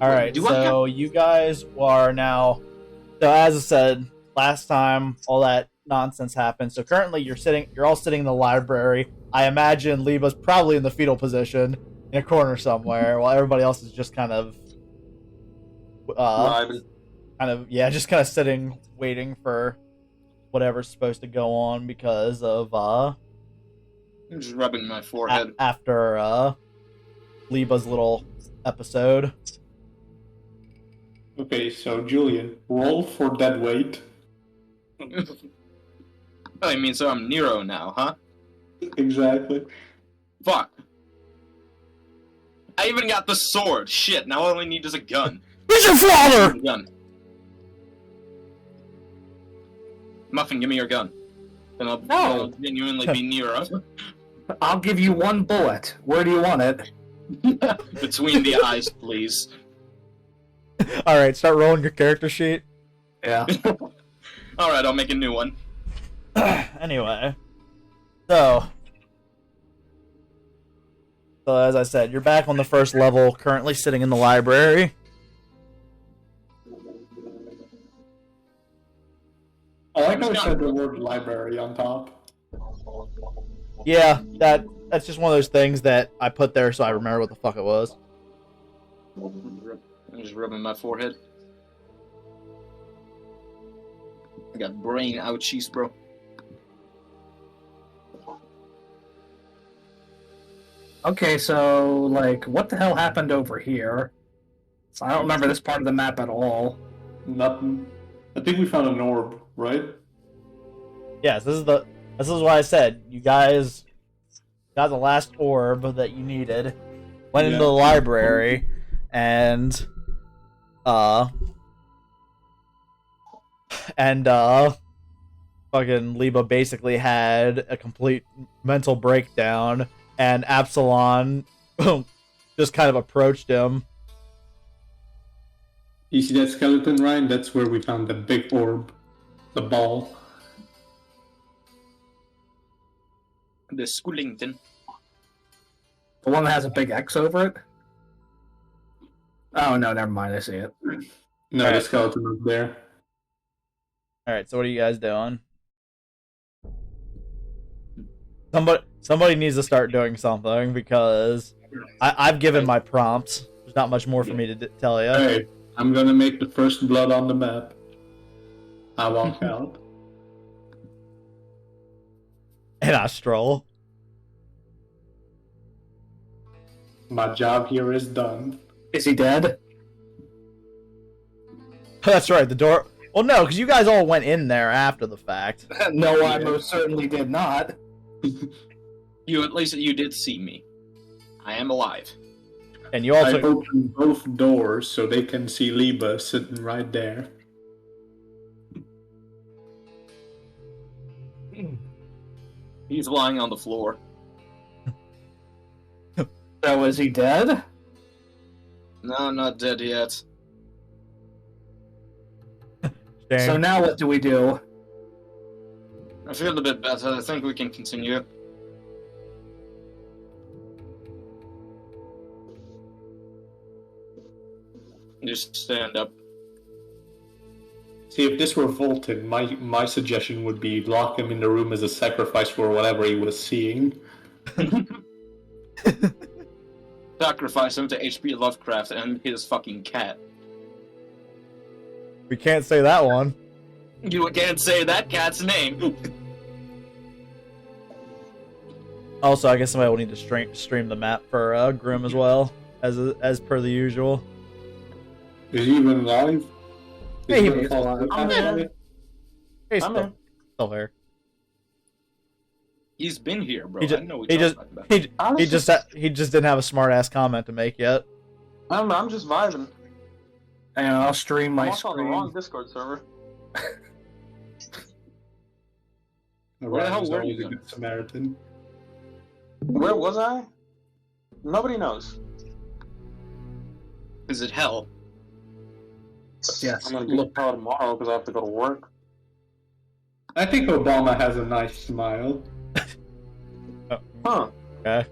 Alright, so you guys are now... So as I said, last time all that nonsense happened. So currently you're all sitting in the library. I imagine Liebe's probably in the fetal position in a corner somewhere, while everybody else is just kind of... just kind of sitting, waiting for whatever's supposed to go on because of, I'm just rubbing my forehead. After, Liebe's little episode. Okay, so Julian, roll for dead weight. I mean, so I'm Nero now, huh? Exactly. Fuck. I even got the sword. Shit, now all I only need is a gun. Where's your father? Gun. Muffin, give me your gun. And I'll genuinely be Nero. I'll give you one bullet. Where do you want it? Between the eyes, please. Alright, start rolling your character sheet. Yeah. Alright, I'll make a new one. Anyway. So as I said, you're back on the first level, currently sitting in the library. I like how it said the word library on top. Yeah, that's just one of those things that I put there so I remember what the fuck it was. I'm just rubbing my forehead. I got brain ouchies, bro. Okay, so, like, what the hell happened over here? So I don't remember this part of the map at all. Nothing. I think we found an orb, right? Yes, this is what I said. You guys got the last orb that you needed, went into the library, and fucking Liebe basically had a complete mental breakdown, and Apsilon just kind of approached him. You see that skeleton, Ryan? That's where we found the big orb. The ball. The Skullington. The one that has a big X over it? Oh, no, never mind. I see it. No, the skeleton was there. Alright, so what are you guys doing? Somebody needs to start doing something, because I've given my prompts. There's not much more for me to tell you. Hey, I'm gonna make the first blood on the map. I walk out. And I stroll. My job here is done. Is he dead? That's right, the door... Well, no, because you guys all went in there after the fact. No, I most certainly did not. At least you did see me. I am alive. And you also... I opened both doors so they can see Liebe sitting right there. He's lying on the floor. So is he dead? No, not dead yet. Dang. So now what do we do? I feel a bit better. I think we can continue. Just stand up. See, if this were Volton, my suggestion would be lock him in the room as a sacrifice for whatever he was seeing. Sacrifice him to H.P. Lovecraft and his fucking cat. We can't say that one. You can't say that cat's name. Also, I guess somebody will need to stream the map for Grimm as well, as per the usual. Is he even alive? Hey, he's alive. Hey, still here. He's been here, bro. He just, I know what he you're just, talking about. he just didn't have a smart ass comment to make yet. I'm just vibing. And I'll stream my I'm also on the wrong screen. Discord server. Where the hell were always you a good Samaritan. Where was I? Nobody knows. Is it hell? Yes. I'm gonna get hell tomorrow because I have to go to work. I think Obama has a nice smile. Huh. Okay.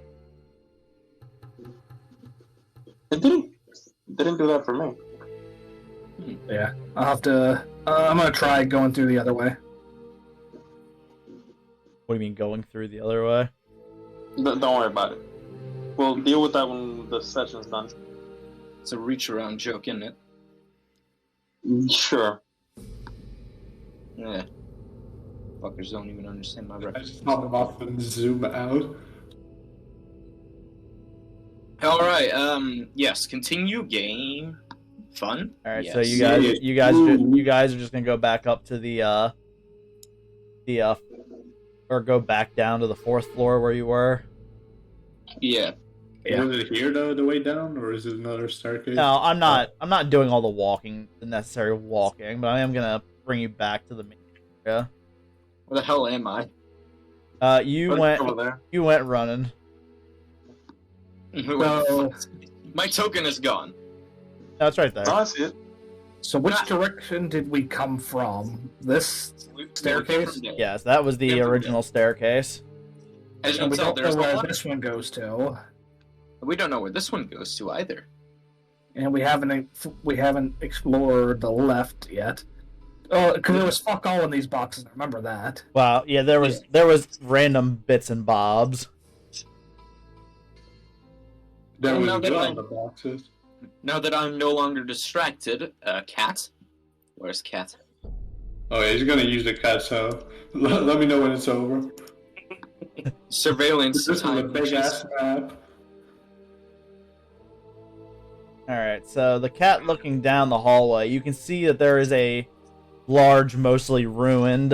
Didn't Didn't do that for me. Yeah, I'll have to. I'm gonna try going through the other way. What do you mean going through the other way? Don't worry about it. We'll deal with that when the session's done. It's a reach around joke, isn't it? Sure. Yeah. Fuckers don't even understand my I reference. just saw Muffin zoom out. Alright, yes, continue game. Fun. All right, Yes. so you guys are just gonna go back up to the or go back down to the 4th floor where you were. Yeah. Yeah. Was it here the way down, or is it another staircase? No, I'm not doing all the necessary walking, but I am gonna bring you back to the main area. Where the hell am I? You Right over there. went running. So, My token is gone. No, it's right there. Oh, I see it. so which direction did we come from? This staircase? Yes, that was the Yeah, original staircase. As you And can we tell, don't know there's a where lot. this one goes to, We don't know where this one goes to either. and we haven't explored the left yet. Oh, because there was fuck all in these boxes. I remember that. Wow, yeah, there was random bits and bobs. There Well, now was that blood I- on the boxes. Now that I'm no longer distracted, Cat. Where's Cat? Oh yeah, he's gonna use the cat, so let me know when it's over. Surveillance This is a time. big ass map. Alright, so the cat looking down the hallway, you can see that there is a large, mostly ruined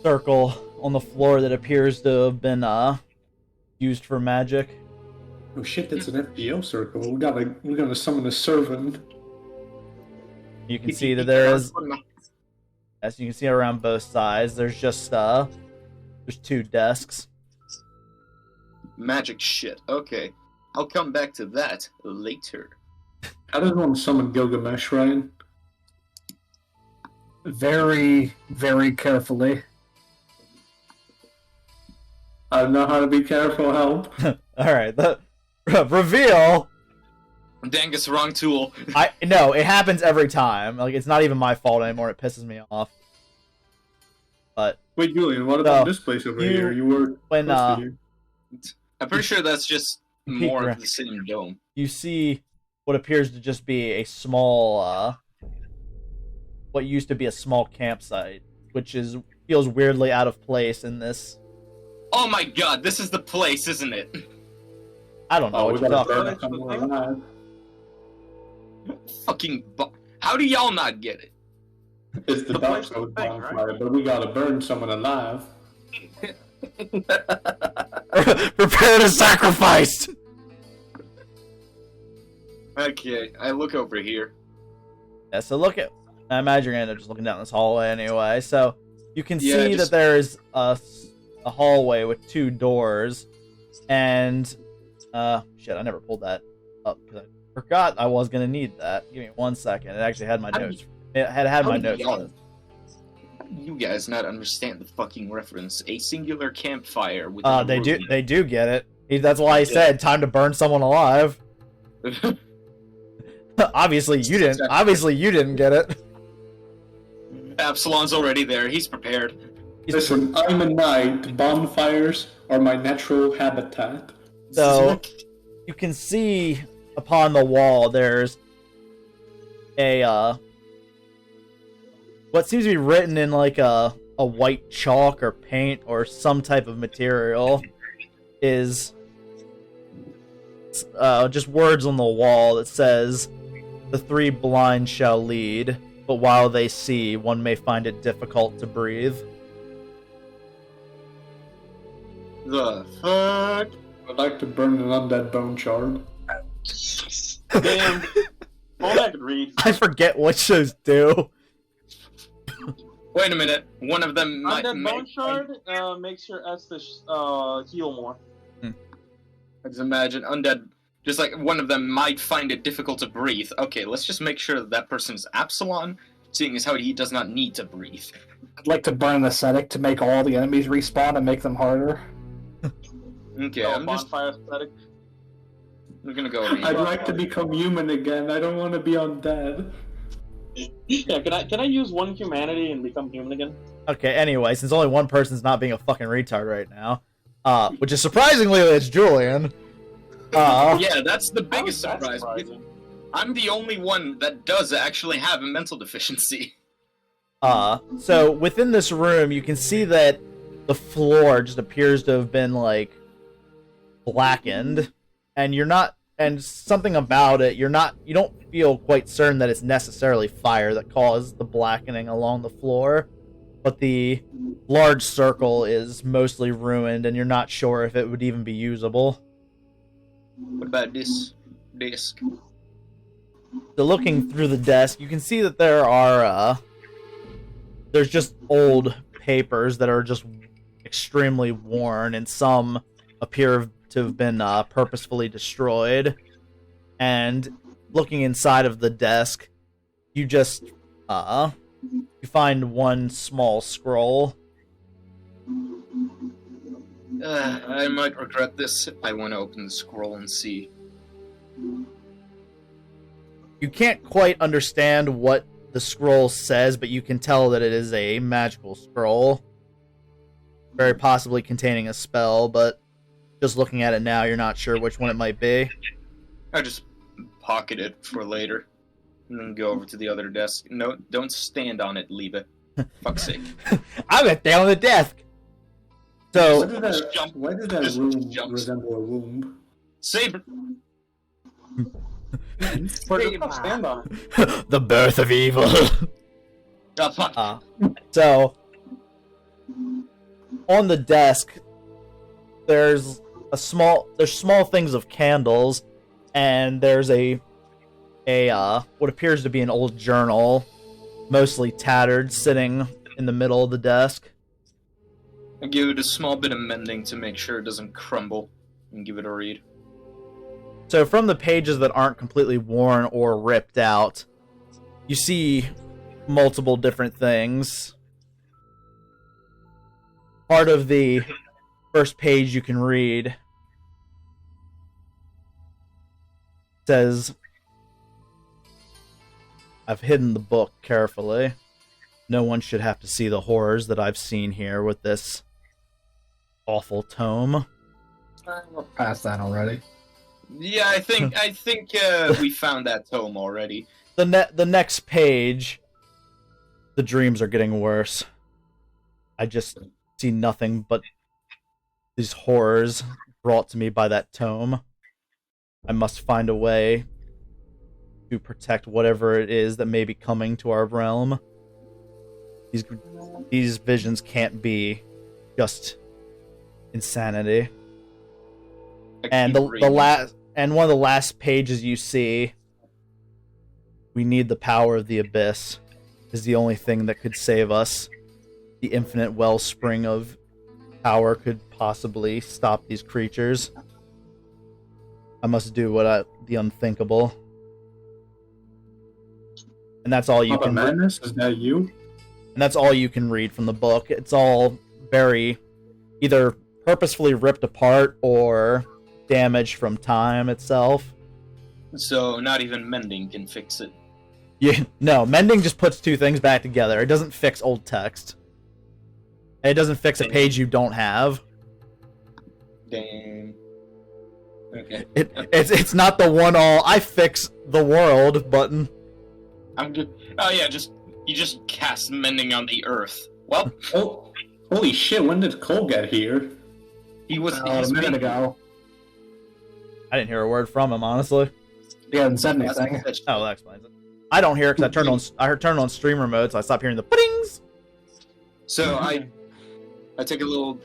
circle on the floor that appears to have been used for magic. Oh shit, that's an FBO circle. We're gonna summon a servant. You can see that there is, as you can see around both sides, there's just there's 2 desks. Magic shit. Okay. I'll come back to that later. How does one summon Gilgamesh, Ryan? Very, very carefully. I don't know how to be careful, help. Alright, the reveal. Dangus, wrong tool. No, it happens every time. Like, it's not even my fault anymore. It pisses me off. But Wait, Julian, what about So, this place over you- here? You were when close to here. I'm pretty sure that's just more of the same dome. you see what appears to just be a small, what used to be a small campsite, which feels weirdly out of place in this. Oh my god, this is the place, isn't it? I don't know Oh, what we you're gotta talking burn about. someone alive. Fucking how do y'all not get it? It's the The dark place is side the thing, right? bonfire, but we gotta burn someone alive. Prepare to sacrifice! Okay, I look over here. Yeah, so I imagine you're gonna end up just looking down this hallway anyway. So you can Yeah, see just- that there's a hallway with 2 doors, and shit, I never pulled that up because I forgot I was gonna need that. Give me 1 second. It actually had my How do notes. It had my how do notes. y'all- on it. You guys not understand the fucking reference. A singular campfire with They do get it. That's why I said time to burn someone alive. Obviously you didn't. Obviously you didn't get it. Apsilon's already there. He's prepared. Listen, I'm a knight. Bonfires are my natural habitat. So you can see upon the wall there's a what seems to be written in like a white chalk or paint or some type of material is just words on the wall that says the 3 blind shall lead, but while they see, one may find it difficult to breathe. The fuck? I'd like to burn an undead bone shard. Damn. All I could read. I forget what shows do. Wait a minute. One of them might Undead Bone make. Shard makes your Estes heal more. Let's imagine undead. Just like one of them might find it difficult to breathe. Okay, let's just make sure that person's Apsilon, seeing as how he does not need to breathe. I'd like to burn an aesthetic to make all the enemies respawn and make them harder. Okay, Oh, I'm just. bonfire aesthetic. We're gonna go over I'd here. like to become human again. I don't want to be undead. Yeah, can I use one humanity and become human again? Okay, anyway, since only one person's not being a fucking retard right now, which is surprisingly it's Julian. Yeah, that's the biggest How is that surprise. surprising? I'm the only one that does actually have a mental deficiency. So within this room, you can see that the floor just appears to have been, like, blackened, and and something about it, you don't feel quite certain that it's necessarily fire that caused the blackening along the floor, but the large circle is mostly ruined, and you're not sure if it would even be usable. What about this disc? So looking through the desk, you can see that there's just old papers that are just extremely worn, and some appear to have been purposefully destroyed. And looking inside of the desk, you just you find one small scroll. I might regret this. I want to open the scroll and see. You can't quite understand what the scroll says, but you can tell that it is a magical scroll, very possibly containing a spell, but just looking at it now, you're not sure which one it might be. I just pocket it for later, and then go over to the other desk. No, don't stand on it, Liebe. Fuck's sake. I'm gonna stay on the desk. Why So does that Just room jumps. resemble a womb? Sabre! Stand on it. the birth of evil. Oh, fuck. So on the desk, there's small things of candles, and there's a what appears to be an old journal, mostly tattered, sitting in the middle of the desk. I give it a small bit of mending to make sure it doesn't crumble, and give it a read. So from the pages that aren't completely worn or ripped out, you see multiple different things. Part of the first page you can read says, "I've hidden the book carefully. No one should have to see the horrors that I've seen here with this awful tome." We're past that already. Yeah, I think we found that tome already. The next page, the dreams are getting worse. I just see nothing but these horrors brought to me by that tome. I must find a way to protect whatever it is that may be coming to our realm. These visions can't be just insanity. And one of the last pages you see, "We need the power of the abyss is the only thing that could save us. The infinite wellspring of power could possibly stop these creatures. I must do the unthinkable." And that's all you Papa can. Madness, is that you? And that's all you can read from the book. It's all very either purposefully ripped apart or damaged from time itself. So not even mending can fix it. Yeah, no, mending just puts two things back together. It doesn't fix old text. And it doesn't fix a page you don't have. Damn. Okay. It's not the one all "I fix the world" button. I'm good. Oh yeah, you just cast mending on the earth. Well, Oh, holy shit! When did Cole get here? A minute ago. I didn't hear a word from him, honestly. He hasn't said anything. Oh, that explains it. I don't hear it because I turned on streamer mode, so I stopped hearing the puddings. So I take a little.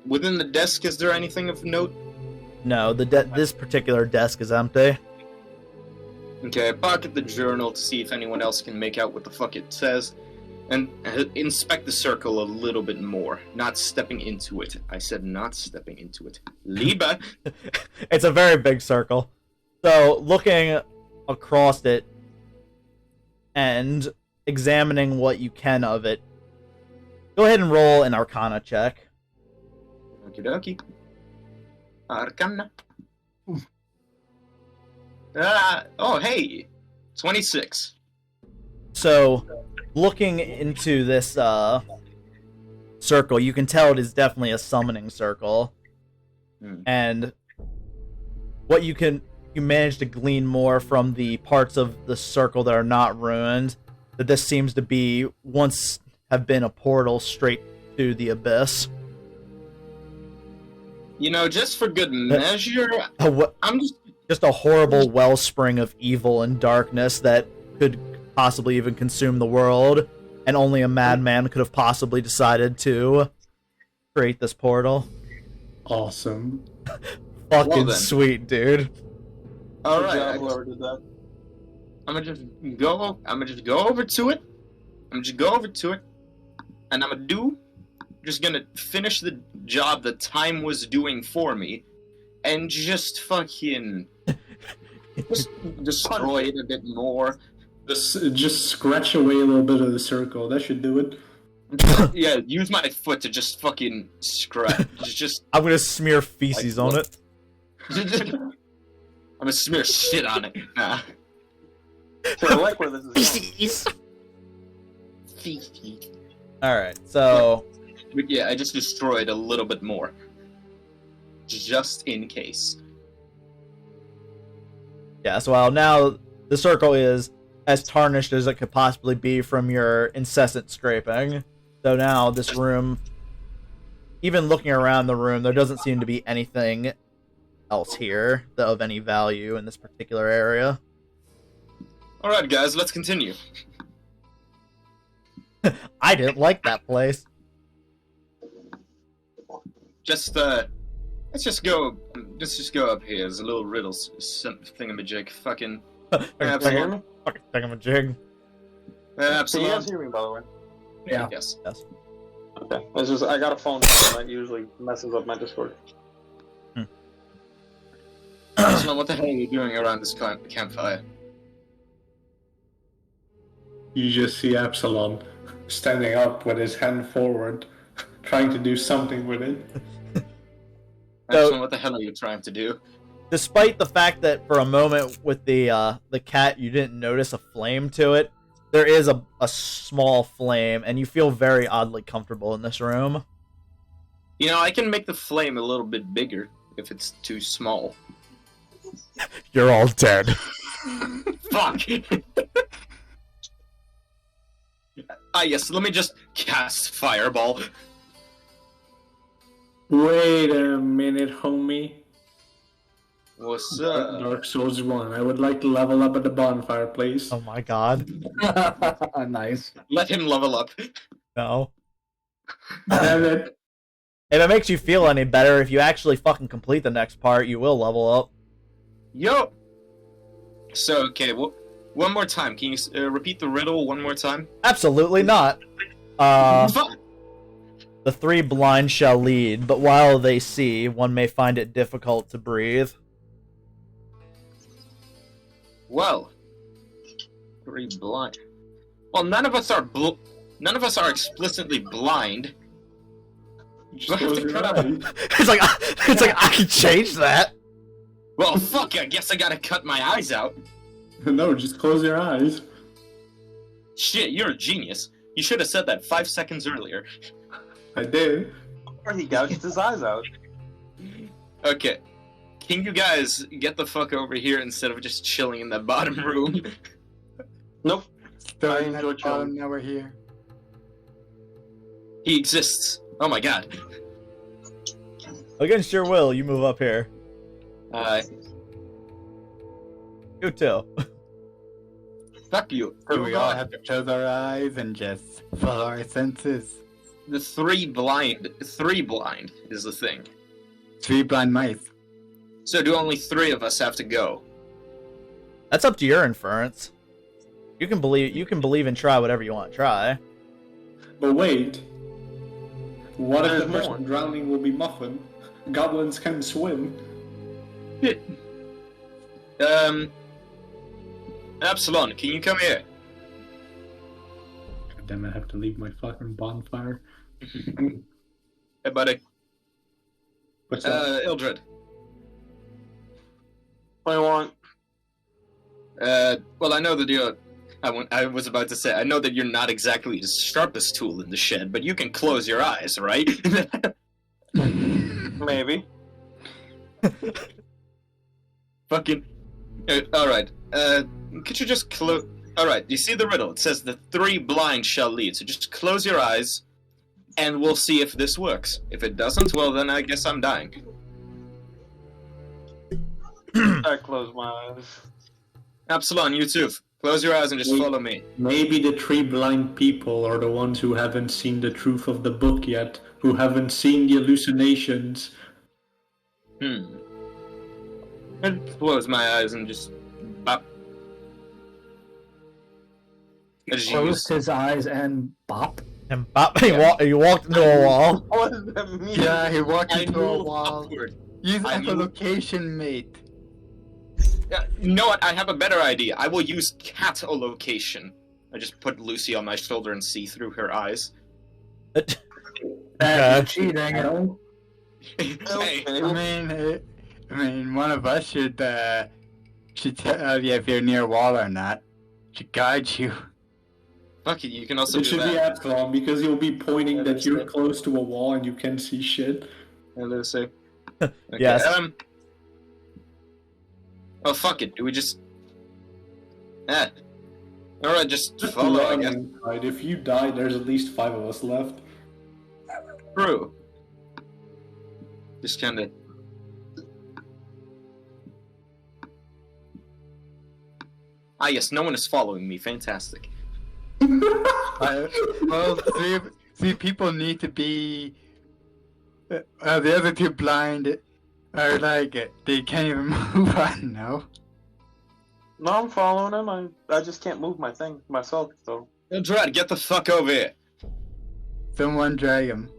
Within the desk, is there anything of note? No, this particular desk is empty. Okay, I pocket the journal to see if anyone else can make out what the fuck it says, and inspect the circle a little bit more. Not stepping into it. I said not stepping into it. Liebe! It's a very big circle. So, looking across it and examining what you can of it, go ahead and roll an Arcana check. Okie dokie. Arcana. Hey, 26. So, looking into this circle, you can tell it is definitely a summoning circle. And what you manage to glean more from the parts of the circle that are not ruined, that this seems to be once have been a portal straight to the abyss. You know, just for good measure, I'm just a horrible wellspring of evil and darkness that could possibly even consume the world, and only a madman could have possibly decided to create this portal. Awesome. Fucking sweet, dude. All right, I'm gonna just go over to it. And I'm just gonna finish the job that time was doing for me, and just fucking just destroy it a bit more. Just scratch away a little bit of the circle. That should do it. Yeah, use my foot to just fucking scratch. Just I'm gonna smear feces on it. I'm gonna smear shit on it. Nah. So I like where this is going. Feces. Alright, so... But yeah, I just destroyed a little bit more. Just in case. Yeah, so while now the circle is as tarnished as it could possibly be from your incessant scraping. So now this room, even looking around the room, there doesn't seem to be anything else here of any value in this particular area. Alright guys, let's continue. I didn't like that place. Let's just go up here. There's a little riddle thingamajig. Fucking Apsilon. Fucking thingamajig. Can you guys Apsilon. hear me, by the way? Yeah. Yes. Okay. It's just, I got a phone that usually messes up my Discord. Apsilon, what the hell are you doing around this campfire? You just see Apsilon standing up with his hand forward, trying to do something with it. Apsilon, what the hell are you trying to do? Despite the fact that for a moment with the cat you didn't notice a flame to it, there is a small flame, and you feel very oddly comfortable in this room. You know, I can make the flame a little bit bigger if it's too small. You're all dead. Fuck! Yes, let me just cast Fireball. Wait a minute, homie. What's up? Dark Souls 1. I would like to level up at the bonfire, please. Oh my god. Nice. Let him level up. No. Damn it. If it makes you feel any better, if you actually fucking complete the next part, you will level up. Yo! So, okay, one more time. Can you repeat the riddle one more time? Absolutely not. Fuck! The three blind shall lead, but while they see, one may find it difficult to breathe. Well, three blind. Well, none of us are explicitly blind. Just close your eyes. It's like I can change that. Well, fuck, I guess I gotta cut my eyes out. No, just close your eyes. Shit, you're a genius. You should have said that 5 seconds earlier. I did. Or he gouged his eyes out. Okay. Can you guys get the fuck over here instead of just chilling in that bottom room? Nope. Starting at enjoy the bottom, chilling. now we're here. He exists. Oh my god. Against your will, you move up here. You too. Fuck you. Do we all have to close our eyes and just follow our senses? The three blind is the thing. Three blind mice. So do only 3 of us have to go? That's up to your inference. You can believe and try whatever you want to try. But wait. What if There's the person more. drowning will be Muffin? Goblins can swim. Apsilon, can you come here? God damn it, I have to leave my fucking bonfire. Hey, buddy. What's up? Ildrad. What do you want? Well, I know that you're... I was about to say, I know that you're not exactly the sharpest tool in the shed, but you can close your eyes, right? Maybe. Fucking... alright, could you just close... Alright, you see the riddle? It says the 3 blind shall lead, so just close your eyes, and we'll see if this works. If it doesn't, well then I guess I'm dying. I close my eyes. Apsilon, you too. Close your eyes and just follow me. Maybe the 3 blind people are the ones who haven't seen the truth of the book yet, who haven't seen the hallucinations. I'd close my eyes and just... bop. Closed his eyes and bop. And bop, he walked into a wall. What does that mean? Yeah, he walked I into a moved wall. upward. Use I moved- echolocation, mate. You know what? I have a better idea. I will use cat-o-location. I just put Lucy on my shoulder and see through her eyes. That's cheating. Hey, Okay. I mean, one of us should tell you if you're near a wall or not. Should guide you. fuck it, you can also It do should be that. Absalon, because you'll be pointing Yeah, that that's you're it. close to a wall and you can see shit. Hey, Lucy. Okay, Yes. Oh, fuck it. Do we just... Alright, just follow, I guess. Right, if you die, there's at least 5 of us left. True. Just kinda... Ah, yes, no one is following me. Fantastic. Well, three people need to be. The other 2 blind are like they can't even move on now. No, I'm following him. I just can't move my thing myself, so. Ildrad, get the fuck over here. Someone drag him.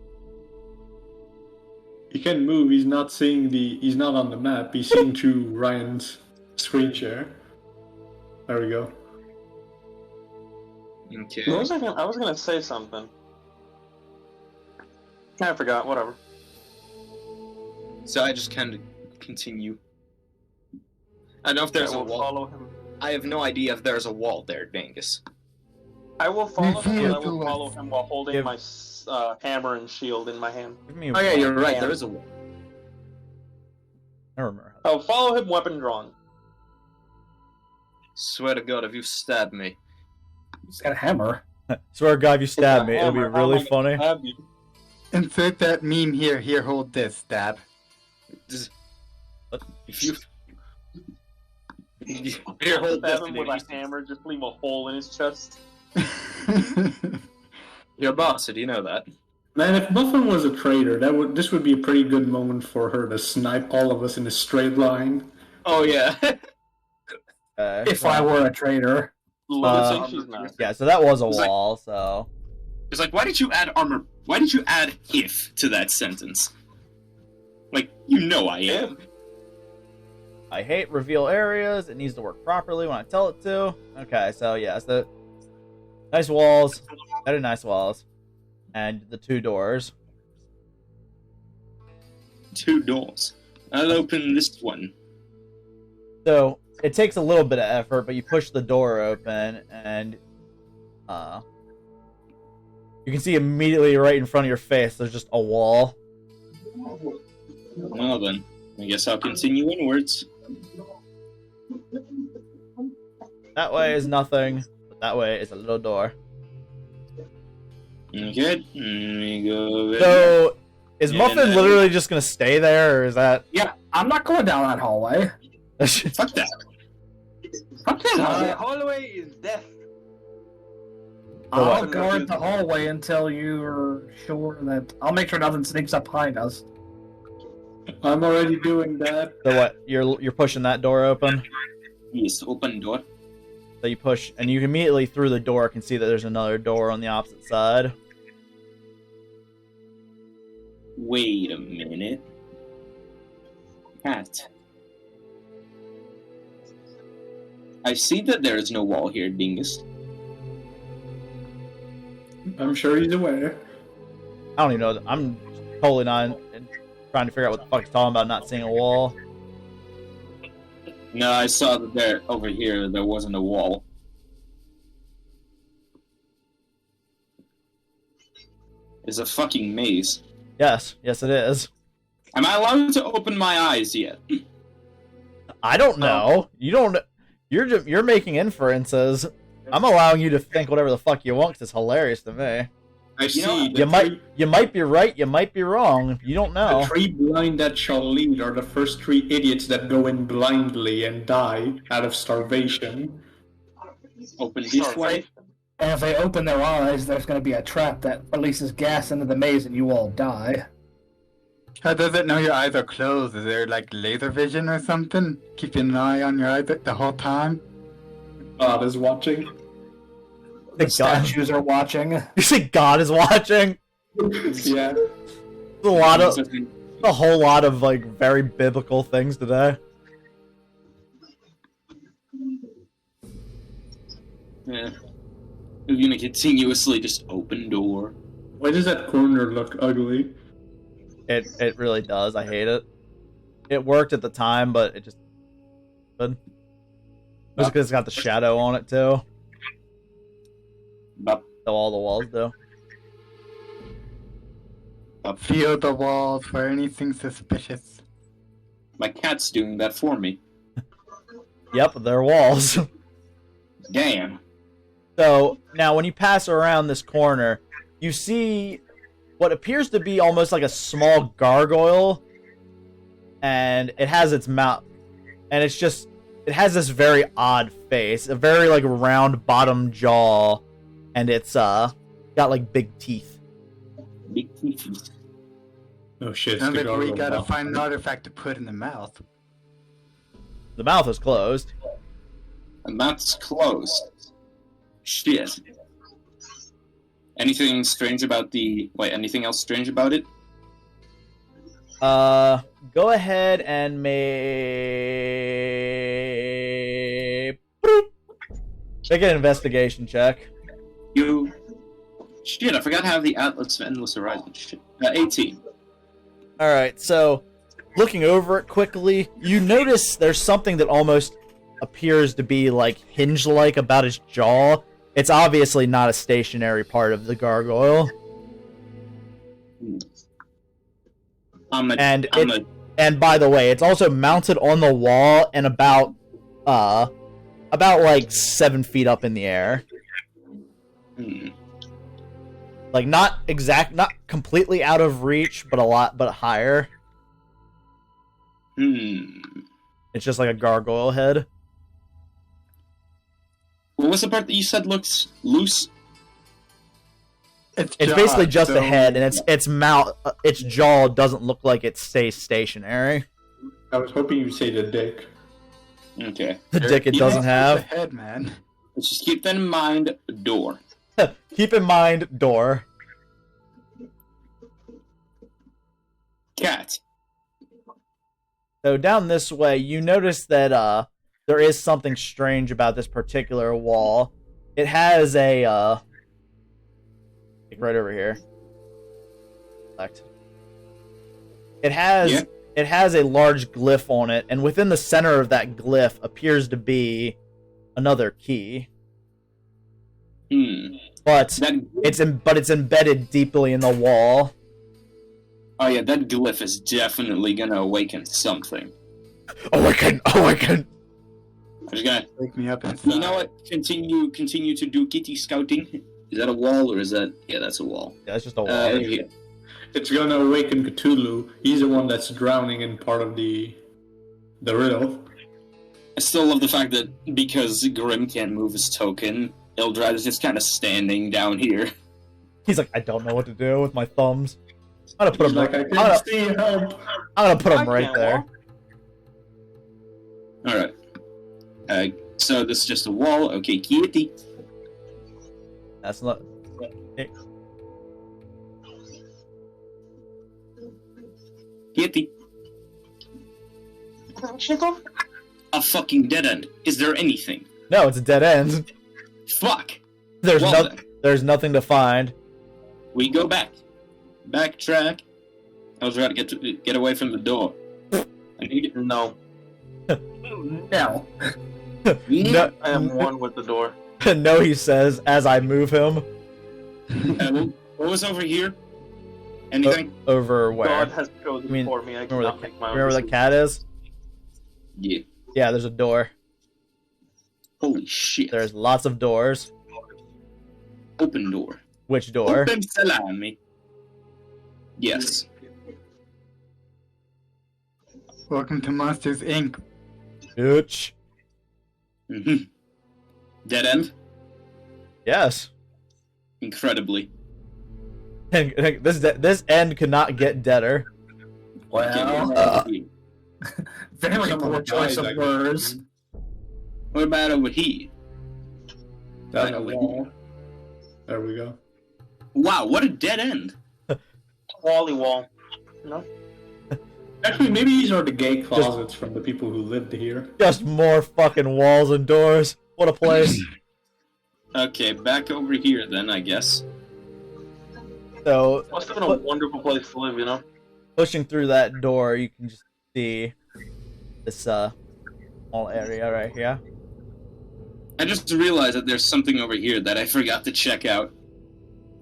He can move, he's not on the map, he's seeing through Ryan's screen share. There we go. Okay. I was gonna say something. I forgot, whatever. So I just kind of continue. I don't know if there's I a will wall. follow him. I have no idea if there's a wall there, Dangus. I will follow him, Yeah, but I will do follow him while holding Give- my hammer and shield in my hand. Give me Oh yeah, you're right. Yeah. There is a wall. I don't remember. How Oh, follow him, weapon drawn. Swear to God, if you stab me. He's got a hammer. Swear to God, if you stab It's a me, it'll be hammer. How am really I funny. gonna stab you? Insert that meme here. Here, hold this. Stab. If you... Here, hold this. Stab him with a hammer, just leave a hole in his chest. You're a bastard, you know that. Man, if Muffin was a traitor, this would be a pretty good moment for her to snipe all of us in a straight line. Oh yeah. If I were a traitor. Lucy, she's not. Yeah, so that was a It's like- wall, so... It's like, why did you add armor? Why did you add if to that sentence? Like, you know I am. I hate reveal areas. It needs to work properly when I tell it to. Okay, so yeah, so nice walls. Very nice walls. And the 2 doors. 2 doors. I'll open this one. So it takes a little bit of effort, but you push the door open and you can see immediately right in front of your face there's just a wall. Well then, I guess I'll continue inwards. That way is nothing, but that way is a little door. Okay, let me go over there. So is Yeah, Muffin no. literally just gonna stay there, or is that... Yeah, I'm not going down that hallway. Fuck that. Fuck The that. hallway is death. I'll guard the hallway until you're sure that... I'll make sure nothing sneaks up behind us. I'm already doing that. So what? You're pushing that door open? Yes, open door. So you push, and you immediately through the door can see that there's another door on the opposite side. Wait a minute. Cat. I see that there is no wall here, Dingus. I'm sure he's aware. I don't even know. I'm totally not trying to figure out what the fuck he's talking about, not seeing a wall. No, I saw that over here there wasn't a wall. It's a fucking maze. Yes, yes, it is. Am I allowed to open my eyes yet? I don't know. You don't. You're making inferences. I'm allowing you to think whatever the fuck you want, 'cause it's hilarious to me. I see. You might be right. You might be wrong. You don't know. The 3 blind that shall lead are the first 3 idiots that go in blindly and die out of starvation. Open this way. And if they open their eyes, there's going to be a trap that releases gas into the maze and you all die. How does it know your eyes are closed? Is there like laser vision or something? Keeping an eye on your eyes the whole time? God is watching. The statues are watching. You say God is watching? Yeah. A whole lot of like very biblical things today. Yeah. We're gonna continuously just open door. Why does that corner look ugly? It really does. I hate it. It worked at the time, but it just good. Just because it's got the shadow on it too. Up. So all the walls do. Feel the walls for anything suspicious. My cat's doing that for me. Yep, they're walls. Damn. So now when you pass around this corner, you see what appears to be almost like a small gargoyle, and it has its mouth, and it has this very odd face, a very like round bottom jaw, and it's got like big teeth. Big teeth. Oh shit! Sounds like we gotta find an artifact to put in the mouth. The mouth is closed. The mouth's closed. Shit. Anything strange about anything else strange about it? Go ahead and make an investigation check. Shit, I forgot how the Atlas of Endless Horizon. Shit. 18. Alright, so looking over it quickly, you notice there's something that almost appears to be like hinge-like about his jaw. It's obviously not a stationary part of the gargoyle. And by the way, it's also mounted on the wall and about like 7 feet up in the air. Like not completely out of reach, but higher. It's just like a gargoyle head. What was the part that you said looks loose? It's basically just a head, and its jaw doesn't look like it stays stationary. I was hoping you'd say the dick. Okay. The dick it doesn't have. The head, man. Let's just keep that in mind. Door. Keep in mind, door. Cat. So down this way, you notice that there is something strange about this particular wall. It has a right over here. Select. It has a large glyph on it, and within the center of that glyph appears to be another key. But it's embedded deeply in the wall. Oh yeah, that glyph is definitely gonna awaken something. Awaken! I'm just gonna Wake me up inside. You know what? Continue to do kitty scouting. Is that a wall or is that? Yeah, that's a wall. Yeah, it's just a wall. Yeah. It's gonna awaken Cthulhu. He's the one that's drowning in part of the riddle. I still love the fact that because Grimm can't move his token, Ildrad is just kind of standing down here. He's like, I don't know what to do with my thumbs. I'm gonna put him. Like, I can't see help. I'm gonna put him right there. All right. So this is just a wall. Okay, kitty. That's not. Kitty. A fucking dead end. Is there anything? No, it's a dead end. Fuck. There's Well then. There's nothing to find. We go back. Backtrack. I was trying to get away from the door. I need it. No. No. No, I am one with the door. no, he says as I move him What was over here? Anything? over where. God has chosen You mean, for me. I Remember, cannot make my own where the decisions. cat is? Yeah. Yeah, there's a door. Holy shit. There's lots of doors. Open door. Which door? Open salami. Yes. Welcome to Monsters Inc. Bitch. Mm-hmm. Dead end? Yes. Incredibly. And this end could not get deader. Well, very Someone poor choice dies, of I words. guess. What about over here? That's a wall. There we go. Wow, what a dead end. Wally wall. No. Actually, maybe these are the gay closets from the people who lived here. Just more fucking walls and doors. What a place. Okay, back over here then, I guess. So, Must have been a wonderful place to live, you know. pushing through that door, you can just see this small area right here. I just realized that there's something over here that I forgot to check out.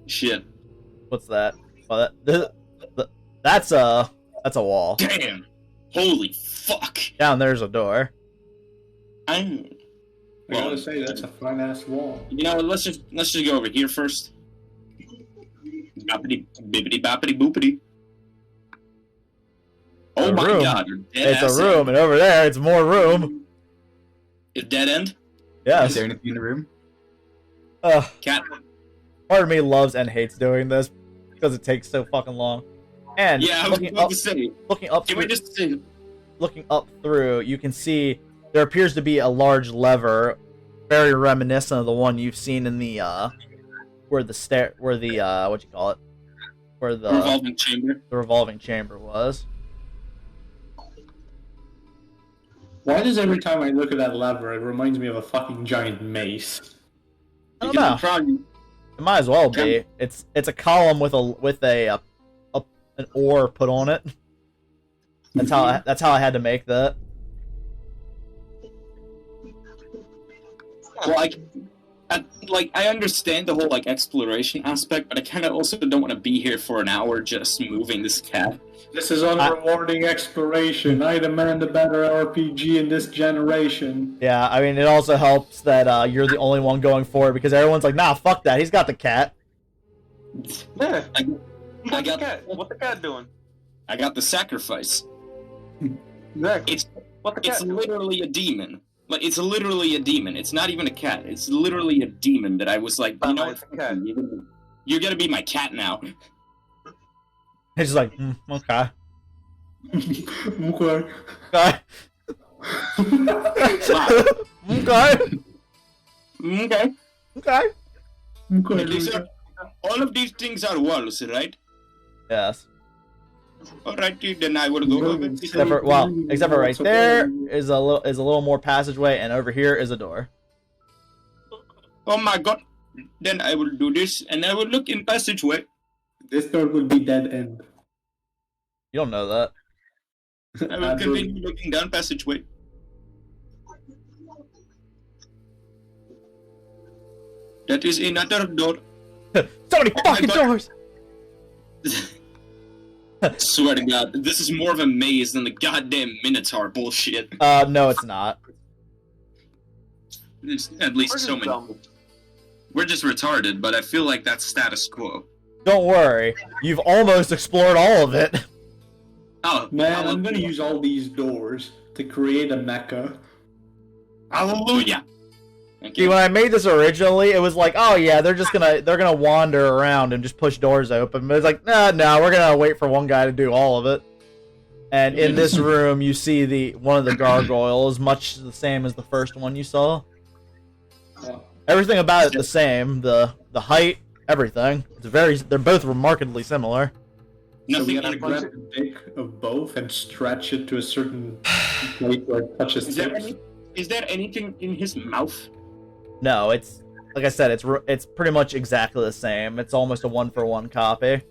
Shit. What's that? Oh, that's a wall. Damn! Holy fuck! Down there's a door. I'm... I gotta say, that's a fine ass wall. You know what, let's just go over here first. Boppity, bippity, boppity, boopity. Oh A my room. god, you're dead It's a room, and over there it's more room. It's dead end? Is Yes. there anything in the room? Cat? Part of me loves and hates doing this because it takes so fucking long. And Yeah, I was about to say. looking up Can through, we just say... looking up through, you can see there appears to be a large lever, very reminiscent of the one you've seen in the where the what you call it, where the revolving chamber? the revolving chamber was. Why does every time I look at that lever, it reminds me of a fucking giant mace? I don't You can know. probably- It might as well be. It's a column with an oar put on it. That's how I had to make that. Well, I understand the whole, exploration aspect, but I kind of also don't want to be here for an hour just moving this cat. This is unrewarding exploration. I demand a better RPG in this generation. Yeah, I mean, it also helps that you're the only one going for it because everyone's like, nah, fuck that. He's got the cat. Yeah. I What's got- the cat? What the cat doing? I got the sacrifice. Exactly. It's What the cat It's doing? literally a demon. It's literally a demon. It's not even a cat. It's literally a demon that I was like, you know It's what? a cat. You're gonna be my cat now. He's just like, okay. Okay. Okay. Wow. Okay. Okay. Okay. Okay. All of these things are walls, right? Yes. Alrighty, then I will go over this. Except for right there is a little more passageway, and over here is a door. Oh my god. Then I will do this, and I will look in passageway. This door will be dead end. You don't know that. I will continue looking down passageway. That is another door. So many fucking God. doors. Swear to God, this is more of a maze than the goddamn Minotaur bullshit. No, it's not. There's at least We're so just many. dumb. We're just retarded, but I feel like that's status quo. Don't worry. You've almost explored all of it. Oh, Man, I'm gonna use all these doors to create a mecha. Hallelujah! See, when I made this originally, it was like, oh yeah, they're gonna wander around and just push doors open. But it's like, no, we're gonna wait for one guy to do all of it. And in this room, you see one of the gargoyles, much the same as the first one you saw. Everything about it the same. The height, everything. They're both remarkably similar. So Nothing we gotta in grab the dick of both and stretch it to a certain place where it touches tips. Is there anything in his mouth? No, it's like I said, it's pretty much exactly the same. It's almost a 1-for-1 copy.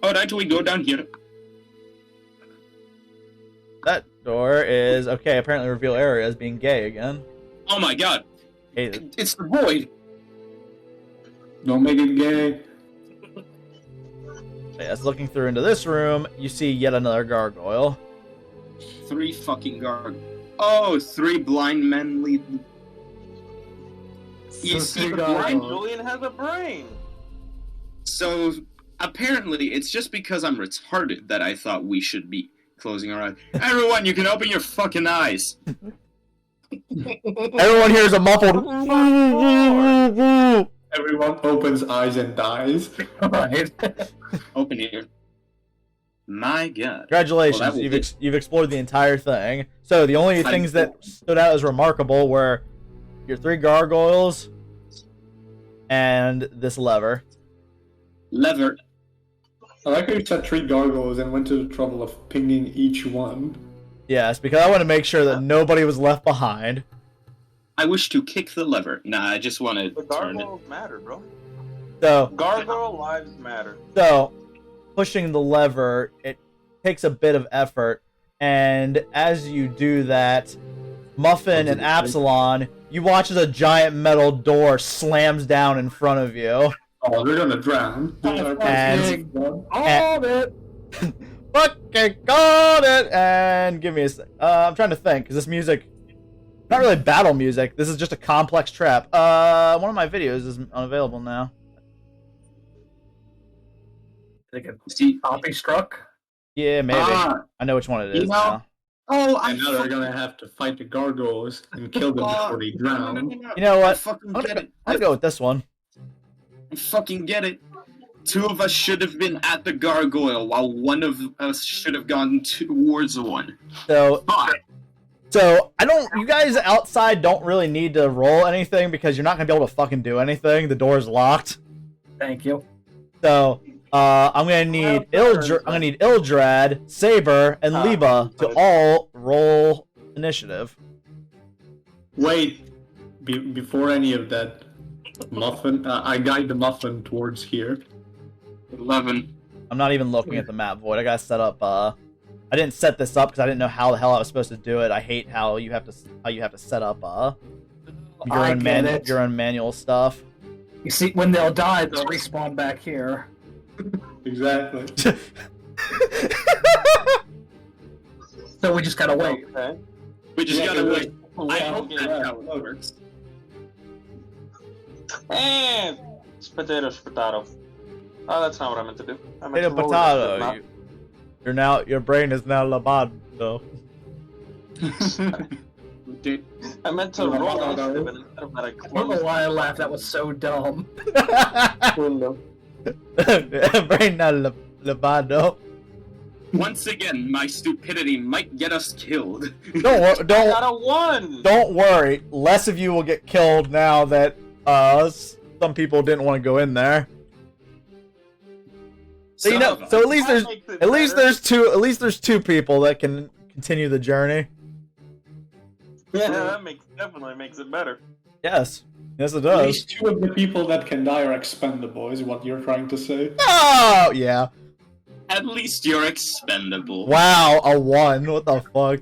Alright, we go down here. that door is okay. Apparently, reveal area as being gay again. Oh my god! Hey, It's the void. Don't make it gay. as looking through into this room, you see yet another gargoyle. 3 fucking guard. Oh, 3 blind men lead. You see, the blind. Julian has a brain. So apparently, it's just because I'm retarded that I thought we should be closing our eyes. Everyone, you can open your fucking eyes. Everyone hears a muffled. Everyone opens eyes and dies. Right. Open here. My god. Congratulations, Well, that will you've explored the entire thing. So the only things that stood out as remarkable were your 3 gargoyles and this lever. Lever. I like how you said 3 gargoyles and went to the trouble of pinging each one. Yes, because I want to make sure that nobody was left behind. I wish to kick the lever. Nah, I just want to The turn it. gargoyles matter, bro. So, Gargoyle lives matter. pushing the lever, it takes a bit of effort, and as you do that, Muffin and Apsilon, you watch as a giant metal door slams down in front of you. Oh, they're gonna drown. And- Hold it. Fucking got it! And give me a sec. I'm trying to think, because this music, not really battle music, this is just a complex trap. One of my videos is unavailable now. They get See, poppy struck. Yeah, maybe. Ah. I know which one it is You know- now. oh, I And now they're gonna have to fight the gargoyles and kill them before they drown. You know I what? fucking I'm get gonna, it. I'll go with this one. I fucking get it. 2 of us should have been at the gargoyle, while 1 of us should have gone towards the one. So, Fuck. you guys outside don't really need to roll anything because you're not gonna be able to fucking do anything. The door's locked. Thank you. So, I'm gonna need Ildrad, Sabre, and Liebe to all roll initiative. Wait, before any of that, Muffin, I guide the Muffin towards here. 11. I'm not even looking at the map, Void. I gotta set up. I didn't set this up because I didn't know how the hell I was supposed to do it. I hate how you have to set up your I own get it. your own manual stuff. You see, when they'll die, they'll respawn back here. Exactly. So we just gotta wait. Okay. We just gotta wait. I Yeah, hope yeah, that's how it look. works. And it's potatoes, potato. Oh, that's not what I meant to do. I meant Potato, to roll that shit, potato. not- Your brain is now labado. Dude, I meant to roll initiative, and instead of that, I I don't know closed why I laughed. That was so dumb. the window. Brain now labado. once again, my stupidity might get us killed. I got a 1! Don't worry. Less of you will get killed now that some people didn't want to go in there. So you Some know, of us. so at least That makes it there's 2 people that can continue the journey. Yeah, that definitely makes it better. Yes, it At does. least 2 of the people that can die are expendable, is what you're trying to say. Oh yeah! At least you're expendable. Wow, a 1. What the fuck?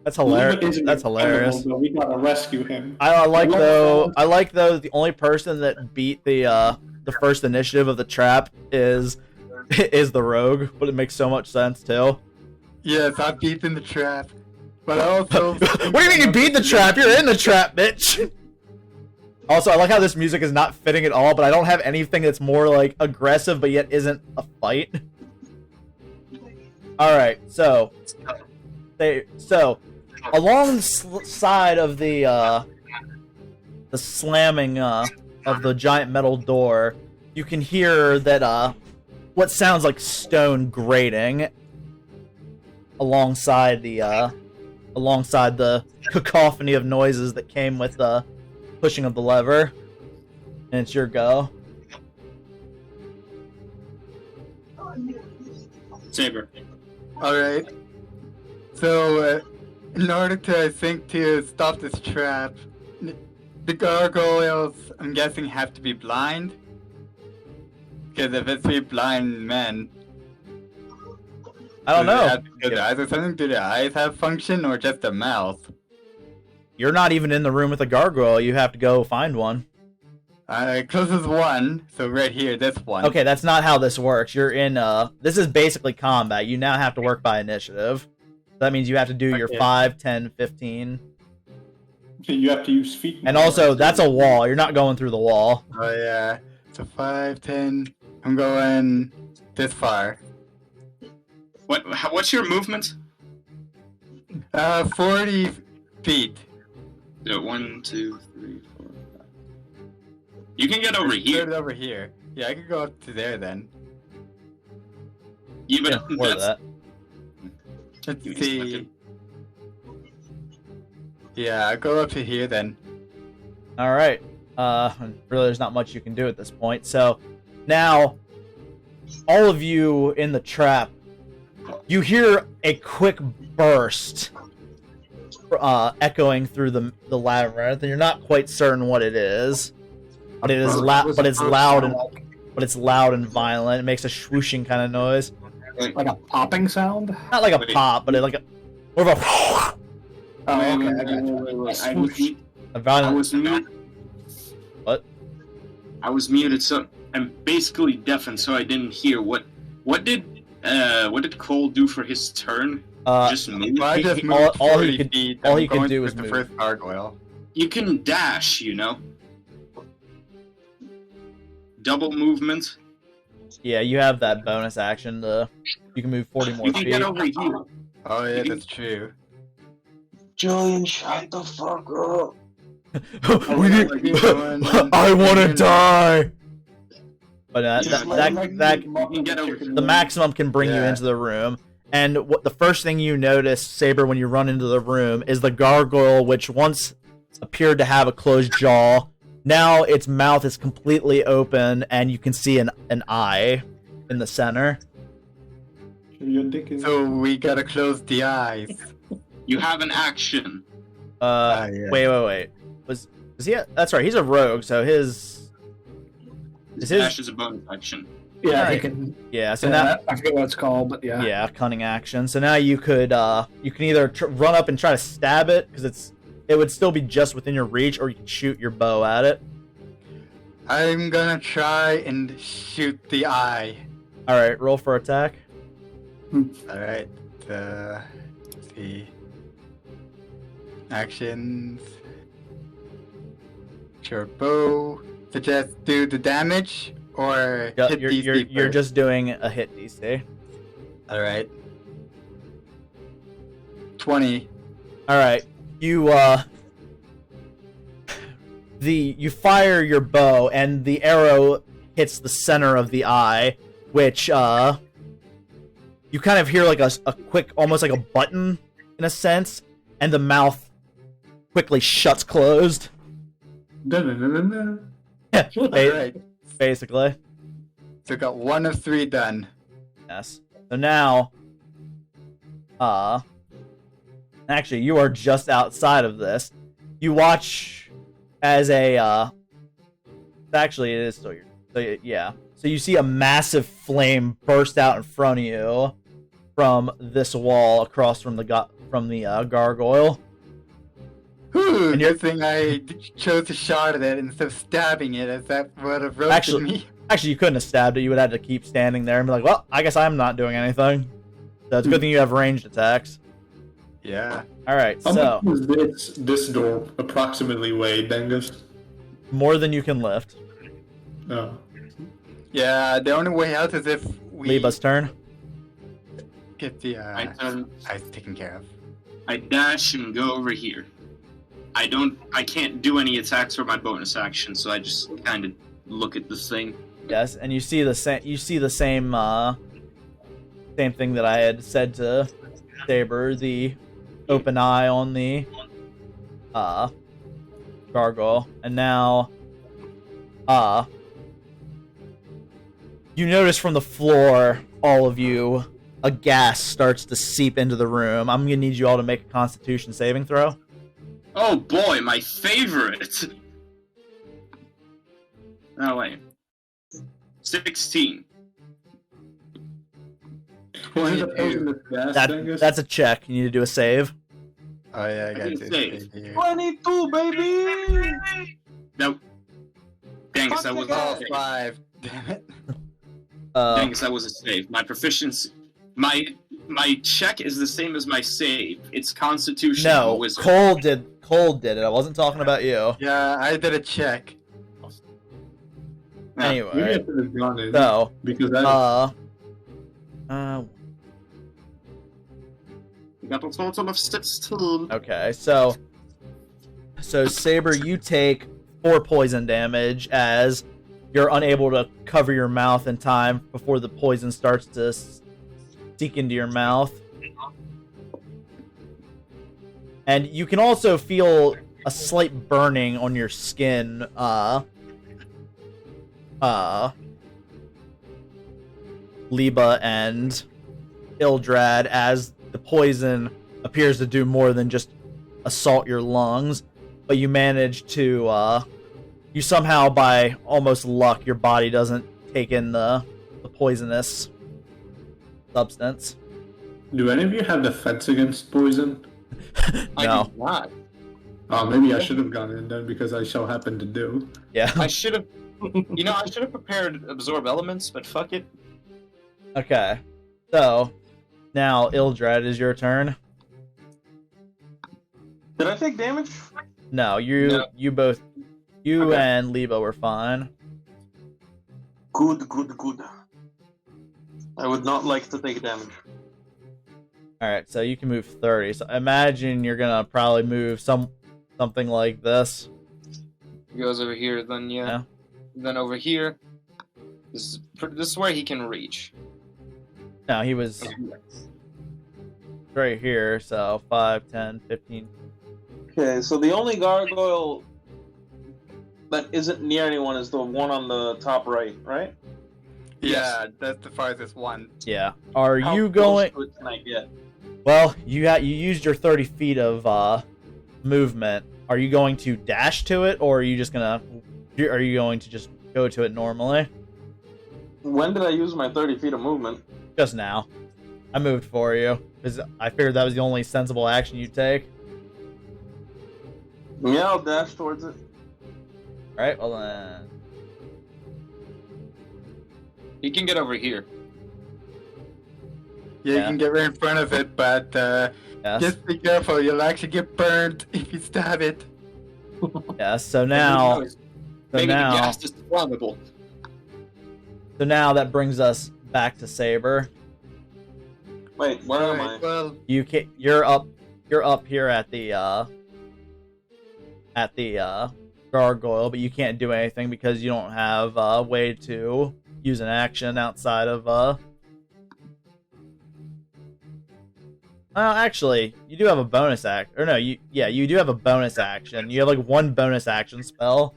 That's Liebe hilarious. isn't That's hilarious. expendable, but we gotta rescue him. I like though the only person that beat the first initiative of the trap is the rogue, but it makes so much sense too. Yes, I'm deep in the trap. But also... What do you mean you beat the trap? You're in the trap, bitch! Also, I like how this music is not fitting at all, but I don't have anything that's more, like, aggressive, but yet isn't a fight. Alright, so... alongside of the slamming, of the giant metal door, you can hear that, what sounds like stone grating alongside the cacophony of noises that came with the pushing of the lever. And it's your go. Saber. Alright. So, in order to, I think, to stop this trap, the gargoyles, I'm guessing, have to be blind. Because if it's 3 blind men, I don't know. Do the eyes or something? Do the eyes have function or just the mouth? You're not even in the room with the gargoyle. You have to go find one. Closest one, so right here, this one. Okay, that's not how this works. You're in, this is basically combat. You now have to work by initiative. That means you have to do your 5, 10, 15. You have to use feet. And also, that's a wall. You're not going through the wall. Oh, yeah. So 5, 10. I'm going this far. What's your movement? 40 feet. 1, 2, 3, 4, 5. You can get over here. Over here. Yeah, I could go up to there then. Yeah, but Yeah, more of that. Let's Give me a see. second. Yeah, I'll go up to here then. Alright. Really, there's not much you can do at this point. So, now, all of you in the trap, you hear a quick burst echoing through the labyrinth, and you're not quite certain what it is. But it is loud. But it's loud and violent. It makes a swooshing kind of noise. Like a popping sound? Not like a pop, but like a more of a Oh, okay, I got you. a I violent. was muted. What? I was muted, so I'm basically deafened, so I didn't hear what did Cole do for his turn? Just move. Well, I just he- moved all he 40 could- feet. all I'm he could going do with is the move. first gargoyle. You can dash, you know. Double movement. Yeah, you have that bonus action. You can move 40 more You can feet. get over here. Oh yeah, that's true. Julian, shut the fuck up. We need. I want to die. But that You can get over. the maximum can bring you Yeah. into the room. And what the first thing you notice, Sabre, when you run into the room, is the gargoyle, which once appeared to have a closed jaw. Now its mouth is completely open, and you can see an eye in the center. Your dick is. So we gotta close the eyes. You have an action. Yeah. Wait. Was he? That's right. He's a rogue, so his Dash is a bonus action. Yeah, he Alright. can. yeah. So Yeah, now I forget what it's called, but yeah. yeah, cunning action. So now you could you can either run up and try to stab it because it would still be just within your reach, or you can shoot your bow at it. I'm gonna try and shoot the eye. All right, roll for attack. Alright. Let's see. Actions. Short bow. So just do the damage or Yeah, hit these you're just doing a hit DC. Alright. 20. All right, you you fire your bow and the arrow hits the center of the eye, which you kind of hear like a quick, almost like a button in a sense, and the mouth quickly shuts closed. Da-da-da-da-da. Alright. Basically. So got 1 of 3 done. Yes. So now, actually, you are just outside of this. You watch as actually, it is still your. So yeah. So you see a massive flame burst out in front of you from this wall across from the gargoyle. Whew, And you're- good thing I chose to shot at it instead of stabbing it, as that would have roasted me. Actually, you couldn't have stabbed it. You would have to keep standing there and be like, "Well, I guess I'm not doing anything." So it's a good thing you have ranged attacks. Yeah. All right. How So much does this door approximately weigh, Dangus? more than you can lift. Oh. Yeah, the only way out is if we Liebe's turn. get the I turn. eyes taken care of. I dash and go over here. I can't do any attacks for my bonus action, so I just kind of look at this thing. Yes, and you see the same. You see the same. Same thing that I had said to Sabre. The open eye on the gargoyle, and now you notice from the floor, all of you, a gas starts to seep into the room. I'm gonna need you all to make a Constitution saving throw. Oh boy, my favorite! Oh wait. 16. Why is the poisonous gas, Dangus? That's a check. You need to do a save. Oh yeah, I got didn't this save. thing here. 22, baby! Nope. Dangus, Fuck that the was guy. a save. 5. Damn it. Dangus, that was a save. My proficiency, my check is the same as my save. It's Constitution. I'm a No, wizard. Cole did it. I wasn't talking about you. Yeah, I did a check. Yeah. Maybe I Anyway, should have gone in. so Because that We got a total of 16. okay, so Sabre, you take 4 poison damage as you're unable to cover your mouth in time before the poison starts to seek into your mouth. And you can also feel a slight burning on your skin, Liebe and Ildrad, as the poison appears to do more than just assault your lungs, but you manage to, you somehow, by almost luck, your body doesn't take in the poisonous substance. Do any of you have defense against poison? I No. do not. Oh, maybe I should have gone in then because I so happen to do. Yeah. I should have. I should have prepared absorb elements, but fuck it. Okay. So, now, Ildrad, is your turn. Did I take damage? No, you both, you Okay. and Liebe were fine. Good. I would not like to take damage. Alright, so you can move 30. So imagine you're gonna probably move something like this. He goes over here, then Yeah. then over here. This is where he can reach. No, he was right here, so 5, 10, 15. Okay, so the only gargoyle that isn't near anyone is the one on the top right? Yeah, that's the farthest one. Yeah. Are How you close going... to it can I get? Well, you used your 30 feet of movement. Are you going to dash to it, or are you going to just go to it normally? When did I use my 30 feet of movement? Just now. I moved for you, because I figured that was the only sensible action you'd take. Yeah, I'll dash towards it. Alright, well then... He can get over here. Yeah, Yeah. you can get right in front of it, but Yes. just be careful. You'll actually get burned if you stab it. Yes, so now... Maybe the gas is flammable. So now that brings us back to Sabre. Wait, where am I? Alright, well, You're up here at the gargoyle, but you can't do anything because you don't have a way to use an action outside of actually, you do have a bonus act. Or no, you do have a bonus action. You have like one bonus action spell.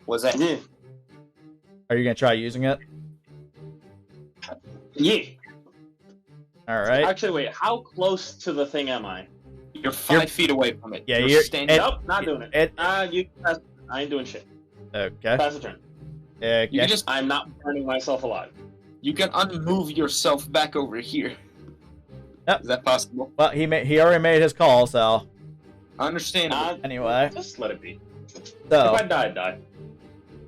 Was that? Yeah. Are you gonna try using it? Yeah. All right. Actually, wait, how close to the thing am I? You're 5 feet away from it. Yeah, you're standing Nope, not doing it. I ain't doing shit. Okay. Pass the turn. Yeah. You can just I'm not burning myself alive. you can unmove yourself back over here. Yep. Is that possible? Well, he already made his call, so Understandable. anyway. Just let it be. So If I die, I die.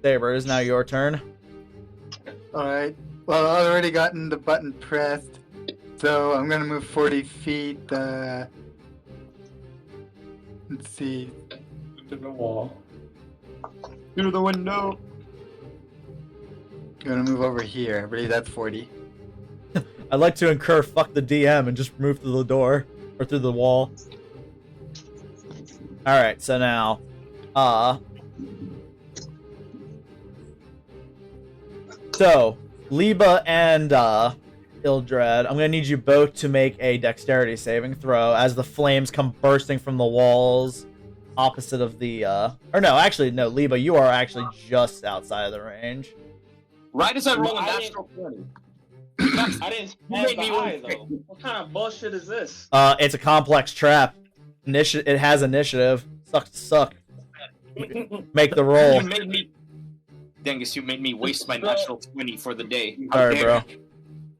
Sabre, it's now your turn. alright. Well, I've already gotten the button pressed, so I'm gonna move 40 feet. Let's see. To the wall. Through the window. Gonna move over here. I believe that's 40. I'd like to incur fuck the DM and just move through the door or through the wall. Alright, so now so Liebe and Ildrad, I'm gonna need you both to make a dexterity saving throw as the flames come bursting from the walls opposite of the or no, actually no, Liebe, you are actually just outside of the range. Right as I roll a I natural 20. I didn't made stand me by, one. though. What kind of bullshit is this? It's a complex trap. It has initiative. Sucks to suck. Make the roll. You made me. Dangus, you made me waste my natural 20 for the day. Sorry, bro.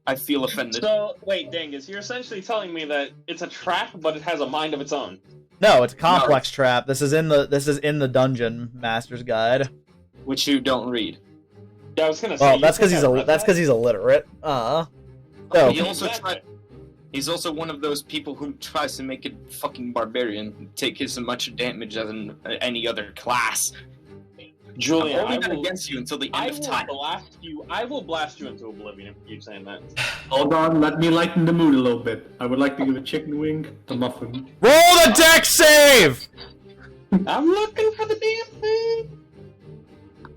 I feel offended. So, wait, Dangus, you're essentially telling me that it's a trap, but it has a mind of its own. No, it's a complex trap. This is in the Dungeon Master's Guide. Which you don't read. Yeah, I was gonna say. Well, that's because he's illiterate. So He's also one of those people who tries to make a fucking barbarian take as much damage as any other class. Julian, I'm holding that against you until the end of time. I will blast you into oblivion if you keep saying that. Hold on, let me lighten the mood a little bit. I would like to give a chicken wing to Muffin. Roll the deck save! I'm looking for the damn thing.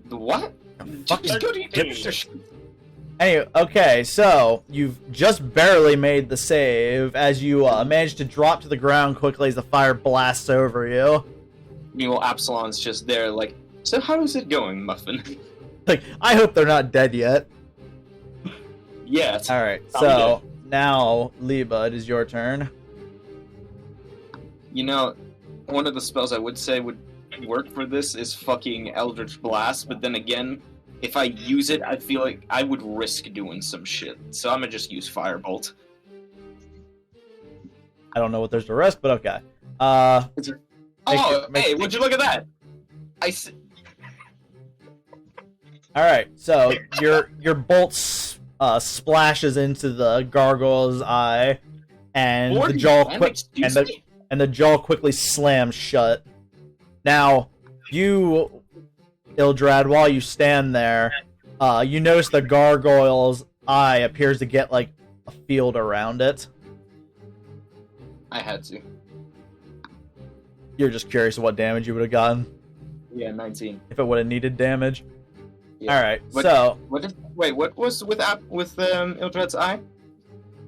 The what? Fucking Go to your dipster. Anyway, okay, so you've just barely made the save as you manage to drop to the ground quickly as the fire blasts over you. Meanwhile, Apsilon's just there, like, so how is it going, Muffin? Like, I hope they're not dead yet. Yeah. Alright, so now, Liebe, it is your turn. You know, one of the spells I would say would work for this is fucking Eldritch Blast, but then again, if I use it, I feel like I would risk doing some shit. So I'm gonna just use Firebolt. I don't know what there's to risk, but okay. Hey, would you look at that? Alright, so your bolt splashes into the gargoyle's eye, and the jaw quickly slams shut. Now, you, Ildrad, while you stand there, you notice the gargoyle's eye appears to get like a field around it. I had to. You're just curious what damage you would have gotten. Yeah, 19. If it would have needed damage. Yeah. All right. What was with Ildrad's eye?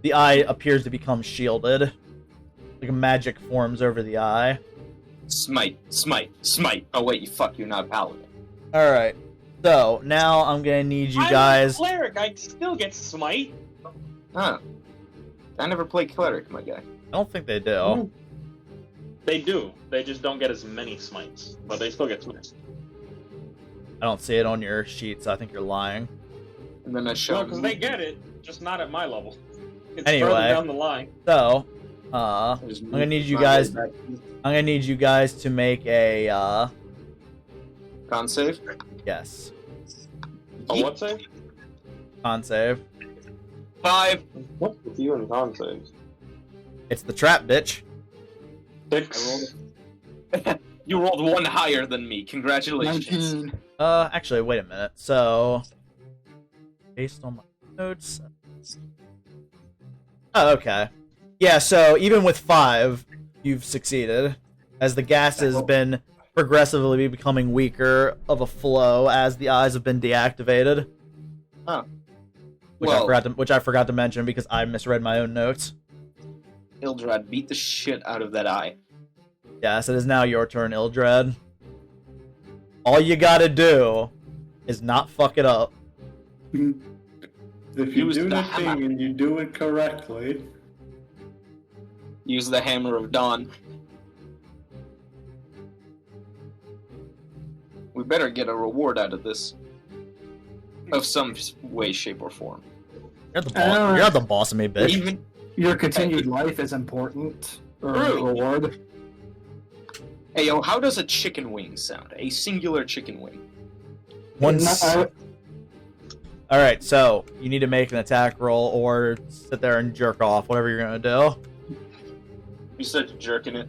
The eye appears to become shielded. Like magic forms over the eye. Smite. Oh wait, you're not a paladin. All right. So now I'm gonna need you guys. I'm a cleric. I still get smite. Huh. I never played cleric, my guy. I don't think they do. They do. They just don't get as many smites, but they still get smites. I don't see it on your sheet, so I think you're lying. And then I show. No, because they get it, just not at my level. It's Anyway, further down the line. So, I'm gonna need you guys. I'm gonna need you guys to make a con save. Yes. A what save? Con save. 5. What's with you and con saves? It's the trap, bitch. 6. You rolled one higher than me. Congratulations. 19. Actually, wait a minute. So, based on my notes. Oh, okay. Yeah, so even with 5, you've succeeded, as the gas has been progressively becoming weaker of a flow as the eyes have been deactivated. Huh. Which I forgot to mention because I misread my own notes. Ildrad, beat the shit out of that eye. Yes, it is now your turn, Ildrad. All you gotta do is not fuck it up. If you Use do the the hammer. thing and you do it correctly, Use the Hammer of Dawn. We better get a reward out of this. Of some way, shape, or form. You're the boss. You're not the boss of me, bitch. Even Your continued life is important. Or True. reward. Hey, yo, how does a chicken wing sound? A singular chicken wing. Alright, so you need to make an attack roll or sit there and jerk off, whatever you're gonna do. You said jerking it.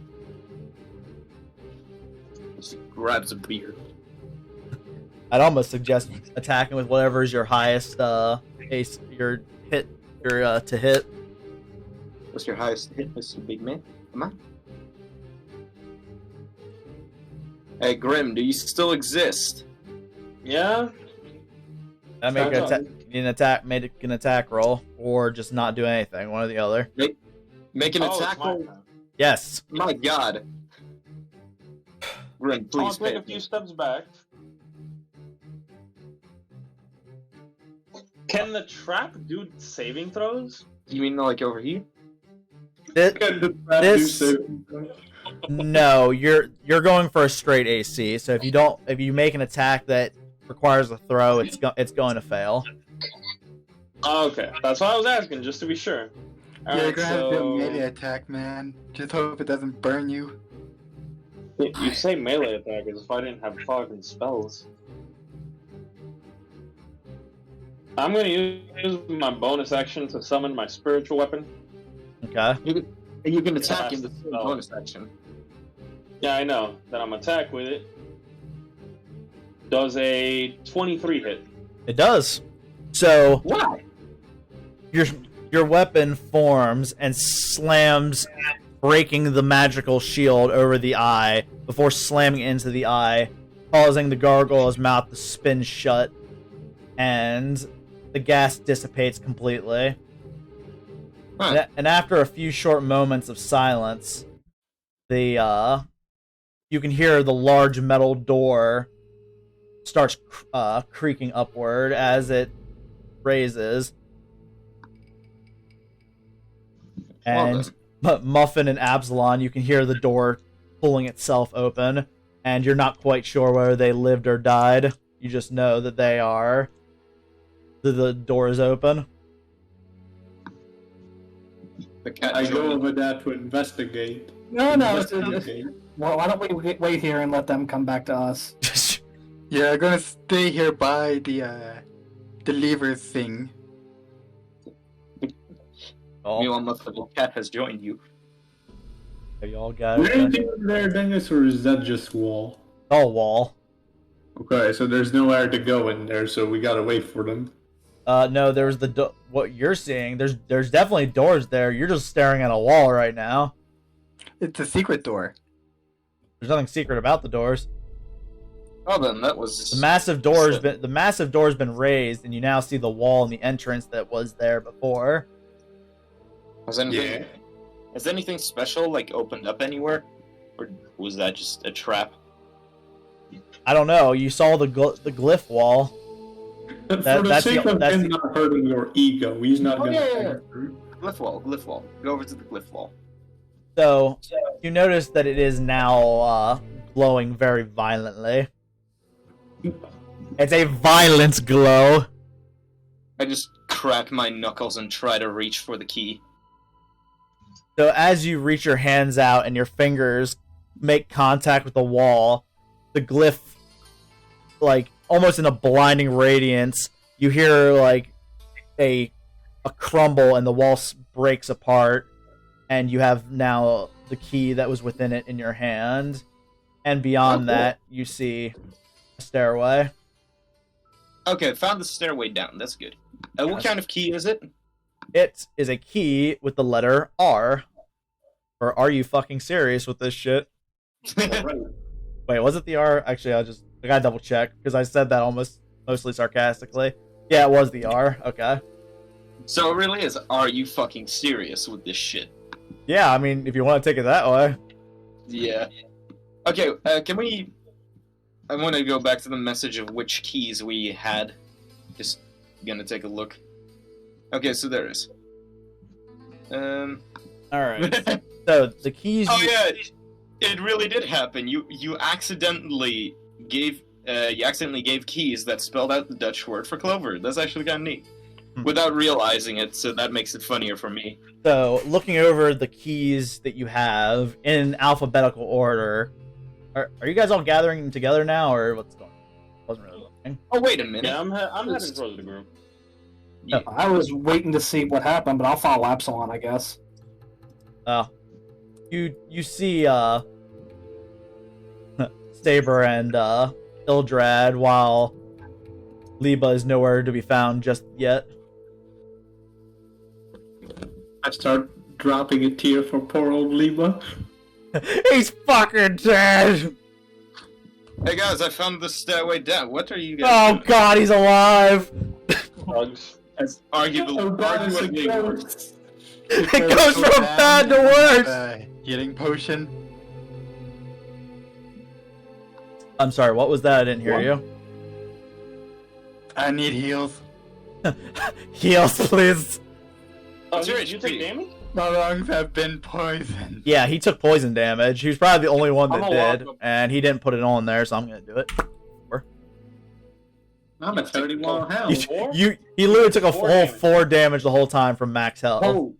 Just grabs a beer. I'd almost suggest attacking with whatever is your highest ace, your hit, to hit. What's your highest hit, Mr. Big Man? Come on. Hey, Grimm, do you still exist? Yeah? I make an attack roll, or just not do anything, one or the other. Make an Oh, attack it's my roll. turn. Yes. My God. Grimm, I'll please take pay a few steps back. Can the trap do saving throws? You mean like over here? This no, you're going for a straight AC. So if you make an attack that requires a throw, it's going to fail. Okay, that's why I was asking, just to be sure. Yeah, you're Alright, gonna have to do a so... melee attack, man. Just hope it doesn't burn you. You say melee attack as if I didn't have fucking spells. I'm gonna use my bonus action to summon my spiritual weapon. Okay. You can attack in the Oh. bonus action. Yeah, I know. Then I'm attack with it. Does a 23 hit? It does. So Why? your weapon forms and slams, breaking the magical shield over the eye before slamming into the eye, causing the gargoyle's mouth to spin shut, and the gas dissipates completely. Huh. And after a few short moments of silence, you can hear the large metal door starts creaking upward as it raises. And Muffin and Apsilon, you can hear the door pulling itself open, and you're not quite sure whether they lived or died. You just know that they are. The door is open. The cat I go joined. over there to investigate. No, Investigate. well, why don't we wait here and let them come back to us? Yeah, I'm gonna stay here by the lever thing. Oh, Meanwhile, Muffin, the cat has joined you. you all got Is there it. anything in there, Dangus, or is that just wall? Oh, wall. Okay, so there's nowhere to go in there, so we gotta wait for them. No, there's what you're seeing. There's definitely doors there. You're just staring at a wall right now. It's a secret door. There's nothing secret about the doors. Oh, then that was... The massive door's been raised, and you now see the wall and the entrance that was there before. Has anything, Yeah. has anything special, like, opened up anywhere? Or was that just a trap? I don't know. You saw the glyph wall. But That- for the that's sake the- of that's him the- not hurting your ego, he's not Oh, gonna yeah, yeah, enter through. Glyph wall, glyph wall. Go over to the glyph wall. So you notice that it is now glowing very violently. It's a violent glow. I just crack my knuckles and try to reach for the key. So as you reach your hands out and your fingers make contact with the wall, the glyph, like, almost in a blinding radiance, you hear, like, a crumble and the wall breaks apart, and you have now the key that was within it in your hand. And beyond Oh, cool. that, you see a stairway. Okay, found the stairway down. That's good. What kind of key is it? It is a key with the letter R. Or are you fucking serious with this shit? Wait, was it the R? Actually, I gotta double check, because I said that mostly sarcastically. Yeah, it was the R. Okay. So it really is, are you fucking serious with this shit? Yeah, I mean, if you want to take it that way. Yeah. Okay, can we... I want to go back to the message of which keys we had. Just gonna take a look. Okay, so there is. Alright. So, the keys Oh yeah, it really did happen. You accidentally gave keys that spelled out the Dutch word for clover. That's actually kind of neat. Without realizing it, so that makes it funnier for me. So, looking over the keys that you have in alphabetical order, are you guys all gathering them together now, or what's going on? Wasn't really looking. Oh wait a minute. Yeah, I'm heading towards the group. Yeah. I was waiting to see what happened, but I'll follow Apsilon, I guess. You see Sabre and Ildrad, while Liebe is nowhere to be found just yet. I start dropping a tear for poor old Liebe. He's fucking dead! Hey guys, I found the stairway down. What are you guys Oh doing? god, he's alive! Bugs. That's arguably worse. It goes from bad to worse! Healing potion. I'm sorry, what was that? I didn't hear you. I need heals. Heals, please. What's your Did you take HP? damage? My lungs have been poisoned. Yeah, he took poison damage. He was probably the only one that I'm a did, walk- and he didn't put it on there, so I'm gonna do it. I'm at 31 health. He literally took a full 4 damage the whole time from max health. Oh,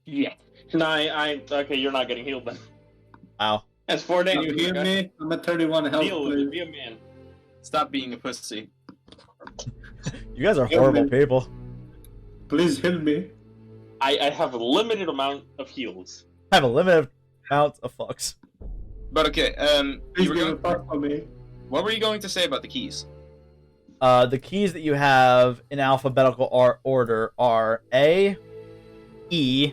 yeah. No, okay, you're not getting healed then. Wow. That's 4 Can damage. you hear me? I'm at 31 health. Deal with please. it, be a man. Stop being a pussy. You guys are horrible people. Please heal me. I have a limited amount of heals. I have a limited amount of fucks. But okay, Please you were give a going, fuck for me. what were you going to say about the keys? The keys that you have in alphabetical order are A, E,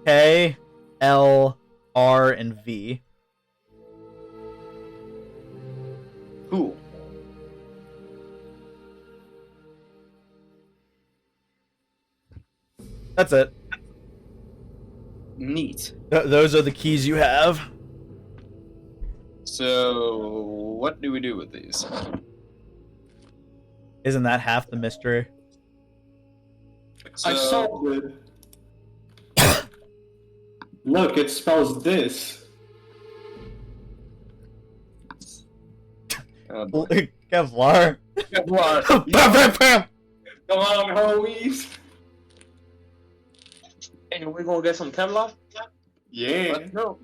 K, L, R, and V. Cool. That's it. Neat. Those are the keys you have. So, what do we do with these? Isn't that half the mystery? I solved it. Look, it spells this. Kevlar. Kevlar. Bam, bam, bam. Come on, homies. Hey, we gonna get some Kevlar? Yeah. Let's go.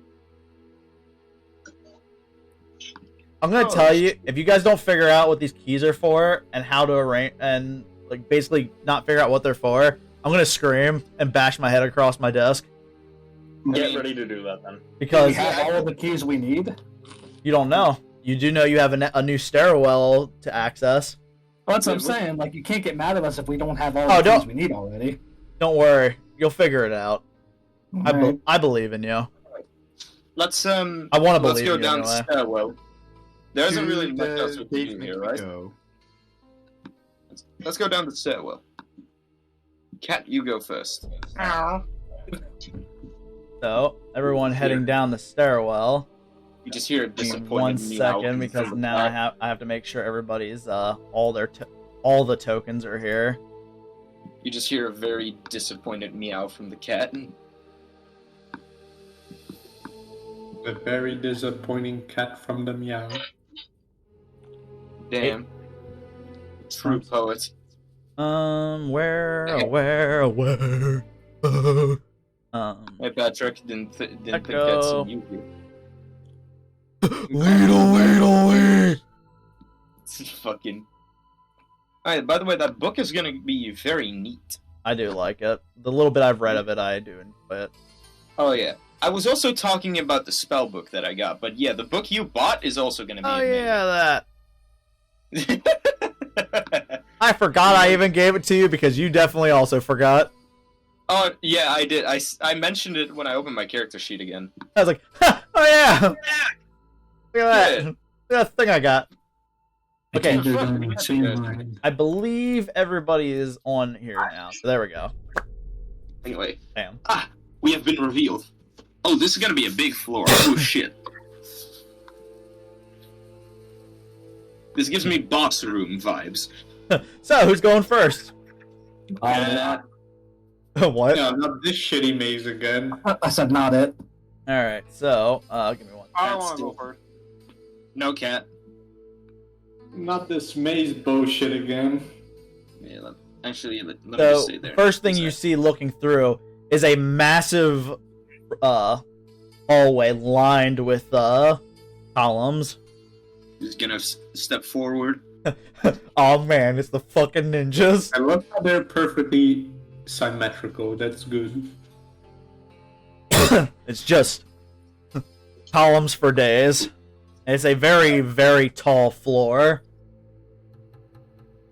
I'm gonna tell you, if you guys don't figure out what these keys are for and how to arrange and like basically not figure out what they're for, I'm gonna scream and bash my head across my desk. Get ready to do that then. Because We have all of the keys we need. you don't know. You do know you have a new stairwell to access. Well, that's what I'm saying. Like, you can't get mad at us if we don't have all Oh, the don't- keys we need already. Don't worry, you'll figure it out. Alright. I believe in you. Let's I want to let's believe go in you down anyway. the stairwell. There isn't To really much the else we can do basement here, we right? go. Let's go down the stairwell. Cat, you go first. So everyone heading down the stairwell. You just hear a Give me disappointed 1 meow second because from the now I back. have to make sure everybody's all the tokens are here. You just hear a very disappointed meow from the cat. A very disappointing cat from the meow. Damn. True poet. Where? Hey, Patrick, didn't think Echo. I'd seen you here. Wait. Fucking. Alright, by the way, that book is gonna be very neat. I do like it. The little bit I've read of it, I do enjoy it. Oh, yeah. I was also talking about the spell book that I got, but yeah, the book you bought is also gonna be Oh amazing. yeah, that. I forgot I even gave it to you because you definitely also forgot. Oh, yeah, I did. I mentioned it when I opened my character sheet again. I was like, ha, oh yeah. Look at that. Look at that thing I got. Okay. I believe everybody is on here now. So there we go. Anyway. Bam. We have been revealed. Oh, this is gonna be a big floor. Oh, shit. This gives me boss room vibes. So who's going first? Not, What? no, not this shitty maze again. I said not it. All right. So give me one. I don't That's want to go still- first. No, cat. Not this maze bullshit again. Yeah, actually, let me So just stay there. first thing you see looking through is a massive hallway lined with columns. Just gonna step forward. Oh man, it's the fucking ninjas. I love how they're perfectly symmetrical. That's good. It's just columns for days. It's a very, very tall floor.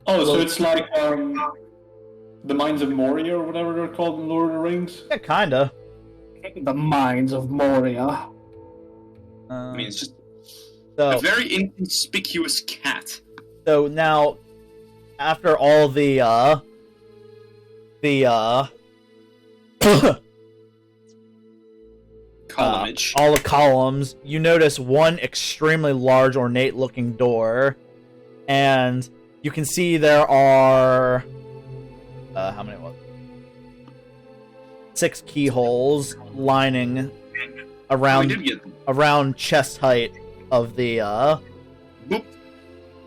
Oh, so it's like the Mines of Moria or whatever they're called in Lord of the Rings. Yeah, kinda. The Mines of Moria. I mean, it's just so, a very inconspicuous cat. so now, after all the Columnage. all the columns, you notice one extremely large, ornate-looking door, and you can see there are how many was it? 6 keyholes lining we around did get around chest height of the Boop.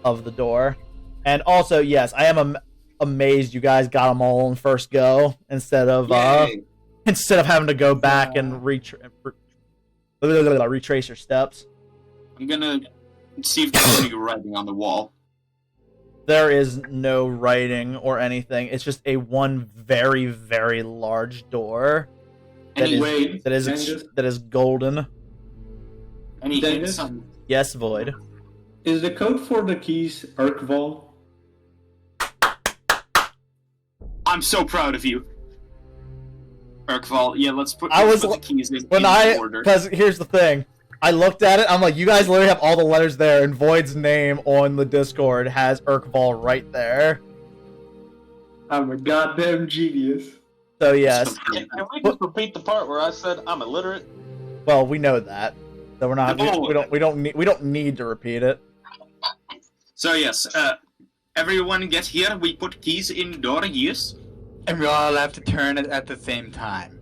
of the door. And also, yes, I am amazed you guys got them all in first go instead of Yay. having to go back and retrace your steps. I'm gonna see if there's any writing on the wall. There is no writing or anything. It's just one very, very large door that Any is golden. Any Dangus? hints on... Yes, Void. Is the code for the keys Erkval? I'm so proud of you. Erkval, yeah, let's put the keys in order. Because here's the thing. I looked at it, I'm like, you guys literally have all the letters there, and Void's name on the Discord has Erkval right there. I'm a goddamn genius. So yes. Can we just repeat the part where I said I'm illiterate? Well, we know that. So we're not we don't need to repeat it. So yes, everyone get here, we put keys in door, yes? And we all have to turn it at the same time.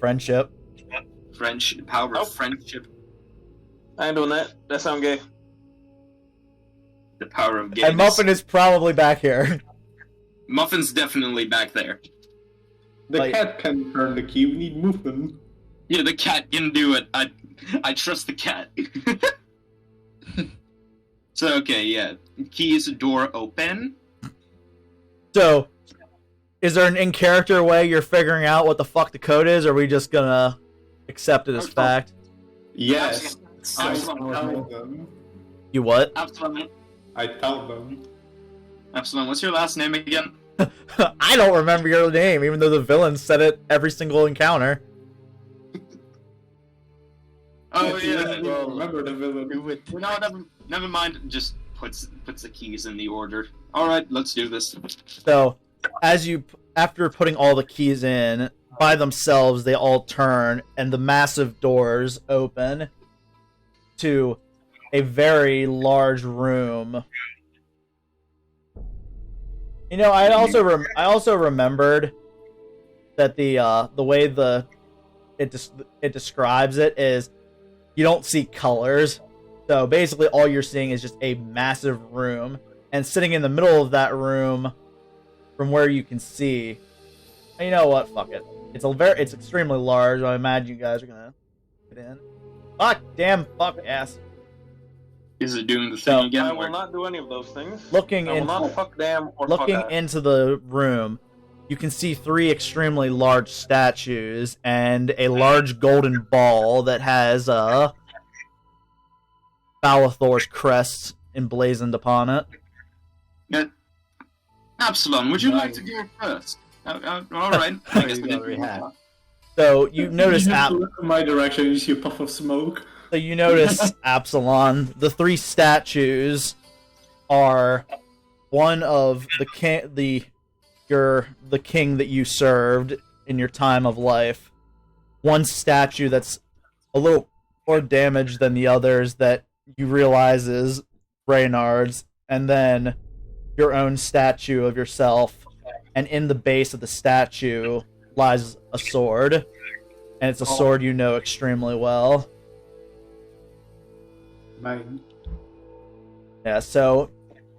Friendship. Power of friendship. I ain't doing that. That sound gay. The power of games. And Muffin is probably back here. Muffin's definitely back there. The cat can turn the key, we need Muffin. Yeah, the cat can do it. I trust the cat. So, okay, yeah. Keys, door open. So, is there an in-character way you're figuring out what the fuck the code is, or are we just gonna accept it as fact? Yes. I Apsilon. tell them. You what? Apsilon. I tell them. Apsilon, what's your last name again? I don't remember your name, even though the villain said it every single encounter. Oh, Yes, yeah. well, remember the villain. No, never mind. Just puts the keys in the order. Alright, let's do this. So, after putting all the keys in, by themselves, they all turn, and the massive doors open to a very large room. You know, I also remembered that the way it describes it is you don't see colors. So basically, all you're seeing is just a massive room, and sitting in the middle of that room, from where you can see, you know what? Fuck it. It's extremely large. I imagine you guys are gonna get in. Fuck ass. Is it doing the thing again? I will not do any of those things. Looking I will not fuck damn or fuck ass. into the room, you can see 3 extremely large statues and a large golden ball that has Balathor's crest emblazoned upon it. Yeah. Apsilon, would you like to go first? Alright. I guess we didn't. So you notice You have to look in my direction, you see a puff of smoke. So you notice, Apsilon, the 3 statues are one of the king that you served in your time of life. One statue that's a little more damaged than the others that you realize is Reynard's, and then your own statue of yourself, and in the base of the statue lies a sword, and it's a sword you know extremely well. Mine. Yeah, so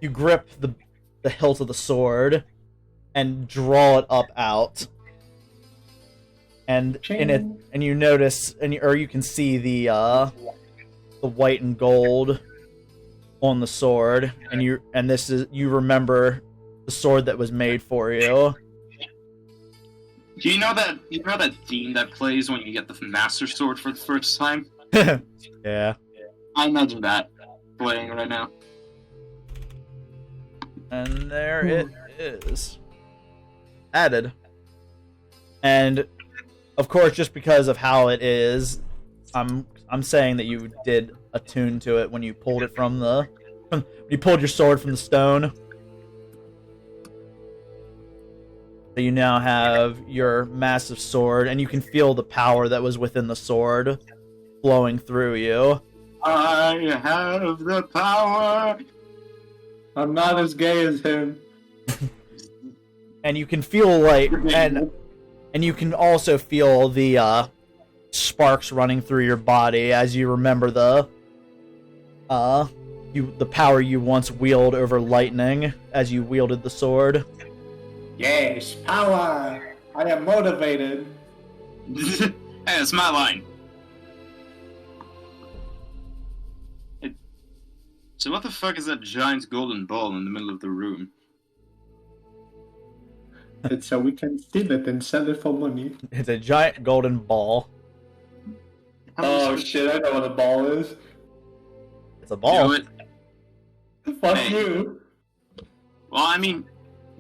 you grip the hilt of the sword and draw it up out, and in it, and you notice, or you can see the white and gold on the sword, and you remember the sword that was made for you. Do you know that theme that plays when you get the Master Sword for the first time? Yeah. I imagine that playing right now. And there it is. Added. And of course, just because of how it is, I'm saying that you did attune to it when you pulled it you pulled your sword from the stone. So you now have your massive sword, and you can feel the power that was within the sword flowing through you. I have the power. I'm not as gay as him. And you can feel like, and you can also feel the sparks running through your body as you remember the the power you once wielded over lightning as you wielded the sword. Yes, power! I am motivated. Hey, it's my line. So what the fuck is that giant golden ball in the middle of the room? It's so we can steal it and sell it for money. It's a giant golden ball. Oh shit, I know what a ball is. It's a ball. Do it. Fuck Hey. you. Well, I mean,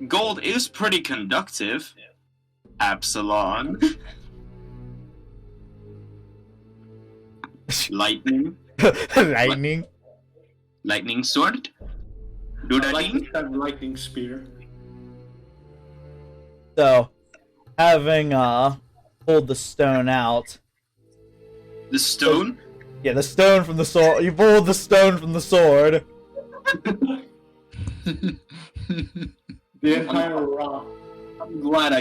gold is pretty conductive. Apsilon. Lightning. Lightning. Lightning sword. Do I that like thing. this kind of lightning spear. So, having pulled the stone out. The stone? Yeah, the stone from the sword. You pulled the stone from the sword. The entire rock. I'm glad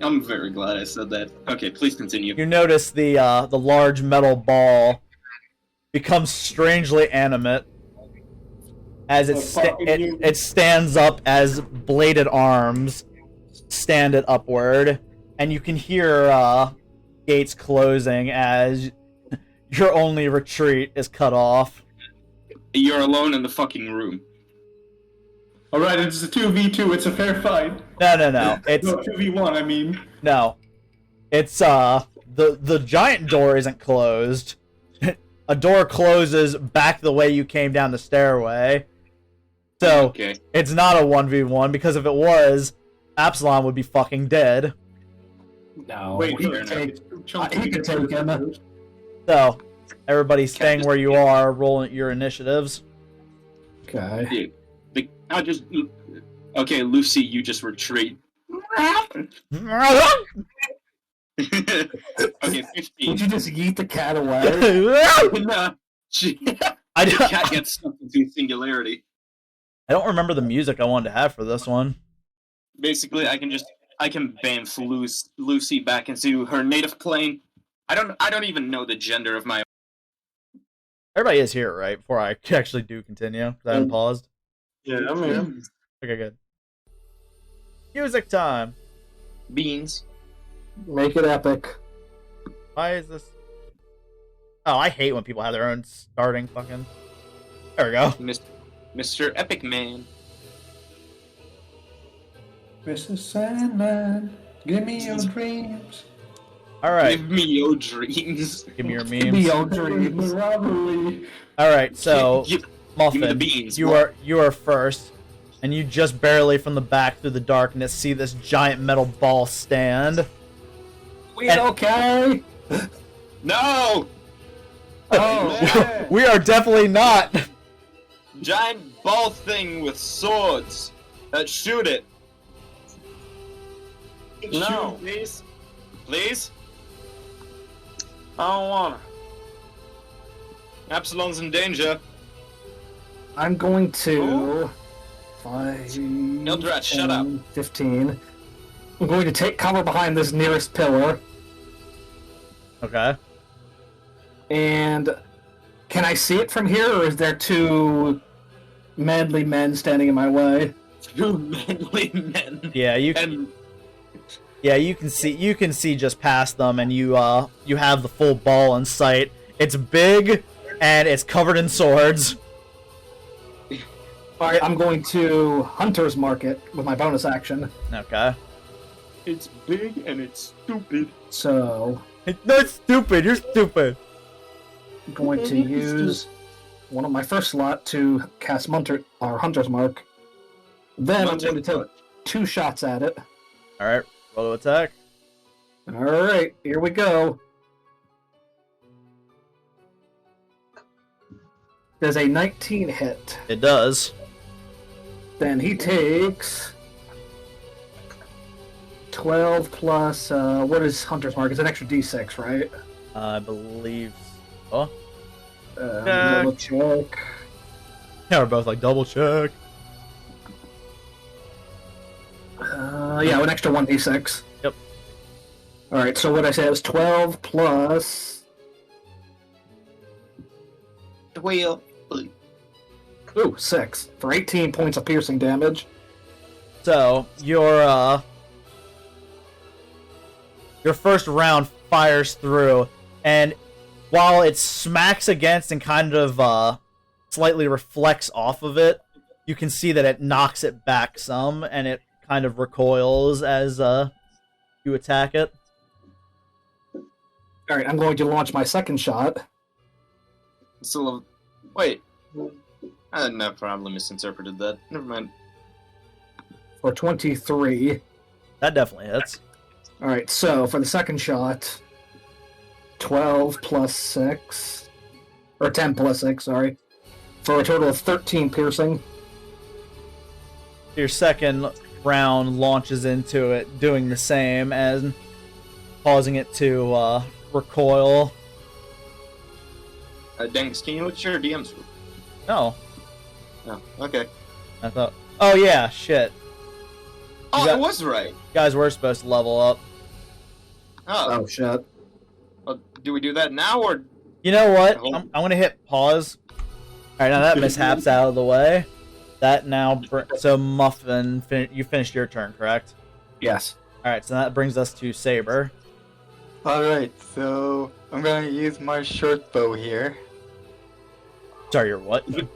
I'm very glad I said that. Okay, please continue. You notice the large metal ball becomes strangely animate as it stands up as bladed arms stand it upward, and you can hear gates closing as your only retreat is cut off. You're alone in the fucking room. Alright, it's a 2v2, it's a fair fight. No. It's No, 2v1, I mean. no. It's the giant door isn't closed. A door closes back the way you came down the stairway. So Okay. it's not a 1v1 because if it was, Apsilon would be fucking dead. No, Wait, he fair can enough. take. It's too chunky. He can take him. So everybody staying just- where you are, rolling your initiatives. Okay. I'll just. Okay, Lucy, you just retreat. Okay, 15. Did you just yeet the cat away? Nah, the I cat gets stuck into singularity. don't remember the music I wanted to have for this one. Basically, I can bamf Lucy back into her native plane. I don't even know the gender of my. Everybody is here, right? Before I actually do continue, 'cause I haven't paused. Yeah, I'm here. Okay, good. Music time. Beans. Make it epic. Why is this? Oh, I hate when people have their own starting fucking. There we go. Mr. Epic Man. Mr. Sandman, give me your dreams. All right, Give me your dreams. give me your Be memes. your The dreams. robbery. All right, so Give me the Muffin, beans. you are first, and you just barely from the back through the darkness see this giant metal ball stand. We okay? No! Oh, We are definitely not. Giant ball thing with swords. Shoot it. No. Shoot, please. Please? I don't wanna. Absalon's in danger. I'm going to. 5, Ildrad, shut 10, 15. I'm going to take cover behind this nearest pillar. Okay. And can I see it from here, or is there two manly men standing in my way? Two manly men. Yeah, you And can see just past them, and you have the full ball in sight. It's big and it's covered in swords. Alright, I'm going to Hunter's Market with my bonus action. Okay. it's big and it's stupid. So, No, it's stupid. You're stupid. I'm going to use one of my first slot to cast Hunter's Mark. Then I'm going to take 2 shots at it. All right, roll to attack. Alright, here we go. There's a 19 hit. It does. Then he takes 12 plus, what is Hunter's Mark? It's an extra d6, right? I believe. Oh, Double check. yeah, we're both like double check. Yeah, an extra 1d6. Yep. Alright, so what I said was 12 plus 12. Ooh, 6 for 18 points of piercing damage. So your first round fires through, and while it smacks against and kind of slightly reflects off of it, you can see that it knocks it back some, and it kind of recoils as you attack it. All right, I'm going to launch my second shot. So, wait. I no probably misinterpreted that. Never mind. For 23. That definitely hits. All right, so for the second shot, 12 plus 6, or 10 plus 6, sorry, for a total of 13 piercing. Your second round launches into it, doing the same, and causing it to recoil. Dangus, can you look at your DM's? No. Oh, okay. I thought... Oh, yeah, shit. Oh, got- I was right. You guys were supposed to level up. Oh, Shit. well, do we do that now, or... You know what? Hold- I'm going to hit pause. Alright, now that mishap's out of the way. That now... So, Muffin, you finished your turn, correct? Yes. Alright, so that brings us to Sabre. Alright, so I'm gonna use my short bow here. Sorry, your what? You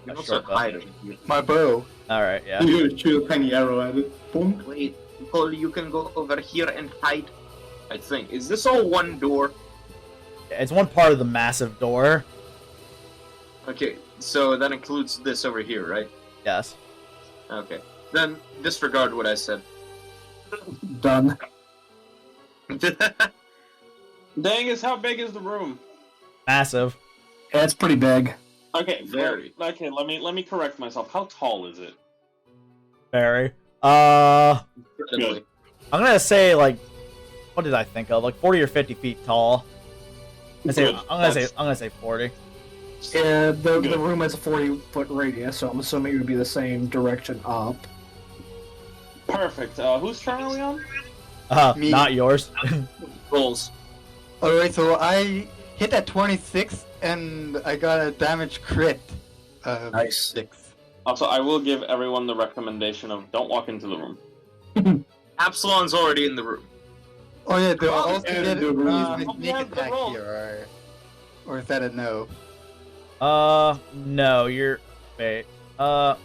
Not also sure, but- hide it. My bow. Alright, yeah. You shoot a tiny arrow at it. Boom. Wait, Cole, you can go over here and hide. I think. Is this all one door? It's one part of the massive door. Okay, so that includes this over here, right? Yes. Okay. Then disregard what I said. Done. Dangus, how big is the room? Massive. Yeah, it's pretty big. Okay, Very. Okay, let me correct myself. How tall is it? Very. Incredibly. I'm gonna say, like... What did I think of? Like 40 or 50 feet tall. Good. I'm gonna say 40. Yeah, the Good. room has a 40-foot radius, so I'm assuming it would be the same direction up. Perfect. Whose turn are we on? Me. Not yours. Rolls. Alright, so I hit at 26 and I got a damage crit. Nice. 6. Also, I will give everyone the recommendation of don't walk into the room. Absalon's already in the room. Oh yeah, do I also and get the use room. my Oh, sneak yeah, the attack roll. here, or is that a no? No, you're... Wait.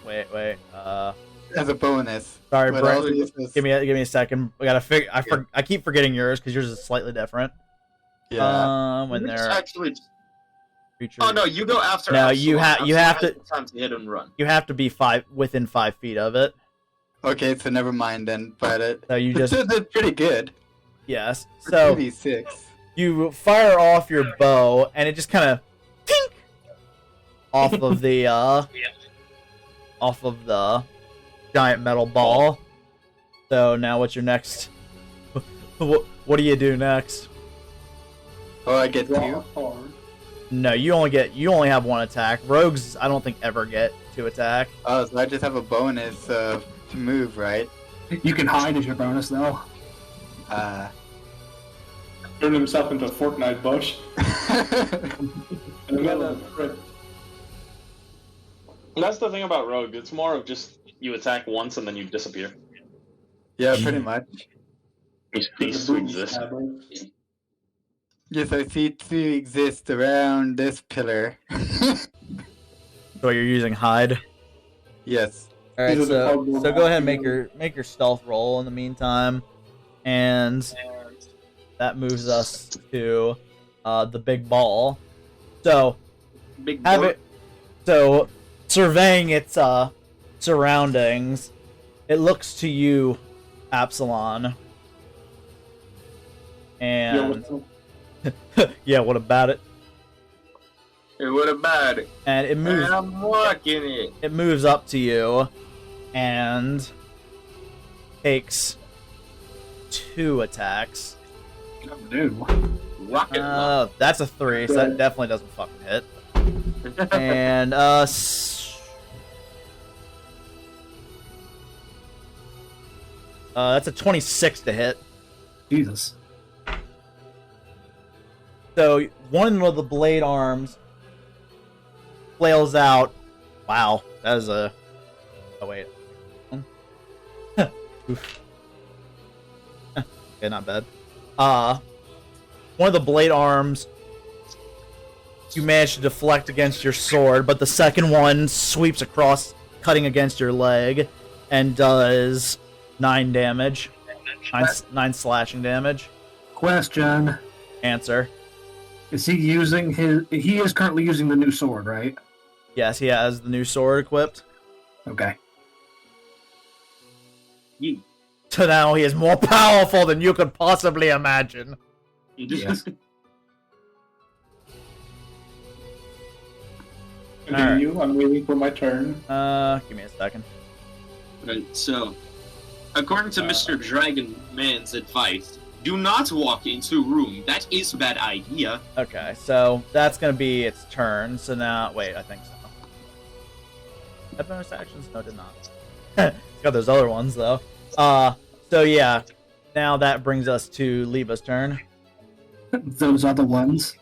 Wait. As a bonus. Sorry, But Brent. also use this- Give me a second. We gotta figure... I keep forgetting yours, because yours is slightly different. Yeah. When Let's they're... actually. creatures... Oh no, you go after. No, Absalon. you have Absalon to- has time to hit and run. You have to be within 5 feet of it. Okay, so never mind then. But it. So you just... Still did pretty good. Yes. So... 2d6. You fire off your bow, and it just kind of tink off of the giant metal ball. So now, what's your next? What do you do next? Oh, I get Draw 2. a card. No, you only have 1 attack. Rogues, I don't think ever get 2 attack. Oh, so I just have a bonus to move, right? You can hide as your bonus, though. Turned himself into a Fortnite bush. In the middle of the crit. That's the thing about Rogue. It's more of just you attack once and then you disappear. Yeah, pretty much. Cease to exist. Sabre. Yes, I see 2 exist around this pillar. So you're using hide. Yes. All right, These are the so cardboard go ahead and boxes. make your stealth roll in the meantime, and that moves us to the big ball. So Big have boy. it. So surveying its surroundings, it looks to you, Apsilon, and yeah, what about it? Hey, what about it? And it moves. And I'm walking it. It moves up to you and takes 2 attacks. New. Rocket launch. That's a 3, so that definitely doesn't fucking hit. And that's a 26 to hit. Jesus. So one of the blade arms flails out Wow, that is a. Oh wait. Oof. Okay, not bad. One of the blade arms you manage to deflect against your sword, but the second one sweeps across, cutting against your leg, and does 9 damage. 9 slashing damage. Question. Answer. Is he using his... He is currently using the new sword, right? Yes, he has the new sword equipped. Okay. So now he is more powerful than you could possibly imagine. Yes. Continue. I'm waiting for my turn. Give me a second. Right, so, according to Mr. Dragon Man's advice, do not walk into a room. That is a bad idea. Okay, so that's gonna be its turn. So now, wait, I think so. That bonus actions? No, it did not. It's got those other ones though. So yeah, now that brings us to Liebe's turn. Those are the ones.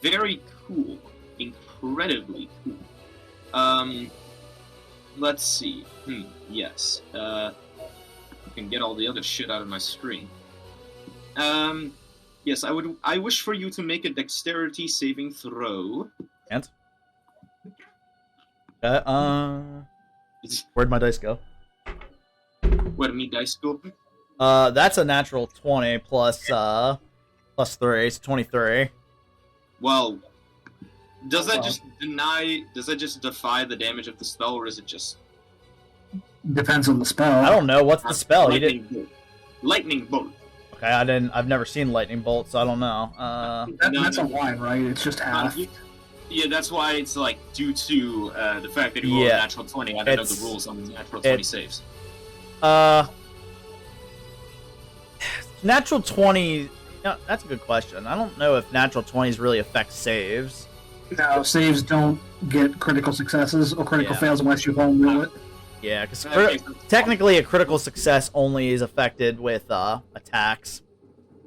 Very cool. Incredibly cool. Let's see. Yes. I can get all the other shit out of my screen. Yes, I wish for you to make a dexterity saving throw. And? Where'd my dice go? Where me dice go? That's a natural 20 plus 3, so 23. Well, does that just defy the damage of the spell, or is it just... Depends on the spell. I don't know, what's the spell? You didn't... Bolt. Lightning bolt. Okay, I've never seen lightning bolt, so I don't know. That's a line, right? It's just half. Yeah, that's why it's like due to the fact that you rolled a natural 20. I don't know the rules on the natural 20 saves. Natural 20. No, that's a good question. I don't know if natural 20s really affect saves. No, saves don't get critical successes or critical fails unless you home rule it. Yeah, because technically a critical success only is affected with attacks.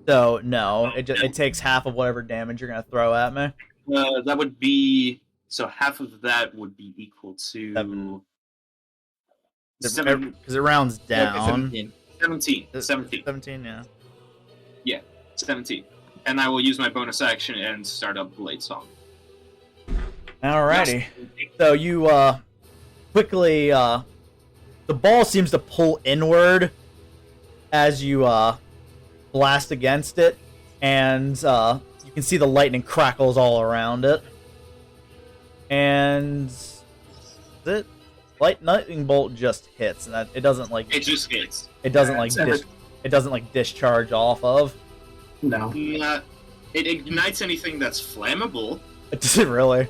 So no, it takes half of whatever damage you're gonna throw at me. That would be so half of that would be equal to 7 because it rounds down. 17. 17, yeah. Yeah, 17. And I will use my bonus action and start up Blade Song. Alrighty. So you quickly the ball seems to pull inward as you blast against it, and you can see the lightning crackles all around it. And lightning bolt just hits, and that it doesn't like it just hits. It doesn't it doesn't like discharge off of. No. It ignites anything that's flammable. Does it really?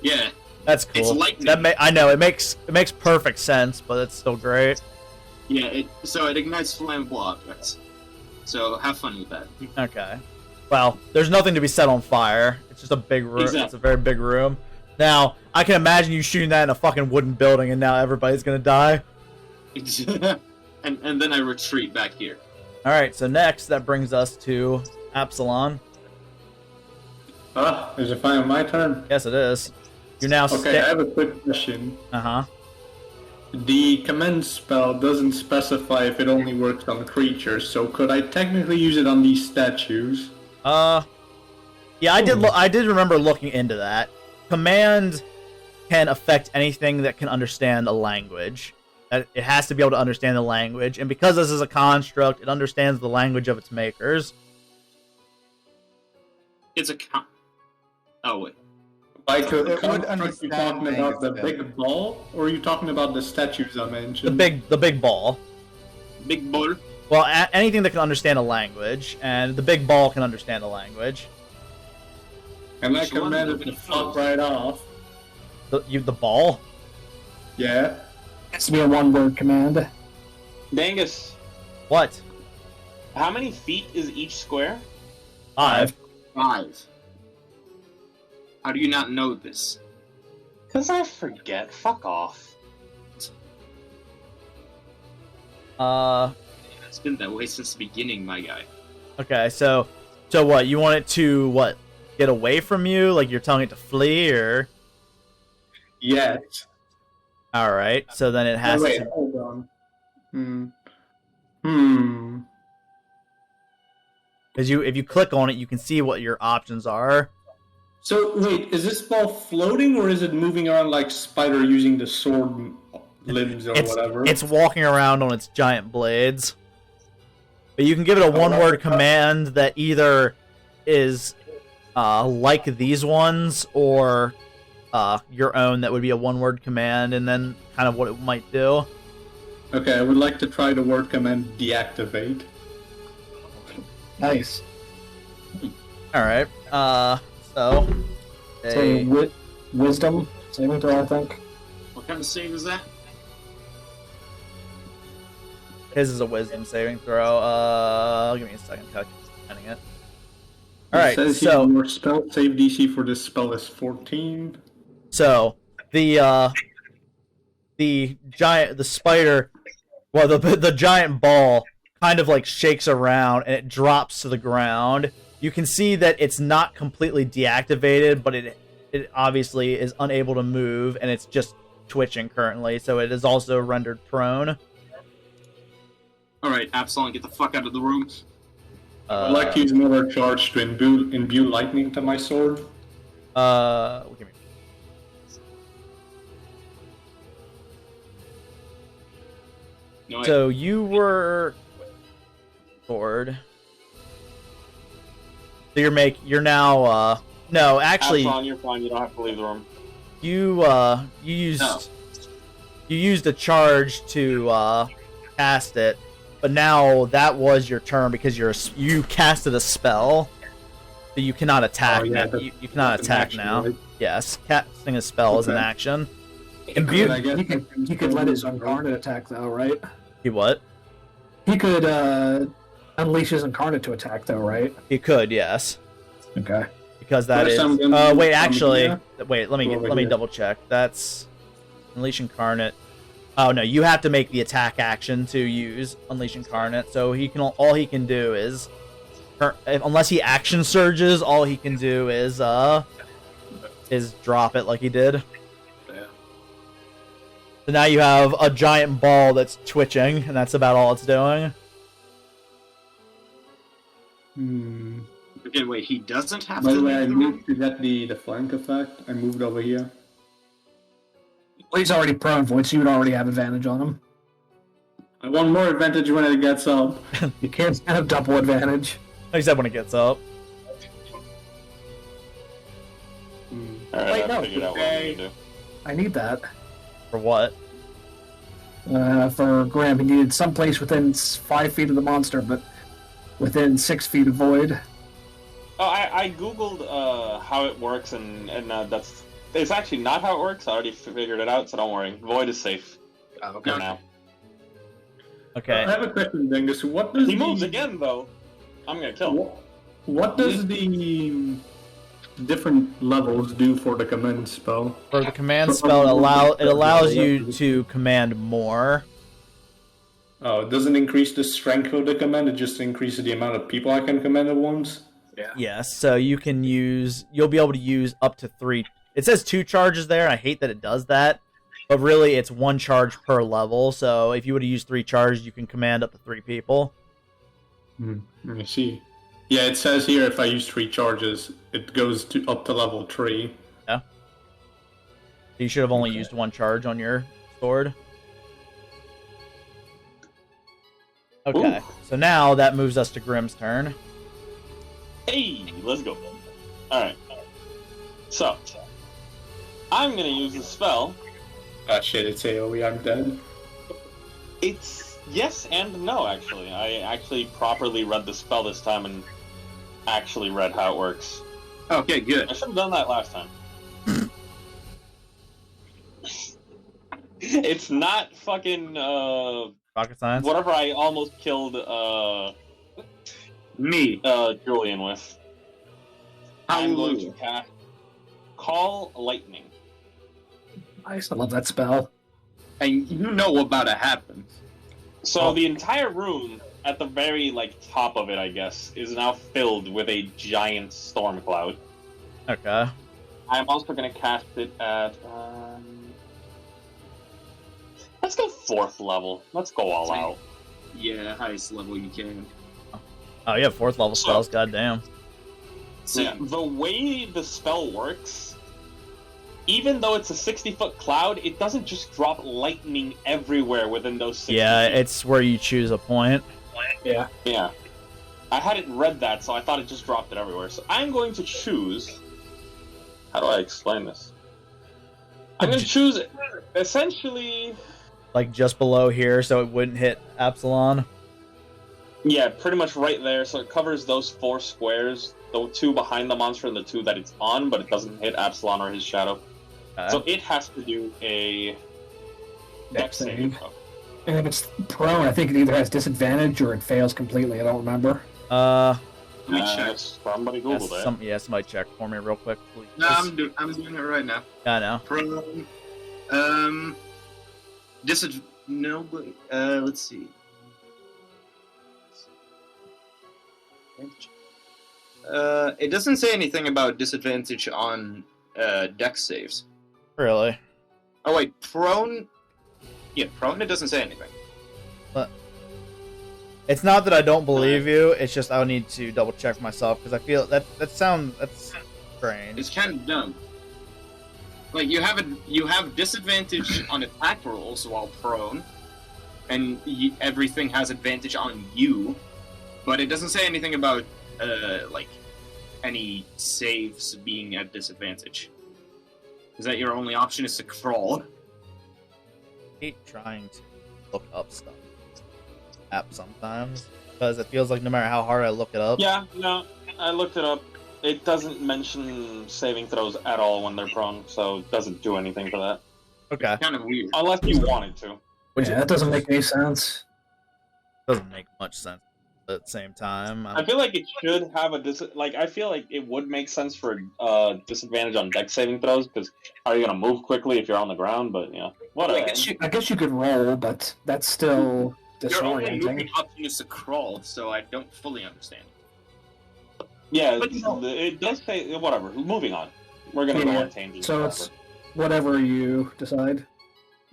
Yeah. That's cool. It's lightning. I know it makes perfect sense, but it's still great. Yeah. So it ignites flammable objects. So have fun with that. Okay. Well, there's nothing to be set on fire. It's just a big room. Exactly. It's a very big room. Now, I can imagine you shooting that in a fucking wooden building, and now everybody's gonna die. and then I retreat back here. All right. So next, that brings us to Apsilon. Is it finally my turn? Yes, it is. You're now. Okay, I have a quick question. The command spell doesn't specify if it only works on creatures, so could I technically use it on these statues? Yeah, I did remember looking into that. Command can affect anything that can understand a language. It has to be able to understand the language, and because this is a construct, it understands the language of its makers. It's a Oh wait. Like, It would are you understand talking about the Dangus big ball, or are you talking about the statues I mentioned? The big ball. Big ball. Well, anything that can understand a language, and the big ball can understand a language. And I commanded to fuck right off. The ball? Yeah. It's to be a one-word command. Dangus, What? how many feet is each square? 5. 5. How do you not know this? Because I forget. Fuck off. It's been that way since the beginning, my guy. Okay, so what? You want it to, get away from you? Like you're telling it to flee, or? Yet. All right. So then it has Wait, to. hold on. Because if you click on it, you can see what your options are. So wait, is this spell floating or is it moving around like Spider using the sword limbs or whatever? It's walking around on its giant blades. But you can give it a one-word command that either is like these ones or your own that would be a one-word command, and then kind of what it might do. Okay, I would like to try the word command deactivate. Nice. All right. So wisdom saving throw, I think. What kind of save is that? his is a wisdom saving throw. Give me a second. Calculating it. All right. It says So your spell save DC for this spell is 14. So the spider, well, the giant ball kind of like shakes around and it drops to the ground. You can see that it's not completely deactivated, but it obviously is unable to move, and it's just twitching currently, so it is also rendered prone. Alright, Apsilon, get the fuck out of the room. I'd like to use another charge to imbue lightning to my sword. Give me. No, So you were sword. So you're now no, actually Apsilon, you're fine. You don't have to leave the room. you used a charge to cast it, but now that was your turn because you casted a spell, so you cannot attack. You cannot attack now. Right? Yes, casting a spell is an action. Imbue. He could let his incarnate attack though, right? He what? He could unleash his incarnate to attack though, right? He could, yes. Okay. Because that First, is. I'm gonna- Wait, actually, yeah. wait. Let Over me here. double check. That's Unleash Incarnate. Oh no, you have to make the attack action to use Unleash Incarnate. So all he can do is, unless he action surges, all he can do is drop it like he did. Yeah. So now you have a giant ball that's twitching, and that's about all it's doing. Okay, wait, he doesn't have By to the way, I leave the room? moved to get the flank effect. I moved over here. Well, he's already prone for it, so you would already have advantage on him. I want more advantage when it gets up. You can't have double advantage. Except when it gets up. Alright, Wait, I no. figured out what I'm gonna do. I need that. For what? For Grimm, he needed someplace within 5 feet of the monster, but within 6 feet of void. Oh, I googled how it works, and it's actually not how it works. I already figured it out, so don't worry. Void is safe for now. Okay. I have a question, Dangus. What does He moves again, though. I'm gonna kill him. What does the different levels do for the command spell? For the command spell, it allows you to command more. Oh, it doesn't increase the strength of the command, it just increases the amount of people I can command at once? Yes, so you'll be able to use up to 3. It says 2 charges there, and I hate that it does that. But really, it's 1 charge per level, so if you were to use 3 charges, you can command up to 3 people. Let me see. Yeah, it says here if I use 3 charges, it goes up to level 3. Yeah. You should have only used 1 charge on your sword. Okay, so now that moves us to Grimm's turn. Hey, let's go. Alright. So, I'm gonna use the spell. Ah shit, it's AoE, I'm dead. It's yes and no, actually. I actually properly read the spell this time and actually read how it works. Okay, good. I should have done that last time. It's not fucking, Rocket science? whatever I almost killed, Me. Julian with. I'm going to Hallelujah. cast Call Lightning. I used to love that spell. And you know what about to happen. So the entire room, at the very, top of it, I guess, is now filled with a giant storm cloud. Okay. I'm also gonna cast it at. Let's go 4th level. Let's go all out. Yeah, highest level you can. Oh, you have 4th level spells. Goddamn. So, Yeah, the way the spell works, even though it's a 60-foot cloud, it doesn't just drop lightning everywhere within those 60 Yeah, feet. it's where you choose a point. Yeah. Yeah. I hadn't read that, so I thought it just dropped it everywhere. So I'm going to choose... How do I explain this? I'm going to choose, essentially... Like just below here, so it wouldn't hit Apsilon. Yeah, pretty much right there, so it covers those 4 squares, the 2 behind the monster and the 2 that it's on, but it doesn't hit Apsilon or his shadow. So it has to do a dex saving throw. And if it's prone, I think it either has disadvantage or it fails completely. I don't remember. let me check. Somebody Google that. Somebody check for me real quick, please. No, I'm doing it right now. I know. Prone. No, but let's see. It doesn't say anything about disadvantage on dex saves. Really? Oh wait, prone. Yeah, prone. It doesn't say anything. It's not that I don't believe you. It's just I need to double check myself because I feel that's strange. It's kind of dumb. Like you have disadvantage on attack rolls while prone, and everything has advantage on you, but it doesn't say anything about like any saves being at disadvantage. Is that your only option is to crawl? I hate trying to look up stuff app sometimes because it feels like no matter how hard I look it up. Yeah, no, I looked it up. It doesn't mention saving throws at all when they're prone, so it doesn't do anything for that. Okay. Kind of weird. Unless you wanted to. That doesn't make any sense. Doesn't make much sense at the same time. I feel like it should have I feel like it would make sense for disadvantage on dex saving throws, because how are you going to move quickly if you're on the ground? But, whatever. I guess you could roll, but that's still Your only disorienting. moving option is to crawl, so I don't fully understand. Yeah, But it does say, whatever, moving on. We're going to go on tangents. So it's whatever you decide.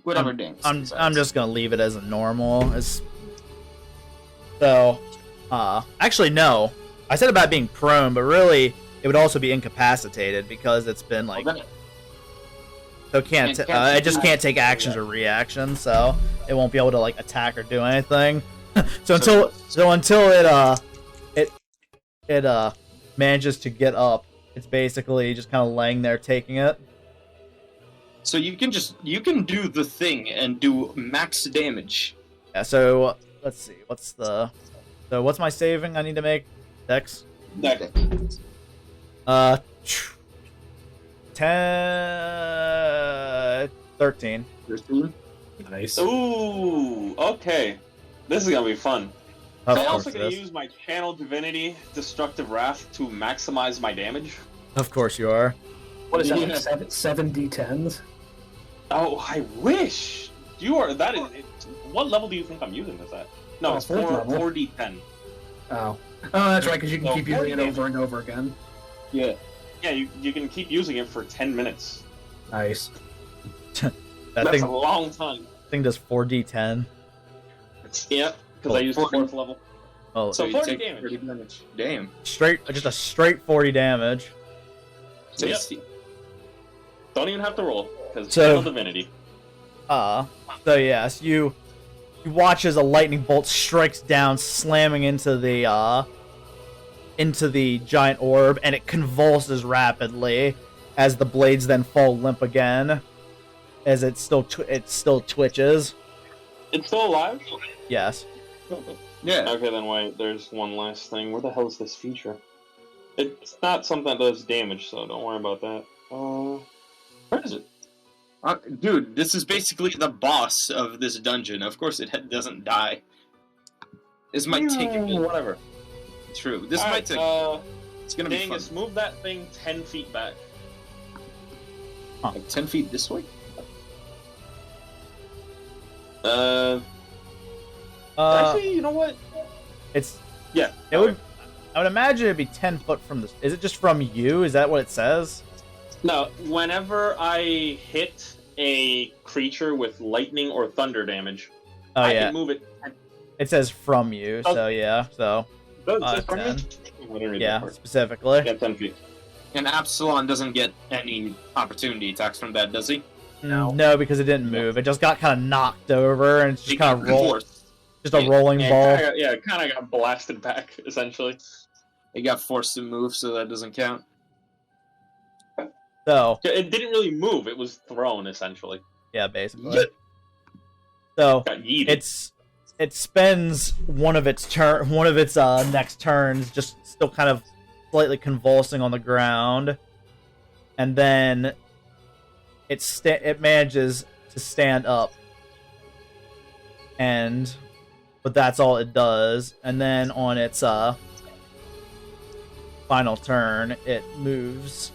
Whatever Dangus I'm decides. just gonna leave it as a normal. So, actually no. I said about being prone, but really it would also be incapacitated because it's been like Well, then so it just can't take actions or reactions, so it won't be able to like attack or do anything. until it manages to get up, it's basically just kind of laying there taking it. So you can do the thing and do max damage. Yeah, so let's see. What's my saving I need to make? Dex? Dex. 13. 13? Nice. Ooh, okay. This is going to be fun. Of I'm course also it going to is. use my Channel Divinity Destructive Wrath to maximize my damage. Of course you are. What is that, like 7d10s? Oh, I wish! What level do you think I'm using this at? No, it's 4d10. Oh, that's right, because you can So keep using it 40 over and over again. Yeah. Yeah, you can keep using it for 10 minutes. Nice. That That's a long time. thing does 4d10. Yeah, because I used the 4th level. Oh, So you 40 take damage. 30 damage. Damn. just a straight 40 damage. Tasty. Don't even have to roll, because So- Channel Divinity. So yes, you watch as a lightning bolt strikes down, slamming into the giant orb, and it convulses rapidly as the blades then fall limp again, as it still twitches. It's still alive? Yes. Yeah. Okay, then wait, there's one last thing. Where the hell is this feature? It's not something that does damage, so don't worry about that. Where is it? Dude, this is basically the boss of this dungeon. Of course, it doesn't die. This might take a bit. Whatever. True. This All might right, take. It's gonna be fun. Dangus, move that thing 10 feet back. Like 10 feet this way. Actually, you know what? It's Yeah. I would imagine it'd be 10 foot from this. Is it just from you? Is that what it says? No, whenever I hit a creature with lightning or thunder damage, Oh I yeah, can move it. it says from you, so yeah, so Does it say from me? 10. I didn't read that Yeah, part. specifically. Yeah, 10 feet. And Apsilon doesn't get any opportunity attacks from that, does he? No, because it didn't move. It just got kind of knocked over, and it's just kind of forced. just a rolling ball. It kind of got blasted back, essentially. It got forced to move, so that doesn't count. So It didn't really move, it was thrown, essentially. yeah, basically. So Got yeeted. it spends one of its next turns just still kind of slightly convulsing on the ground, and then it manages to stand up, but that's all it does. And then on its final turn, it moves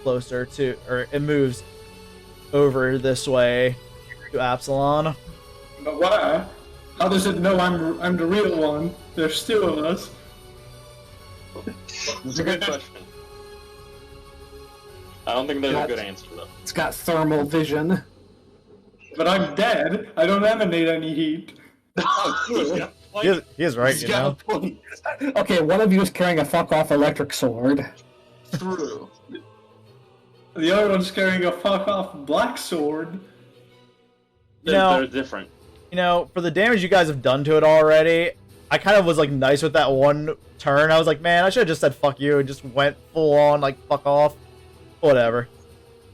closer to, or it moves over this way to Apsilon. But why? How does it know I'm the real one? There's two of us. It's a good question. I don't think there's a good answer, though. It's got thermal vision. But I'm dead. I don't emanate any heat. He is right, you know. Okay, one of you is carrying a fuck off electric sword. True. The other one's carrying a fuck off black sword. They're different. You know, for the damage you guys have done to it already, I kind of was like nice with that one turn. I was like, man, I should have just said fuck you and just went full on like fuck off. Whatever.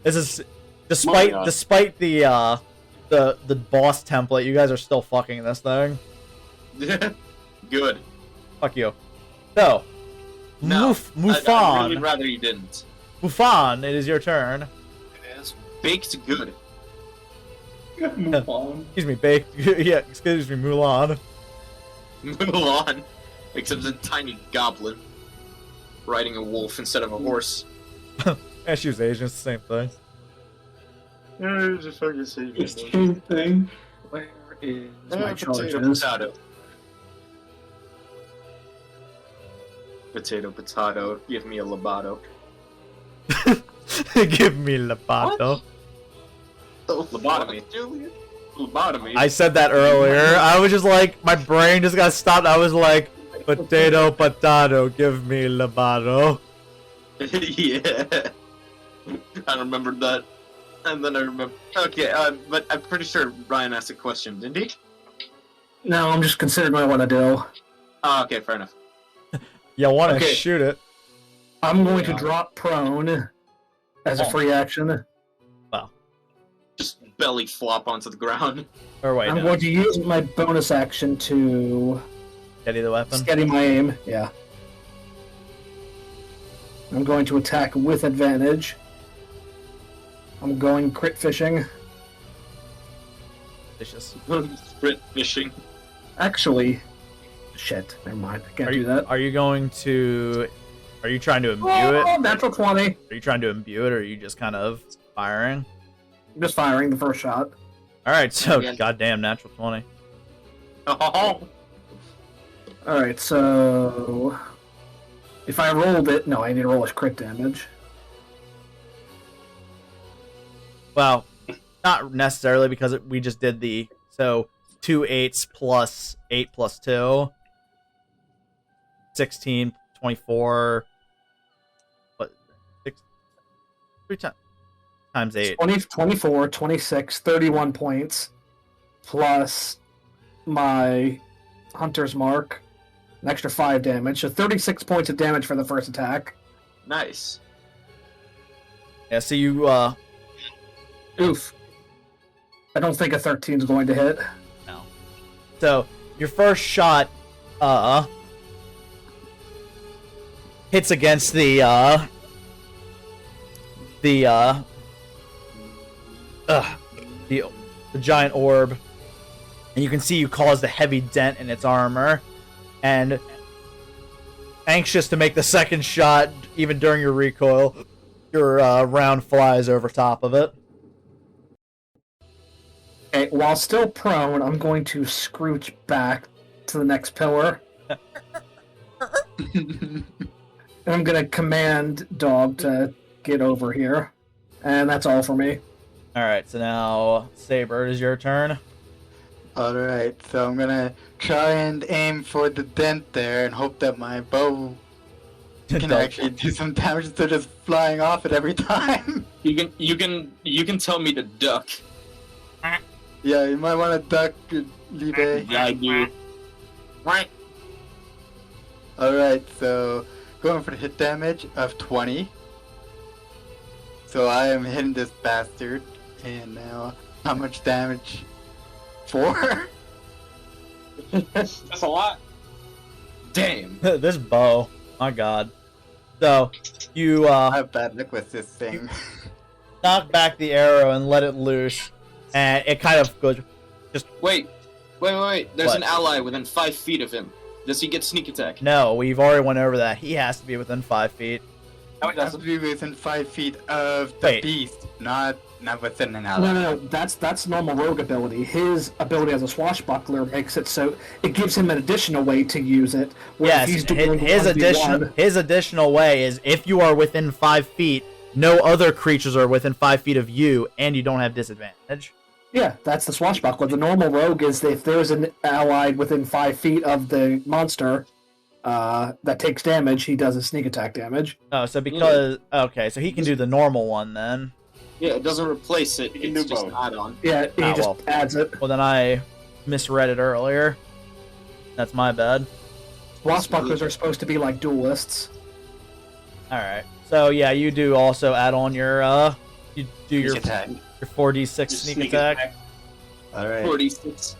This is despite the boss template, you guys are still fucking this thing. Good. Fuck you. So, No, Muffin. I'd really rather you didn't. Muffin, it is your turn. It is baked good. Move on. Excuse me, Bake. Yeah, excuse me, Mulan. Mulan. Except it's a tiny goblin. Riding a wolf instead of a horse. Yeah, she was Asian, it's the same thing. Yeah, just fucking say It's the same thing. Where is my Potato, charges? potato. Potato, potato. Give me a lobato. Give me Labato. Lobotomy. Julian? Lobotomy. I said that earlier. I was just like, my brain just got stopped. I was like, potato, potato, give me Labato. Yeah. I remembered that. And then I remember. Okay, but I'm pretty sure Ryan asked a question, didn't he? No, I'm just considering what I want to do. Oh, okay, fair enough. You want to Okay. shoot it. I'm going to drop prone as a free action. Just belly flop onto the ground. Or wait, I'm no. going to use my bonus action to Steady the weapon. steady my aim. Yeah. I'm going to attack with advantage. I'm going crit fishing. Vicious. Sprint fishing. Actually, shit. Never mind. I can't Are do you, that. are you going to... Are you trying to imbue Oh, it? natural 20. Are you trying to imbue it, or are you just kind of firing? I'm just firing the first shot. Alright, so, Yeah. goddamn, natural 20. Oh, Alright, so... If I rolled it... No, I need to roll a crit damage. Well, not necessarily, because we just did the... So, 2 8s plus 8 plus 2. 16, 24... What? 6... 3 times 8. 20, 24, 26, 31 points. Plus my Hunter's Mark. An extra 5 damage. So 36 points of damage for the first attack. nice. Yeah, so you, Oof. I don't think a 13 is going to hit. No. So, your first shot, hits against the giant orb, and you can see you caused a heavy dent in its armor, and anxious to make the second shot, even during your recoil, your round flies over top of it. Okay, while still prone, I'm going to scrooch back to the next pillar. And I'm going to command Dog to get over here. And that's all for me. Alright, so now, Sabre, it is your turn. Alright, so I'm gonna try and aim for the dent there and hope that my bow can actually do some damage instead of just flying off it every time. You can tell me to duck. Yeah, you might want to duck, Liebe. Yeah, I do. Alright, so going for the hit damage of 20. So I am hitting this bastard. And now, how much damage? 4? That's a lot. Damn. This bow. My god. So, you I have bad luck with this thing. knock back the arrow and let it loose. And it kind of goes... Wait. There's What? an ally within 5 feet of him. Does he get sneak attack? No, we've already went over that. He has to be within 5 feet. No, it It has doesn't. to be within 5 feet of the Wait. beast, not within an ally. No, that's normal rogue ability. His ability as a swashbuckler makes it so it gives him an additional way to use it. Where Yes, if he's doing his 1v1 additional way is if you are within 5 feet, no other creatures are within 5 feet of you, and you don't have disadvantage. Yeah, that's the swashbuckler. The normal rogue is if there's an allied within 5 feet of the monster that takes damage, he does a sneak attack damage. Oh, so because... Okay, so he can do the normal one then. Yeah, it doesn't replace it. You can It's do just both. add-on. Yeah, he Ah, just well. adds it. Well, then I misread it earlier. That's my bad. Swashbucklers are supposed to be like duelists. Alright. So, yeah, you do also add on your, you do your attack. 4d6 sneak attack. Alright. 46.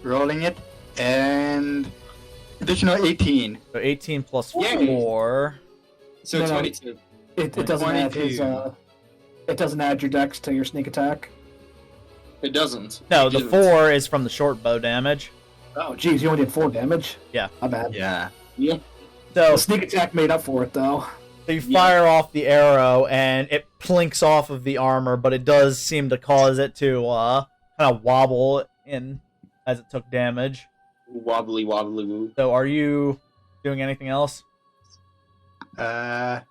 Rolling it, and additional 18. So 18 plus Yay. 4. So No, no. 22. It doesn't add 22. his it doesn't add your dex to your sneak attack. It doesn't. No, It the didn't. 4 is from the short bow damage. Oh, geez, you only did 4 damage. Yeah. My bad. Yeah. Yeah. So, The sneak attack made up for it, though. so you fire off the arrow, and it plinks off of the armor, but it does seem to cause it to kind of wobble in as it took damage. Wobbly woo. So are you doing anything else? Actually,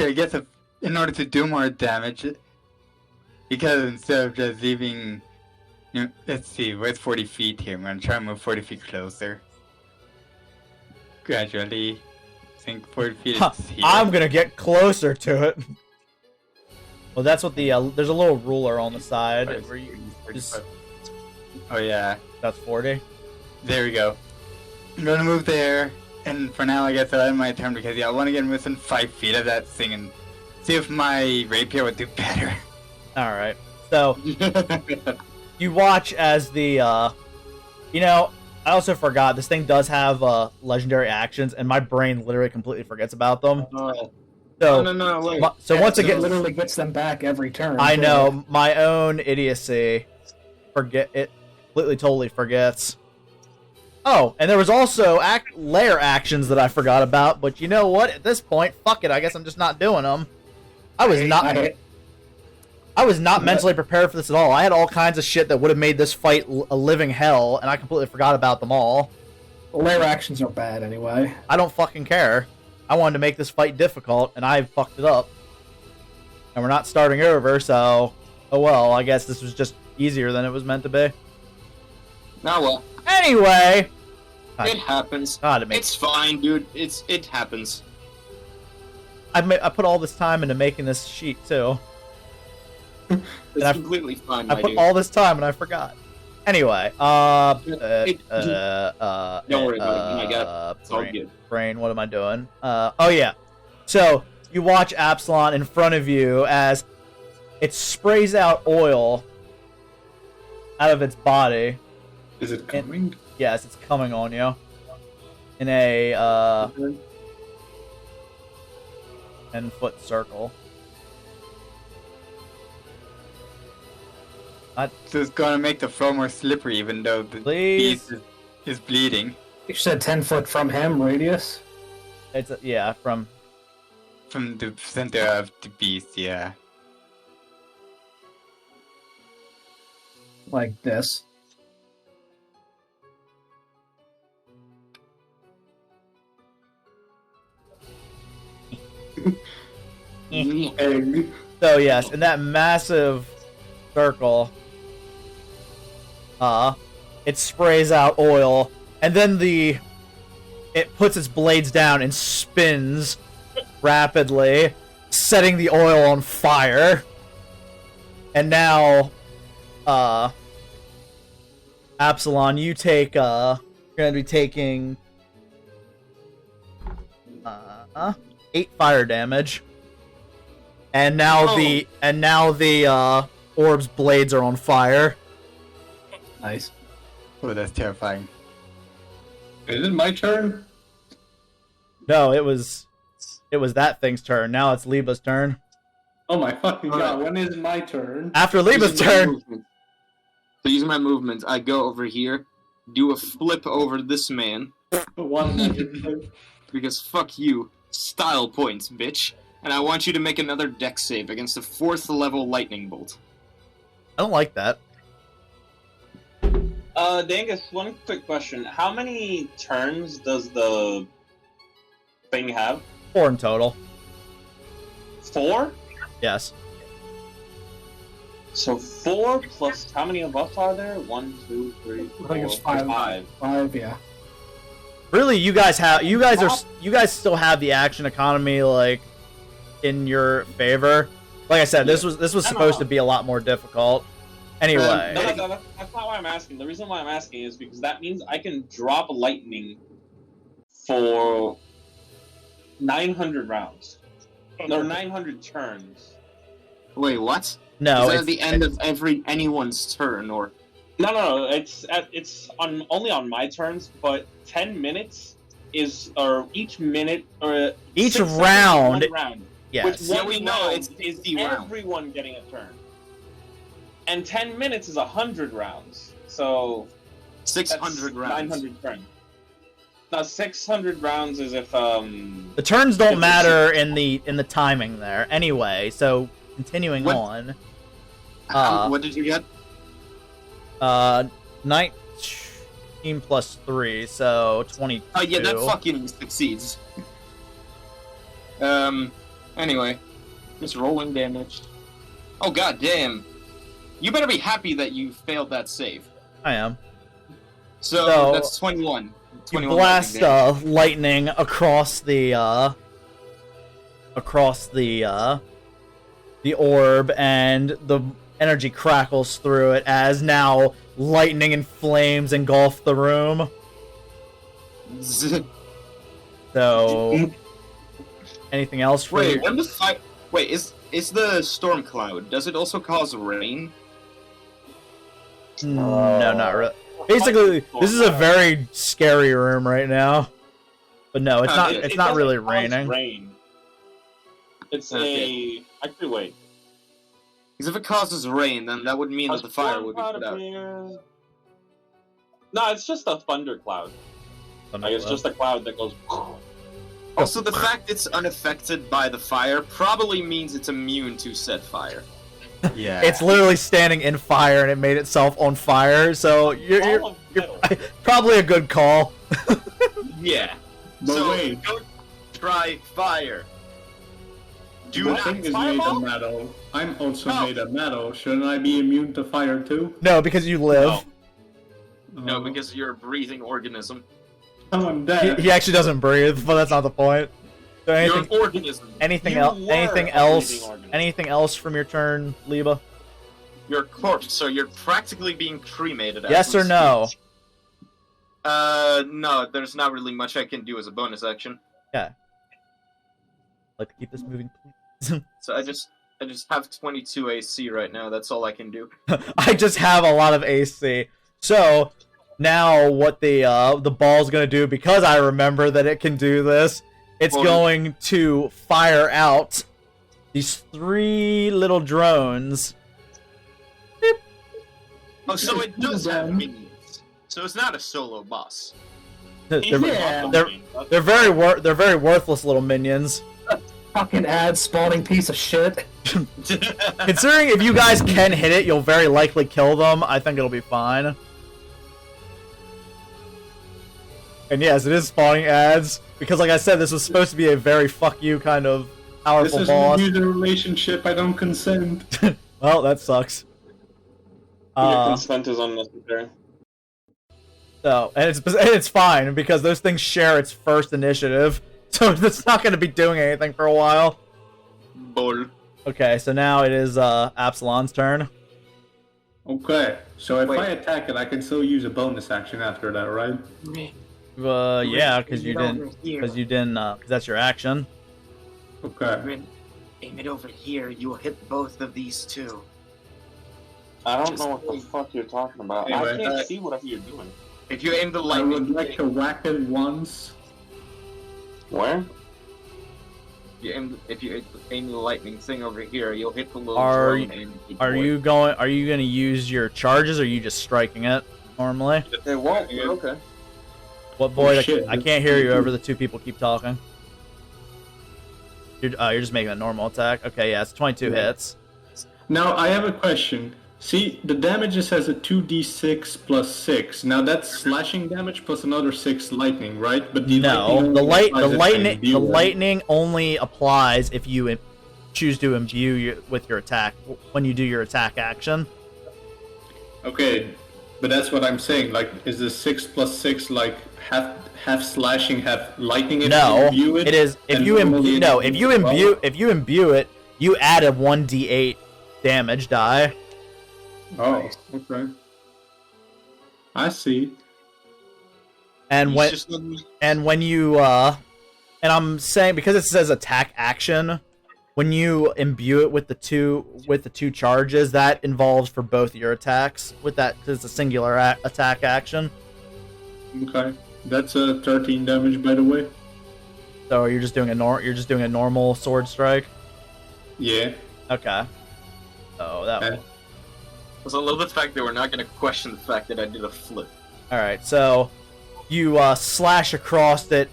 I guess in order to do more damage, because instead of just leaving, let's see, where's 40 feet here? I'm gonna try and move 40 feet closer. Gradually, I think 40 feet Huh, is here. I'm gonna get closer to it. Well, that's what the there's a little ruler on the side. Where you, just, Oh yeah, that's 40. there we go. I'm gonna move there, and for now I guess I'll end my turn because I want to get within 5 feet of that thing and see if my rapier would do better. All right. So you watch as the I also forgot this thing does have legendary actions, and my brain literally completely forgets about them. So No, wait. so once It again, literally gets them back every turn. I too. know my own idiocy. Completely totally forgets. Oh, and there was also layer actions that I forgot about, but you know what? At this point, fuck it. I guess I'm just not doing them. I was not mentally prepared for this at all. I had all kinds of shit that would have made this fight a living hell, and I completely forgot about them all. Layer actions are bad anyway. I don't fucking care. I wanted to make this fight difficult, and I fucked it up. And we're not starting over, so... Oh well, I guess this was just easier than it was meant to be. Now well. Anyway! It happens. God, it makes... It's fine, dude. It happens. I put all this time into making this sheet, too. It's completely fine, I my put dude. all this time, and I forgot. Anyway, Don't worry about it. I got it. It's all brain, good. brain, what am I doing? Oh yeah. So, you watch Apsilon in front of you as it sprays out oil out of its body. Is it coming? Yes, it's coming on you. In a 10-foot circle. So it's gonna make the floor more slippery, even though the Please. beast is bleeding You said 10 foot from him, radius? It's from from the center of the beast. Yeah. Like this. Egg. So yes, in that massive circle, it sprays out oil, and then it puts its blades down and spins rapidly, setting the oil on fire. And now, Apsilon, you take, you're gonna be taking, 8 fire damage. And now the orb's blades are on fire. Nice. Oh, that's terrifying. Is it my turn? No, it was that thing's turn. Now it's Liebe's turn. Oh my fucking god, when is my turn? After Liebe's turn. So using my movement, I go over here, do a flip over this man, 100. because fuck you. Style points, bitch. And I want you to make another dex save against a 4th level lightning bolt. I don't like that. Dangus, one quick question. How many turns does the thing have? 4 in total. 4? Yes. So 4 plus how many of us are there? 1, 2, 3, I 4, think it's 5. 5. 5, yeah. Really, you guys still have the action economy like in your favor. Like I said, this was supposed to be a lot more difficult. Anyway, No, that's not why I'm asking. The reason why I'm asking is because that means I can drop lightning for 900 rounds. Or 900 turns. Wait, what? no, Is that at the end of anyone's turn, or... No. It's only on my turns, but 10 minutes is, or each minute, or each 6 seconds, round. one round. Yes. With Yeah, one we know, round it's is the round. everyone getting a turn. And 10 minutes is 100 rounds. So 600 rounds. 900 turns. Now 600 rounds is if The turns don't matter in the timing there. Anyway, so continuing What- on. What did you get? 19 plus 3, so 22. Oh yeah, that fucking succeeds. Anyway. Just rolling damage. Oh god damn. You better be happy that you failed that save. I am. So that's 21. You 21 blast lightning damage. lightning across the orb, and the energy crackles through it as now lightning and flames engulf the room. So, anything else for Wait, you? when the fire... Wait, is the storm cloud, does it also cause rain? No, not really. Basically, this is a very scary room right now. But no, it's not. it It's not doesn't really cause raining. Rain. It's Okay. Actually, wait. Because if it causes rain, then that would mean that the fire would be put out. No, it's just a thundercloud. Like, it's just a cloud that goes... Also, the fact it's unaffected by the fire probably means it's immune to said fire. Yeah. It's literally standing in fire, and it made itself on fire. So you're All of metal. probably a good call. Yeah. But so, wait. don't try fire. Do My not... thing is made fireball? of metal. I'm also No. made of metal. Shouldn't I be immune to fire too? No, because you live. No, because you're a breathing organism. I'm He, dead. he actually doesn't breathe, but that's not the point. So You're anything, an organism. anything You else? were Anything a else? breathing organism. Anything else from your turn, Liebe? You're a corpse, so you're practically being cremated. as Yes we or no? speak. No, there's not really much I can do as a bonus action. I'd like to keep this moving, please. So I just have 22 AC right now. That's all I can do. I just have a lot of AC. So now what the ball's gonna do, because I remember that it can do this, it's Well, going to fire out these 3 little drones. Oh, so it does have minions. So it's not a solo boss. They're, Yeah. they're very worthless little minions. Fucking ad spawning piece of shit. Considering if you guys can hit it, you'll very likely kill them. I think it'll be fine. And yes, it is spawning ads, because like I said, this was supposed to be a very fuck you kind of powerful This is boss. an abuser relationship. I don't consent. Well, that sucks. Your consent is unnecessary. So, and it's fine because those things share its first initiative, so it's not going to be doing anything for a while. Bull. Okay, so now it is Apsilon's turn. Okay, so if Wait. I attack it, I can still use a bonus action after that, right? Yeah, because you Aim it didn't. over here. Because you didn't. Because that's your action. Okay. Grimm, aim it over here. You will hit both of these two. I don't know what the fuck you're talking about. I Anyway, can't see whatever you're doing. If you aim the I would lightning, like to whack it once. Where? if you aim the lightning thing over here, you'll hit the little Are drone and hit Are boy. you going? Are you going to use your charges, or are you just striking it normally? It won't. Okay. What void? shit. I can't hear you over the two people keep talking. You're just making a normal attack. Okay, yeah, it's 22 hits. Now, I have a question. See, the damage just has a 2d6 plus 6. Now, that's slashing damage plus another 6 lightning, right? But the No, lightning the only applies if I lightning imbue it. lightning only applies if you choose to imbue with your attack when you do your attack action. Okay, but that's what I'm saying. Like, is the 6 plus 6 like half slashing, half lightning if No, you imbue it? it is if And you normally imbue. No, it if you as well? imbue it, you add a 1d8 damage die. Oh, okay. I see. And He's when just letting- when you and I'm saying because it says attack action, when you imbue it with the two charges, that involves for both your attacks with that because it's a singular attack action. Okay. That's a 13 damage, by the way. So you're just doing a normal sword strike. Yeah. Okay. Oh, that. Okay. I love the fact that we're not going to question the fact that I did a flip. All right. So you slash across it,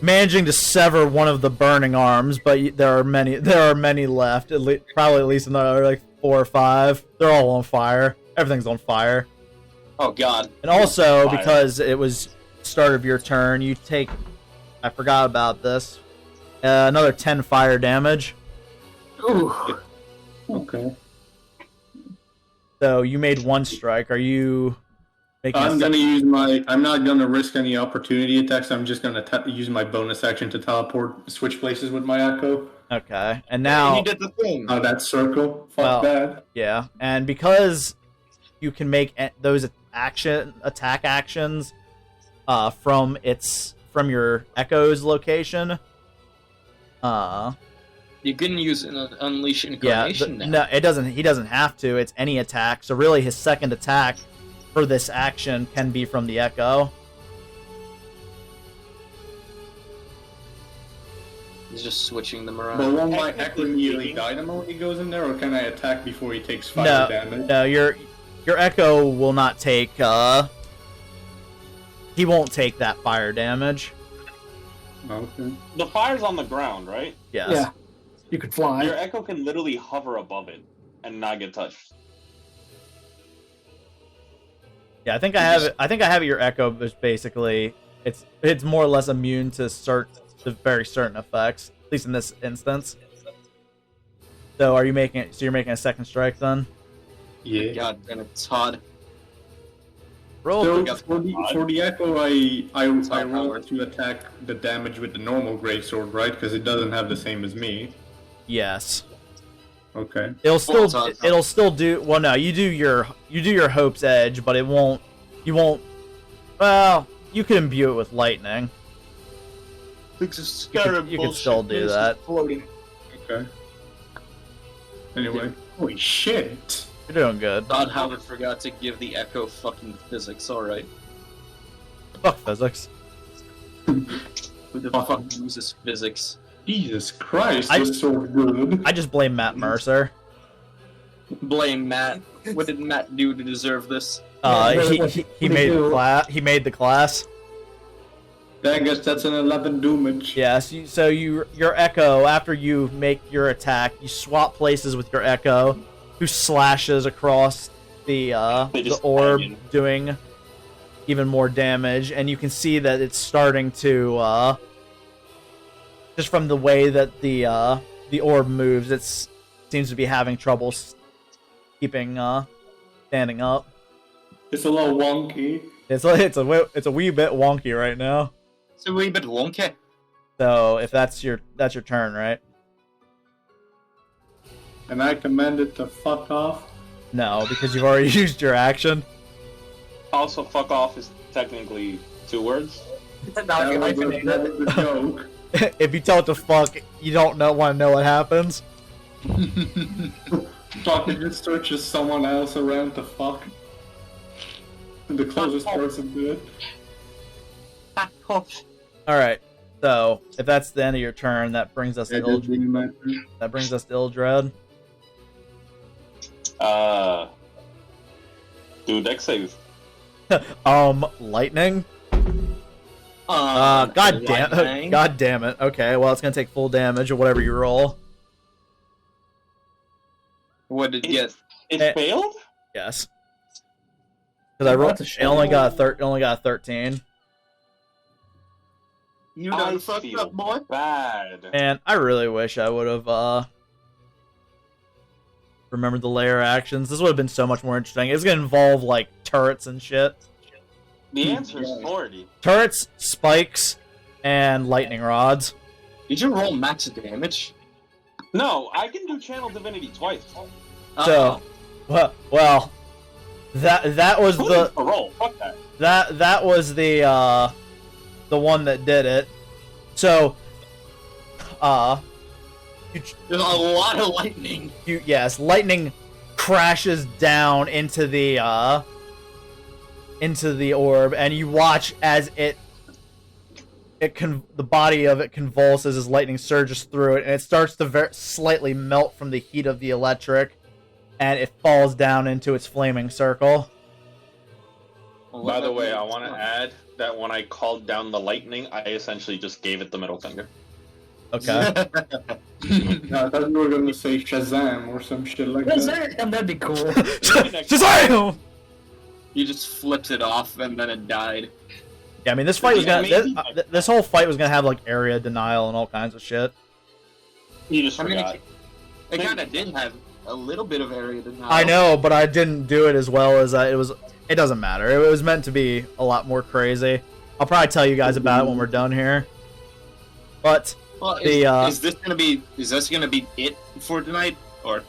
managing to sever one of the burning arms, but there are many left. Probably at least another like 4 or 5. They're all on fire. Everything's on fire. Oh god. And also Fire. because it was start of your turn, you take. I forgot about this. Another 10 fire damage. Ooh. Okay. So you made 1 strike. Are you making? I'm gonna use my. I'm not gonna risk any opportunity attacks. I'm just gonna use my bonus action to teleport, switch places with my echo. Okay. And And now, you did the thing. Oh, that circle. Fuck Well- that. yeah, and because you can make those attack actions from your echo's location. You couldn't use an unleash Yeah, incarnation now. no, it doesn't. He doesn't have to. It's any attack. So really, his second attack for this action can be from the echo. He's just switching them around. But won't my echo Technically immediately speaking- die the moment he goes in there, or can I attack before he takes fire No, damage? no, your echo will not take. He won't take that fire damage. Okay. The fire's on the ground, right? Yes. Yeah. You could fly. Your echo can literally hover above it and not get touched. Yeah, I think I have it. I think I have it. Your echo is basically it's more or less immune to very certain effects, at least in this instance. So are you making it? So you're making a second strike then? Yeah. God damn it, Todd. Roll. So for the echo, I not roll Howard. to attack the damage with the normal greatsword, right? Because it doesn't have the same as me. Yes. Okay. It'll still do. Well, no, you do your Hope's Edge, but it won't. You won't. Well, you can imbue it with lightning. It's a You scarab could bullshit. still do This is that. Floating. Okay. Anyway, holy shit! You're doing good. Todd Howard forgot to give the echo fucking physics, alright. Fuck physics. Who the fuck uses physics? Jesus Christ, I- that's so good. I just blame Matt Mercer. Blame Matt. What did Matt do to deserve this? Yeah, He what he did made he the do? class. He made the class. Dangus, that's an 11 damage. Yes. So your echo, after you make your attack, you swap places with your echo, who slashes across They the just orb, bang in. doing even more damage, and you can see that it's starting to just from the way that the orb moves, it seems to be having trouble keeping standing up. It's a little wonky. It's a wee bit wonky right now. It's a wee bit wonky. So if that's your turn, right? And I command it to fuck off. No, because you've already used your action. Also, fuck off is technically 2 words. That was the joke. If you tell it to fuck, you don't want to know what happens. Fuck, it just searches someone else around to fuck. The closest person to it. Alright, so if that's the end of your turn, that brings us to Ildrad. Do dex save. Lightning? God damn it. Okay, well it's gonna take full damage or whatever you roll. What did it get? It failed? Yes. Because I rolled. It only got a 13. You done fucked up, boy. Bad. And I really wish I would have remembered the layer actions. This would have been so much more interesting. It's gonna involve like turrets and shit. The answer is 40. Turrets, spikes, and lightning rods. Did you roll max damage? No, I can do Channel Divinity twice. So, well, that was the roll. Fuck that. That was the one that did it. So, there's a lot of lightning. Lightning crashes down into the orb, and you watch as the body of it convulses as lightning surges through it, and it starts to slightly melt from the heat of the electric, and it falls down into its flaming circle. By the way, I want to add that when I called down the lightning, I essentially just gave it the middle finger. Okay. No, I thought you were going to say Shazam or some shit like that. That'd be cool. Shazam! You just flipped it off and then it died. Yeah, I mean, this fight was this whole fight was gonna have like area denial and all kinds of shit. You just forgot. It kind of did have a little bit of area denial. I know, but I didn't do it as well as it was. It doesn't matter. It was meant to be a lot more crazy. I'll probably tell you guys about it when we're done here. But is this gonna be it for tonight, or?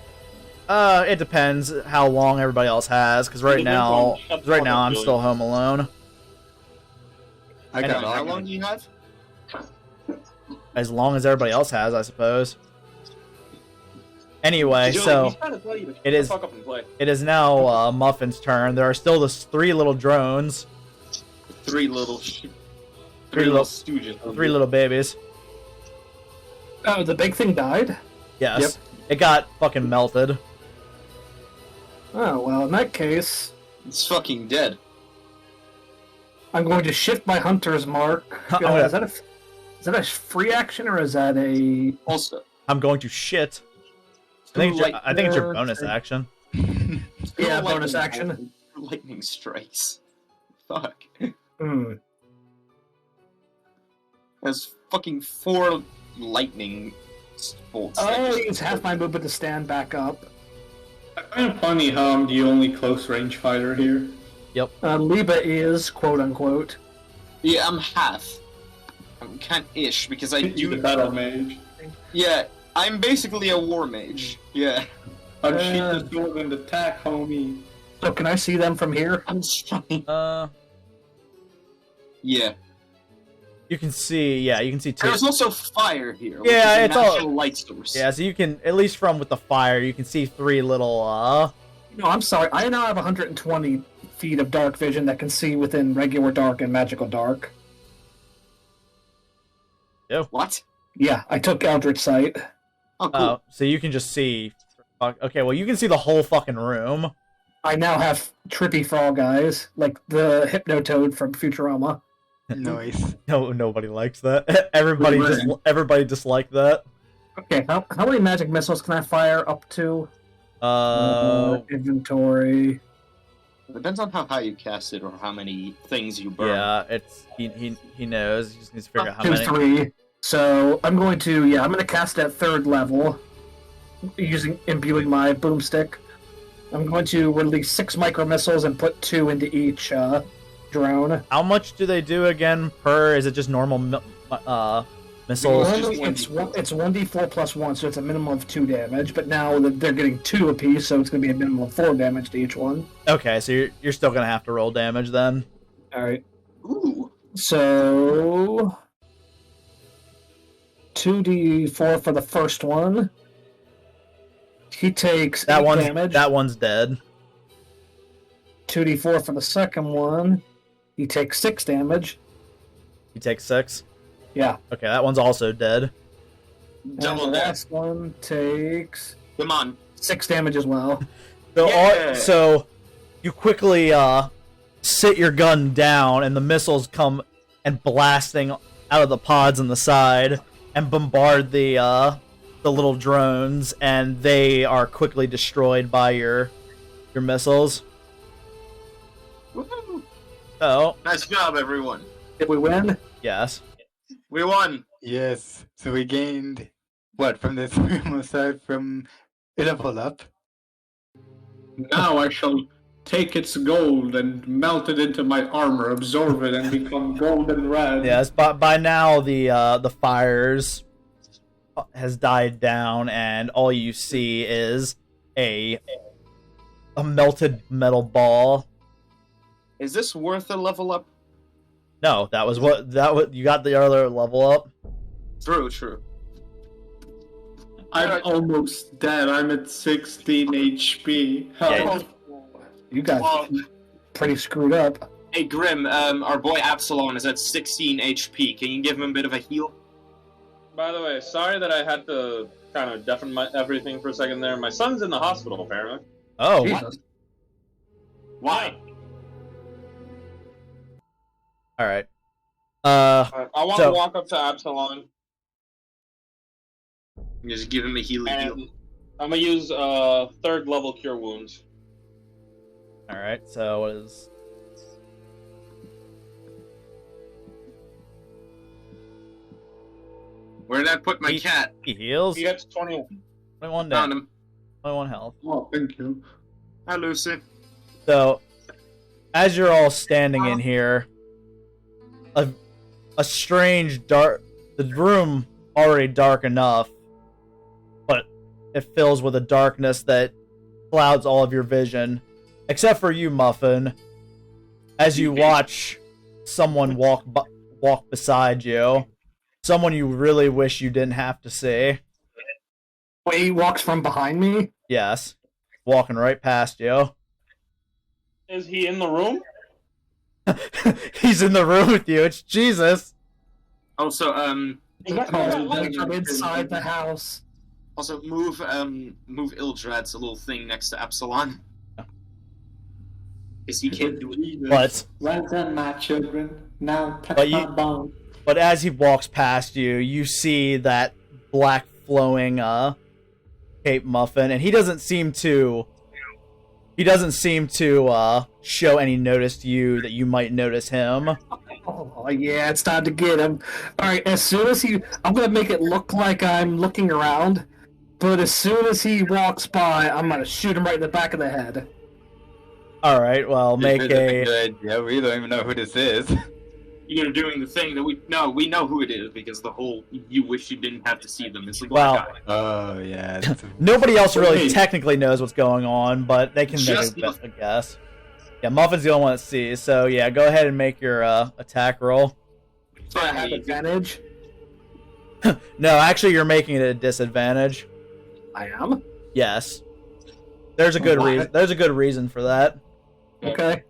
It depends how long everybody else has. Because right now I'm still home alone. How long do you have? As long as everybody else has, I suppose. Anyway, so it is now Muffin's turn. There are still the 3 little drones. 3 little stooges. 3 little babies. Oh, the big thing died? Yes. Yep. It got fucking melted. Oh, well, in that case... It's fucking dead. I'm going to shift my hunter's mark. Is that a free action, or is that a... Also, I'm going to shit. I think it's your bonus action. Yeah, bonus action. Lightning strikes. Fuck. There's fucking 4 lightning bolts. Oh, it's half my movement to stand back up. Kind of funny how I'm the only close range fighter here. Yep. Liebe is, quote unquote. Yeah, I'm half. I'm kind-ish because I do the battle mage. Yeah, I'm basically a war mage. Yeah. Unsheath the sword and attack, homie. So can I see them from here? I'm trying. Yeah. You can see 2. There's also fire here. Yeah, it's all light source. Yeah, so you can, at least from with the fire, you can see 3 little No, I'm sorry. I now have 120 feet of dark vision that can see within regular dark and magical dark. Yeah. What? Yeah, I took Eldritch Sight. Oh, cool. So you can just see. Okay, well you can see the whole fucking room. I now have trippy frog eyes, like the Hypnotoad from Futurama. Nice. No, nobody likes that. Everybody disliked that. Okay, how many magic missiles can I fire up to? Inventory. It depends on how high you cast it or how many things you burn. Yeah, it's he knows. He just needs to figure out how Two, many. 3. So I'm going to cast at 3rd level, imbuing my boomstick. I'm going to release 6 micro missiles and put 2 into each drone. How much do they do again per? Is it just normal missiles? Normally it's 1d4 plus 1, so it's a minimum of 2 damage. But now they're getting 2 apiece, so it's going to be a minimum of 4 damage to each one. Okay, so you're still gonna have to roll damage then. All right. Ooh. So 2d4 for the first one. He takes 8 damage. That one's dead. 2d4 for the second one. He takes 6 damage. You take 6. Yeah. Okay, that one's also dead. Double and the dead. last one takes Come on. 6 damage as well. So, Yeah. so you quickly sit your gun down, and the missiles come and blasting out of the pods on the side and bombard the little drones, and they are quickly destroyed by your missiles. Woohoo. Oh, Nice job, everyone. Did we win? yes. We won. Yes. So we gained what from this room aside from a level up? Now I shall take its gold and melt it into my armor, absorb it, and become golden red. Yes, but by now the fires has died down, and all you see is a melted metal ball. Is this worth a level up? No, that was you got the other level up. True. I'm almost dead. I'm at 16 HP. Yeah. You guys Well, pretty screwed up. Hey, Grimm, our boy Apsilon is at 16 HP. Can you give him a bit of a heal? By the way, sorry that I had to kind of deafen everything for a second there. My son's in the hospital, apparently. Oh, Jesus. Why? all right. I want So- to walk up to Apsilon, Just give him a healy heal. and I'm going to use 3rd level Cure Wounds. All right. So what is? Where did I put my cat? He heals. He gets 20. 21 Found damage. him. 21 health. Oh, thank you. Hi, Lucy. So, as you're all standing in here, a strange dark. The room already dark enough, but it fills with a darkness that clouds all of your vision, except for you, Muffin. As you watch someone walk beside you, someone you really wish you didn't have to see. Wait, he walks from behind me? Yes, walking right past you. Is he in the room? He's in the room with you. It's Jesus. Also, From inside the house. move Ildrad's little thing next to Apsilon. Because he can't do it. But Well done, my children. Now touch But my you- bone. But as he walks past you, you see that black flowing cape Muffin, and he doesn't seem to show any notice to you that you might notice him. Oh, yeah, it's time to get him. Alright, as soon as I'm gonna make it look like I'm looking around, but as soon as he walks by, I'm gonna shoot him right in the back of the head. All right, well, make This is a good idea. We don't even know who this is. You're doing the thing that we know who it is because the whole you wish you didn't have to see them. It's the Well, black guy. Oh yeah. that's- nobody else really Okay. technically knows what's going on, but they can Just make a guess. Yeah, Muffin's the only one that sees, so yeah, go ahead and make your attack roll. Do I have advantage? No, actually, you're making it a disadvantage. I am? Yes. There's a good Why? reason. There's a good reason for that. Okay.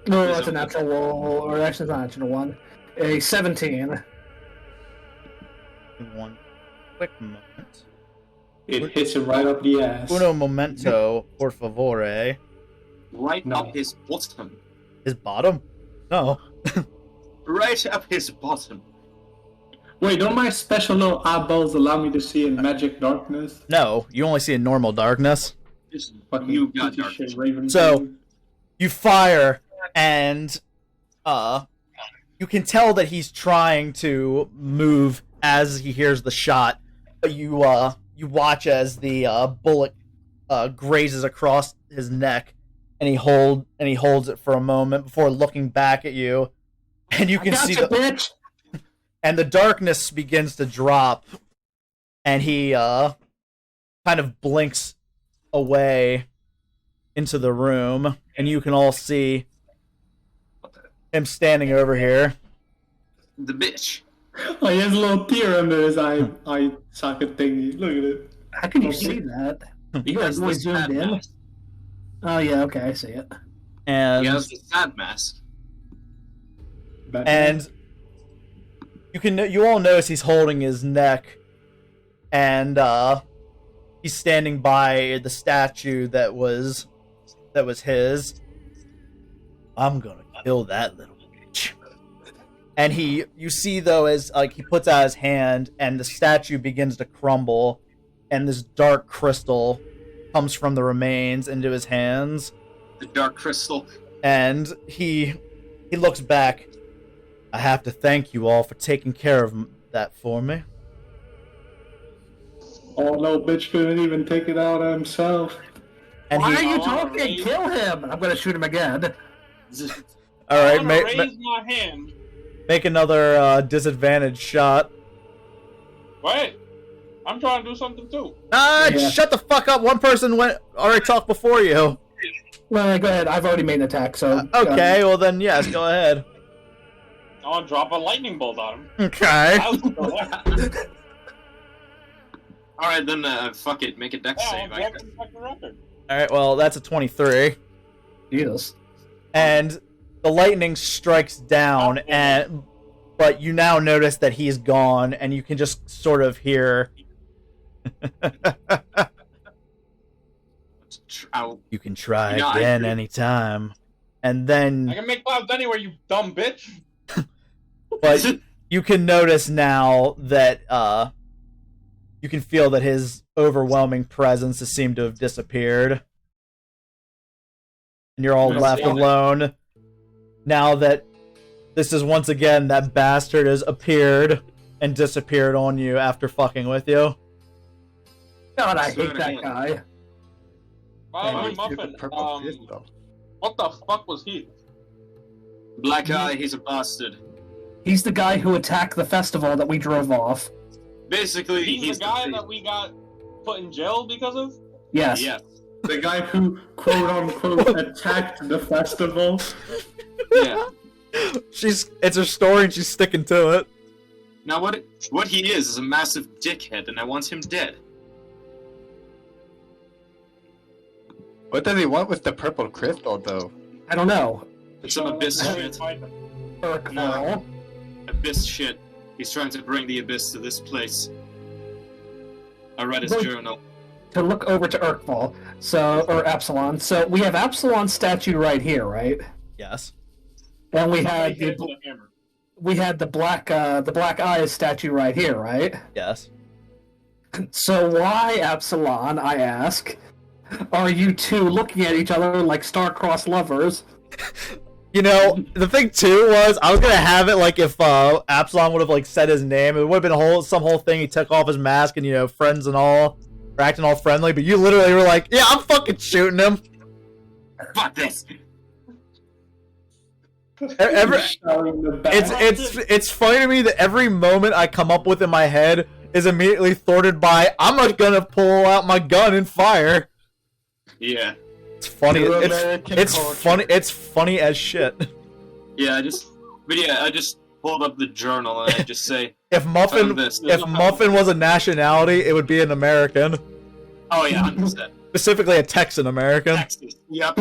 No, that's a natural roll, or actually it's not a natural one. A 17. One quick moment. It hits him right up the ass. Uno momento, por favore. Right No. up his bottom. His bottom? No. Right up his bottom. Wait, don't my special little eyeballs allow me to see in magic darkness? No, you only see in normal darkness. Just Fucking you got piece of dark. shit, Raven. So- You fire, and you can tell that he's trying to move as he hears the shot. But you watch as the bullet grazes across his neck, and he holds it for a moment before looking back at you, and you can see bitch. And the darkness begins to drop, and he kind of blinks away into the room, and you can all see him standing over here. The bitch. Oh, he has a little tear under his eye socket thingy. Look at it. How can you see that? You guys really zoomed in? Mask. Oh, yeah, okay, I see it. And He has the sad mask. and you all notice he's holding his neck, and he's standing by the statue that was his. I'm gonna kill that little bitch. And you see though, as like he puts out his hand, and the statue begins to crumble, and this dark crystal comes from the remains into his hands. The dark crystal. And he looks back. I have to thank you all for taking care of that for me. Oh, no, bitch couldn't even take it out himself. And Why are he, you talking? Kill him! I'm gonna shoot him again. all right, raise my hand. make another disadvantage shot. Wait, I'm trying to do something too. Yeah. Shut the fuck up. One person already talked before you. Well, go ahead. I've already made an attack, so... Okay, well then, yes, go ahead. I'll drop a lightning bolt on him. Okay. Alright, then fuck it, make a dex save. I guess. Alright, well, that's a 23. Jesus. And the lightning strikes down, but you now notice that he's gone, and you can just sort of hear... You can try again anytime. And then... I can make clouds anywhere, you dumb bitch! But you can notice now that you can feel that his overwhelming presence has seemed to have disappeared. And you're all left alone. Now that this is once again that bastard has appeared and disappeared on you after fucking with you. God, I hate that guy. Muffin, what the fuck was he? Black Eye, he's a bastard. He's the guy who attacked the festival that we drove off. Basically, he's the guy that we got put in jail because of? Yes. Yeah. The guy who, quote-unquote, attacked the festival. Yeah. It's her story and she's sticking to it. Now what he is a massive dickhead, and I want him dead. What does he want with the purple crystal, though? I don't know. It's some abyss shit. Erkval. Abyss shit. He's trying to bring the abyss to this place. I read his journal. To look over to Erkval, or Apsilon. So we have Apsilon's statue right here, right? Yes. And we had the black eyes statue right here, right? Yes. So why, Apsilon, I ask, are you two looking at each other like star-crossed lovers? You know, the thing too was I was gonna have it like if Apsilon would have like said his name, it would have been some whole thing. He took off his mask and friends and all, or acting all friendly. But you literally were like, "Yeah, I'm fucking shooting him." Fuck this. It's funny to me that every moment I come up with in my head is immediately thwarted by I'm not gonna pull out my gun and fire. Yeah. It's funny. It's funny. It's funny as shit. Yeah, I just pulled up the journal and I just say, if Muffin was a nationality, it would be an American. Oh yeah, 100%. Specifically a Texan American. Texas. Yep.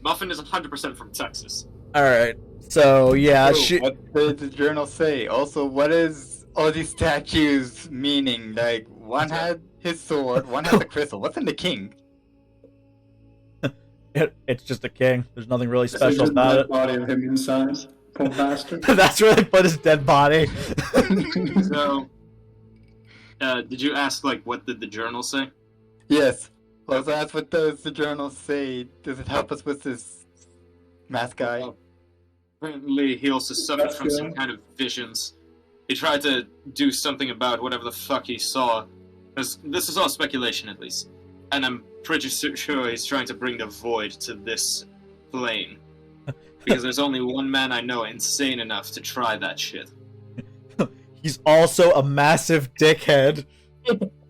Muffin is 100% from Texas. All right. So yeah, what did the journal say? Also, what is all these statues meaning? Like, one had his sword, one has the crystal. What's in the king? It's just a king. There's nothing really special about it. Body of him inside. Poor bastard. That's where they put his dead body. So, did you ask what did the journal say? Yes. Well, so that's what does the journal say. Does it help us with this mask guy? Okay. Well, so that's what does the journal say. Yes. Well, so that's what does the journal say. Does it help us with this mask guy? Oh. Mask guy? Oh. Apparently, he also suffered That's from some good. kind of visions. He tried to do something about whatever the fuck he saw. This is all speculation, at least. And I'm pretty sure he's trying to bring the void to this plane. Because there's only one man I know insane enough to try that shit. He's also a massive dickhead.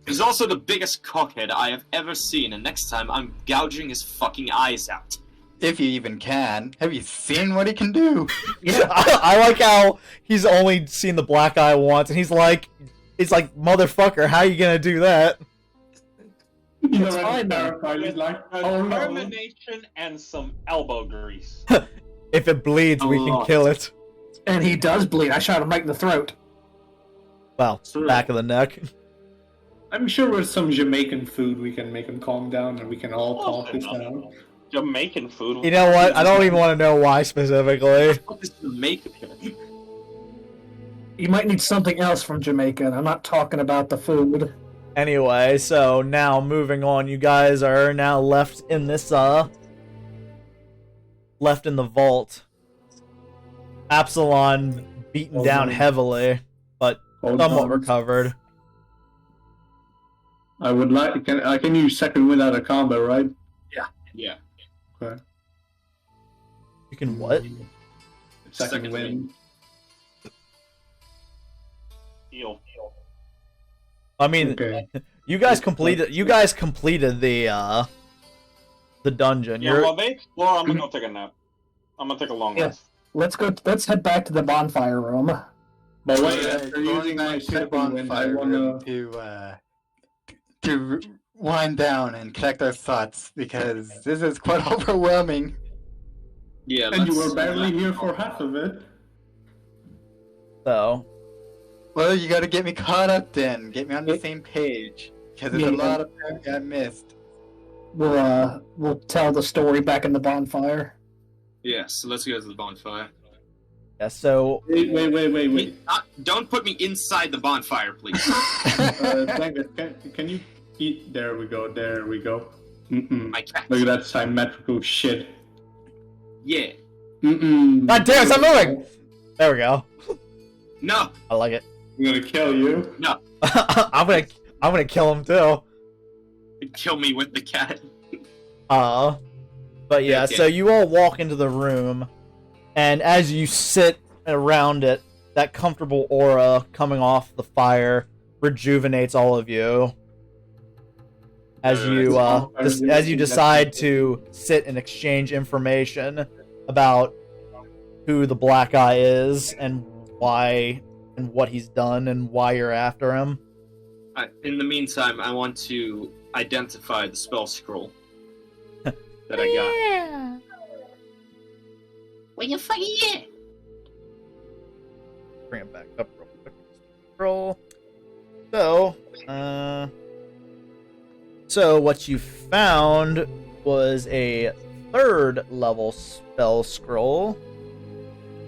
He's also the biggest cockhead I have ever seen, and next time I'm gouging his fucking eyes out. If you even can. Have you seen what he can do? Yeah, I like how he's only seen the black eye once, and he's like, motherfucker, how you gonna do that? You know, It's when fine, though. terrified, he's like, oh no. Determination and some elbow grease. If it bleeds, we can kill it. And he does bleed. I shot him right in the throat. Well, back of the neck. I'm sure with some Jamaican food we can make him calm down and we can all talk this down. Jamaican food. You know what? I don't even want to know why specifically. What is Jamaica? You might need something else from Jamaica, and I'm not talking about the food. Anyway, so now moving on, you guys are now left in this, left in the vault. Apsilon beaten down heavily, but somewhat recovered. I would like. I can use second wind out of combo, right? Yeah. Okay. You can what? Second wind. Heal. I mean, Okay. you guys completed the dungeon. Yeah, while they explore, I'm gonna go take a nap. I'm gonna take a long rest. Let's head back to the bonfire room. But wait, Yeah, after going using my back to the second wind, I bonfire wanna. to wind down and collect our thoughts because this is quite overwhelming. Yeah, And you were barely here for half of it. So, Well, you got to get me caught up then. Get me on the same page because there's a Yeah. lot of things I missed. We'll tell the story back in the bonfire. Yeah, so let's go to the bonfire. yeah, so Wait. Don't put me inside the bonfire, please. Dangus, can you eat? There we go. Mm-mm. My cat. Look at that symmetrical shit. Yeah. Mm-mm. God damn it, stop moving! There we go. No. I like it. I'm gonna kill you. No. I'm gonna kill him too. Kill me with the cat. But yeah, Okay. so you all walk into the room, and as you sit around it, that comfortable aura coming off the fire rejuvenates all of you. As you decide to sit and exchange information about who the Black Eye is and why and what he's done and why you're after him. In the meantime, I want to identify the spell scroll that I got. Where you fucking at? Bring it back up real quick. Scroll. So, so what you found was a 3rd level spell scroll.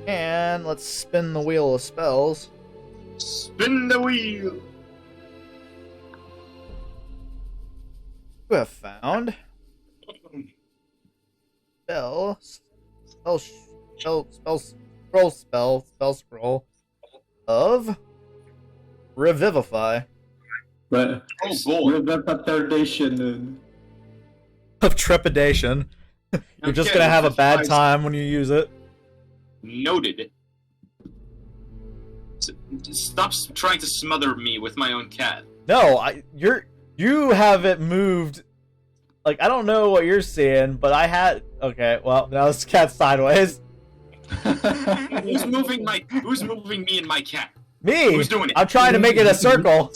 And let's spin the wheel of spells. Spin the wheel! You have found spell scroll of Revivify. But Oh boy. that's a third edition. Of trepidation. You're just Okay, gonna have a bad guys. time when you use it. Noted. Stop trying to smother me with my own cat. No, you have it moved. Like, I don't know what you're seeing, but I had. Okay, well, now this cat's sideways. Who's moving me and my cat? Me. Who's doing it? I'm trying to make it a circle.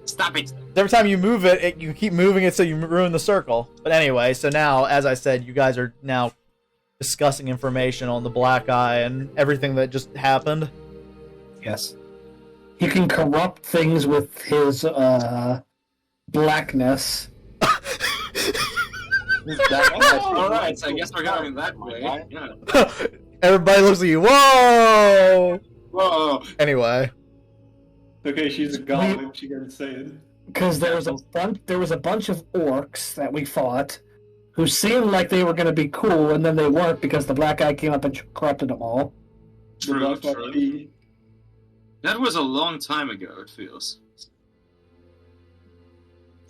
Stop it. Every time you move it, you keep moving it so you ruin the circle. But anyway, so now, as I said, you guys are now discussing information on the Black Eye and everything that just happened. Yes. He can corrupt things with his blackness. Alright, so I guess we're going that way. Yeah. Everybody looks at you. Whoa! Whoa. Anyway, Okay, she's a golem. She can say it. Because there was a bunch of orcs that we fought, who seemed like they were going to be cool, and then they weren't because the black guy came up and corrupted them all. True. That was a long time ago, it feels.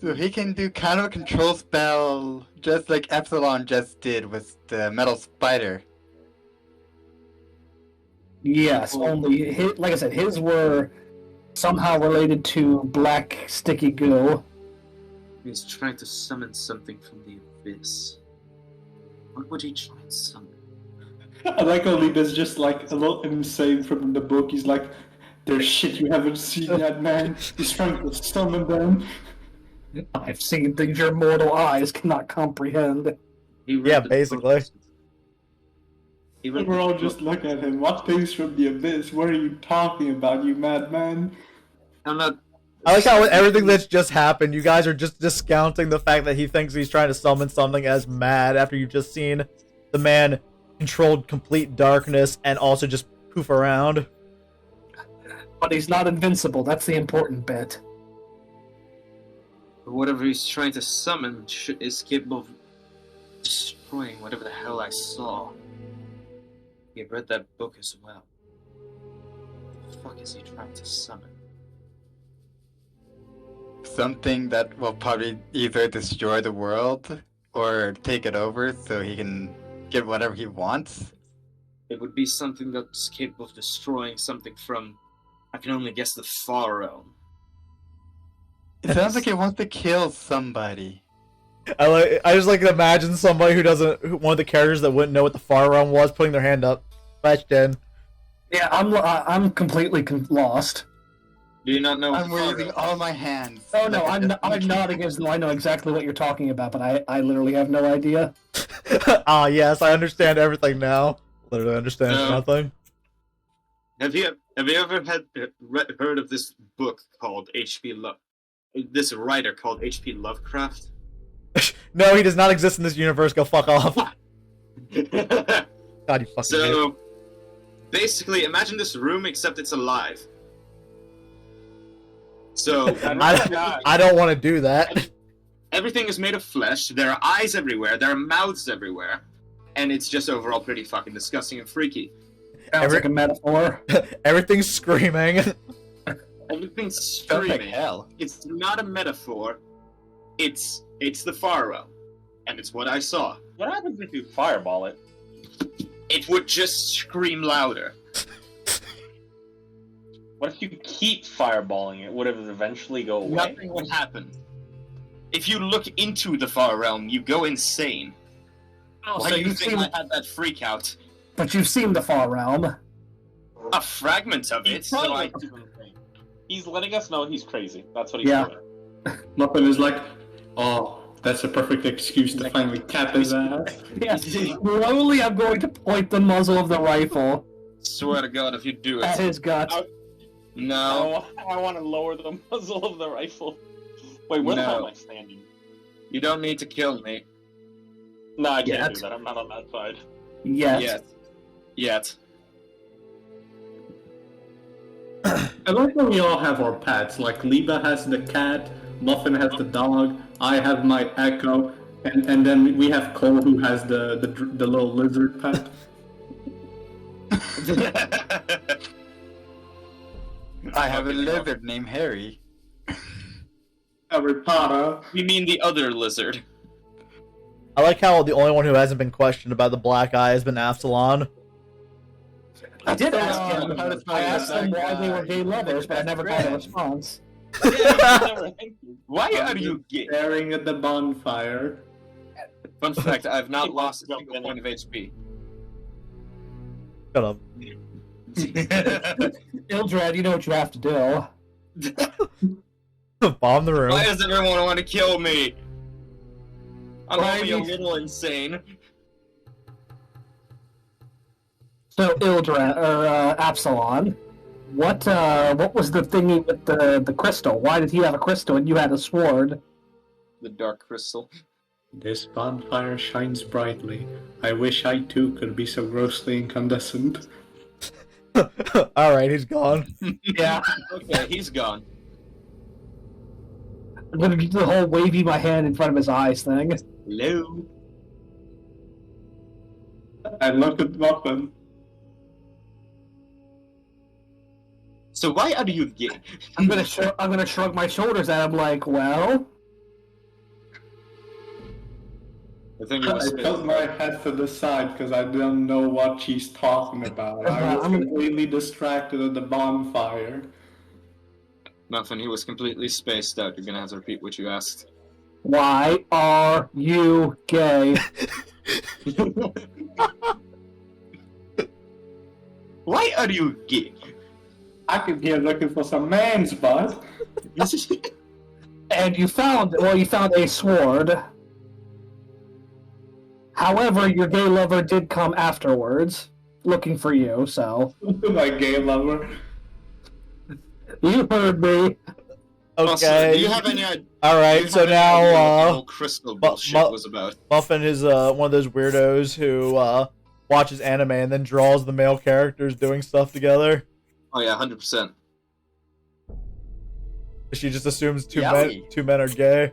So he can do kind of a control spell, just like Apsilon just did with the metal spider. Yes, only like I said, his were somehow related to black sticky goo. He's trying to summon something from the abyss. What would he try and summon? I like how Liebe's just like a little insane from the book. He's like, there's shit you haven't seen yet, man. He's trying to summon them. I've seen things your mortal eyes cannot comprehend. Yeah, basically. And we're all just looking at him. What things from the abyss? What are you talking about, you madman? I'm not. I like how with everything that's just happened, you guys are just discounting the fact that he thinks he's trying to summon something as mad after you've just seen the man controlled complete darkness and also just poof around. But he's not invincible, that's the important bit. Whatever he's trying to summon is capable of destroying whatever the hell I saw. He read that book as well. What the fuck is he trying to summon? Something that will probably either destroy the world or take it over so he can get whatever he wants. It would be something that's capable of destroying something from, I can only guess, the far realm. It sounds like he wants to kill somebody. I just like to imagine somebody one of the characters that wouldn't know what the far realm was, putting their hand up. Question. Yeah, I'm completely lost. Do you not know? I'm raising all my hands. Oh no, I'm nodding as though I know exactly what you're talking about, but I literally have no idea. Ah, yes, I understand everything now. Literally understand nothing. Have you ever heard of this book called this writer called H.P. Lovecraft? No, he does not exist in this universe. Go fuck off. God, you fucking So, basically, imagine this room except it's alive. So, I don't want to do that. Everything is made of flesh. There are eyes everywhere. There are mouths everywhere. And it's just overall pretty fucking disgusting and freaky. Sounds like a metaphor. Everything's screaming. Everything's Sounds screaming. like hell. It's not a metaphor. It's the far realm. And it's what I saw. What happens if you fireball it? It would just scream louder. What if you keep fireballing it? Would it eventually go away? Nothing would happen. If you look into the far realm, you go insane. Oh, Why so do you you've think seen, I had that freak out? but you've seen the far realm. A fragment of it, so I... He's letting us know he's crazy. That's what he's Yeah. doing. Muffin is like, oh, that's a perfect excuse to finally cap his ass. Yes. Slowly, I'm going to point the muzzle of the rifle Swear to God, if you do at it. his gut. No. I want to lower the muzzle of the rifle. Wait, where the hell am No. I standing? You don't need to kill me. No, I can't Yet. do that. I'm not on that side. Yes. Yet. I like when we all have our pets. Like Liebe has the cat, Muffin has the dog, I have my Echo, and then we have Cole who has the little lizard pet. I have a lizard named Harry. Harry Potter. You mean the other lizard? I like how the only one who hasn't been questioned about the black eye has been Apsilon. I did ask him. How does my I asked them why black they were eye- gay lovers, but I never got a response. Why are you gay? Staring at the bonfire. Fun fact, I have not lost a single point of HP. Shut up. Ildrad, you know what you have to do. Bomb the room. Why does everyone want to kill me? I'm Why only a you- little insane. So Ildrad or Apsilon, what was the thingy with the crystal? Why did he have a crystal and you had a sword? The dark crystal. This bonfire shines brightly. I wish I too could be so grossly incandescent. Alright, he's gone. Yeah, Okay, he's gone. I'm gonna do the whole wavy my hand in front of his eyes thing. Hello. I look at Muffin. So why are you gay? I'm gonna shrug my shoulders at him like, well, I think it I was. tilt my head to the side because I don't know what she's talking about. I was completely distracted at the bonfire. Muffin, he was completely spaced out. You're gonna have to repeat what you asked. why are you gay? Why are you gay? I could be looking for some man's butt. And you found a sword. However, your gay lover did come afterwards, looking for you, so... My gay lover. You heard me. Also, Okay. do you have any idea? All right. So what the now, whole crystal bullshit was about? Muffin is one of those weirdos who watches anime and then draws the male characters doing stuff together. Oh yeah, 100%. She just assumes two Yowie. men are gay.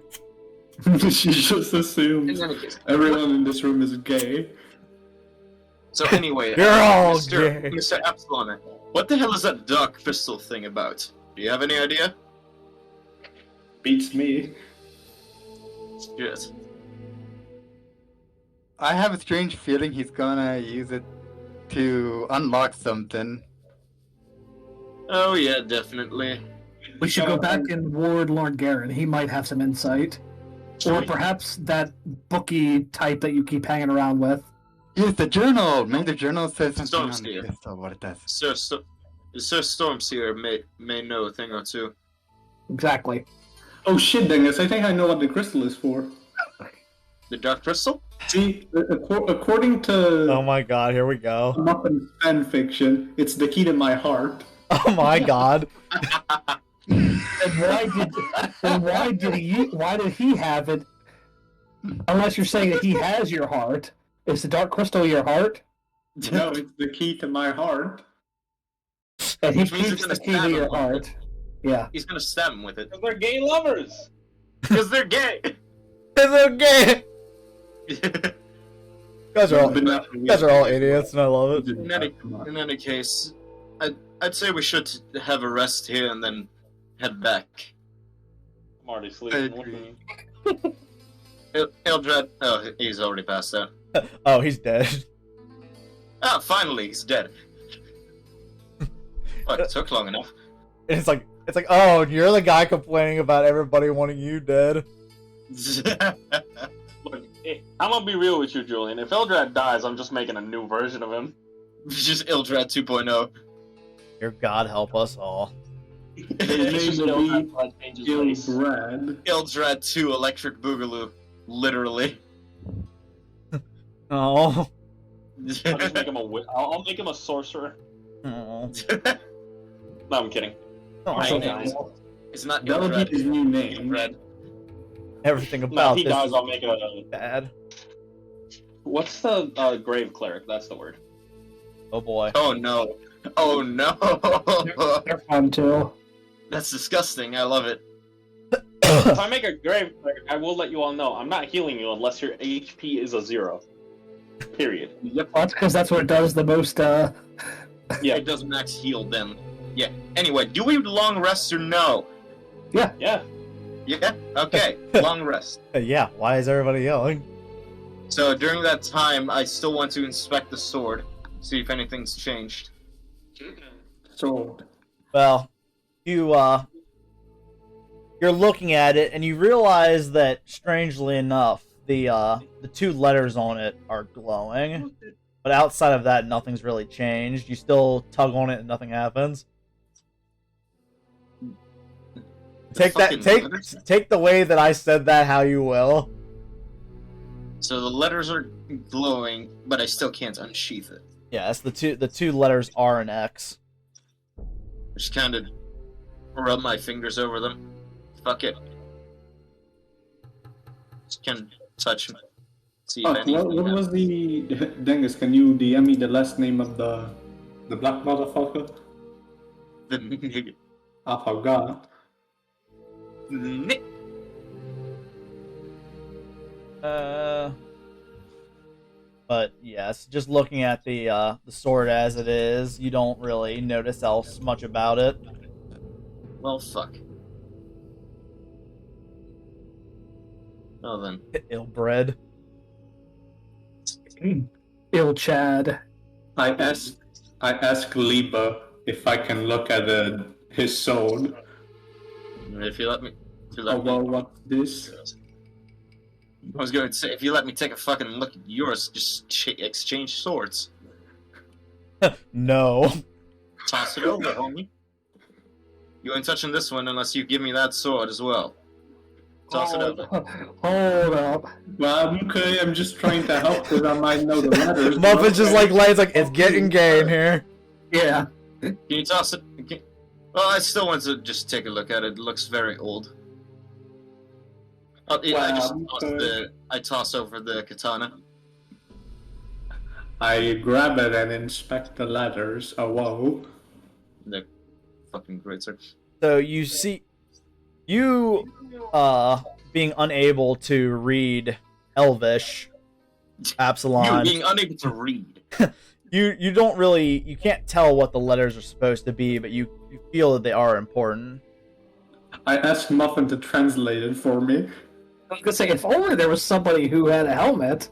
She just assumes In any case, everyone in this room is gay. so anyway, You're all Mr. gay. Mr. Apsilon, what the hell is that dark crystal thing about? Do you have any idea? Beats me. Shit. I have a strange feeling he's gonna use it to unlock something. Oh yeah, definitely. We should go back and ward Lord Garen. He might have some insight. Or perhaps that bookie type that you keep hanging around with. Yes, the journal! Maybe the journal says something on the Stormseer. crystal, what it does. Sir Stormseer may know a thing or two. Exactly. Oh shit, Dangus, I think I know what the crystal is for. The dark crystal? See, according to Oh my god, here we go. Muffin's fan fiction, it's the key to my heart. Oh my god. And why did he have it? Unless you're saying that he has your heart. Is the dark crystal your heart? No, it's the key to my heart. And he Which means keeps you're the gonna key to stab your him with heart. Yeah. He's gonna stab him with it. Because they're gay lovers. Because they're gay! It's okay. Guys are all idiots, and I love it. In any case, I'd say we should have a rest here and then head back. I'm already I sleeping. agree. Ildrad, oh, he's already passed out. Oh, he's dead. Ah, finally, he's dead. Fuck, it took long enough. It's like, oh, you're the guy complaining about everybody wanting you dead. Look, I'm gonna be real with you, Julian. If Ildrad dies, I'm just making a new version of him. Just Ildrad 2.0. Dear God, help us all. It's just Ildrad changes race. Ildrad. Ildrad 2 Electric Boogaloo. Literally. Oh. I'll just make him I'll make him a sorcerer. Oh. No, I'm kidding. Oh. It's not That would Ildrad. be his new name. Ildrad. Everything No, if about he this dies, is I'll make a. bad. What's the grave cleric? That's the word. Oh boy. Oh no. Oh no. They're fun too. That's disgusting. I love it. If I make a grave cleric, I will let you all know I'm not healing you unless your HP is a 0. Period. Yep. That's because that's what does the most. Yeah. It does max heal then. Yeah. Anyway, do we long rest or no? Yeah. Yeah? Okay. Long rest. Yeah, why is everybody yelling? So during that time, I still want to inspect the sword, see if anything's changed. Sword. Well, you're looking at it and you realize that, strangely enough, the 2 letters on it are glowing. But outside of that, nothing's really changed. You still tug on it and nothing happens. Take the way that I said that how you will. So the letters are glowing, but I still can't unsheath it. Yeah, it's the two letters R and X. Just kind of rub my fingers over them. Fuck it. Just can touch them. See if What anything was the Dangus? Can you DM me the last name of the black motherfucker? the I forgot. Nick. Well, But yes, just looking at the sword as it is, you don't really notice else much about it. Well, fuck. Well then. Ill-bred. Ill Chad. I ask Liebe if I can look at his sword. If you let me. What's this? I was going to say, if you let me take a fucking look at yours, just exchange swords. No. Toss it over, homie. You ain't touching this one unless you give me that sword as well. Toss it over. Hold up. Well, okay, I'm just trying to help because I might know the letters. Muffin's just like lays like, it's getting gay in here. Yeah. Can you toss it? Well, I still want to just take a look at it. It looks very old. Oh, yeah, I toss over the katana. I grab it and inspect the letters. Oh, whoa. They're fucking great, sir. So you see, you being unable to read Elvish, Apsilon. You being unable to read. You don't really, you can't tell what the letters are supposed to be, but you feel that they are important. I ask Muffin to translate it for me. I was gonna say, if only there was somebody who had a helmet.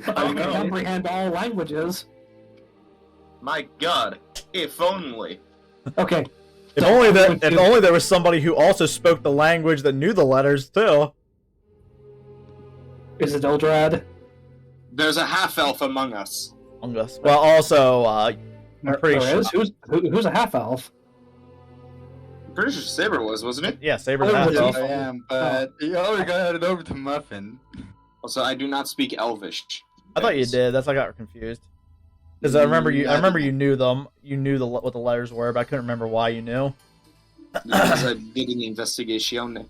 I Could know. comprehend all languages. My god, if only. Okay. If only there was somebody who also spoke the language that knew the letters too. Is it Ildrad? There's a half-elf among us. Among us. Well, also, I'm pretty There sure. is? Who's a half elf? I'm pretty sure Sabre wasn't it? Yeah, Saber Oh, half yeah. elf. I am, but you already got it over to Muffin. Also, I do not speak Elvish. I thought you did. That's why I got confused. Because I remember you knew them. You knew what the letters were, but I couldn't remember why you knew. Because I did an investigation.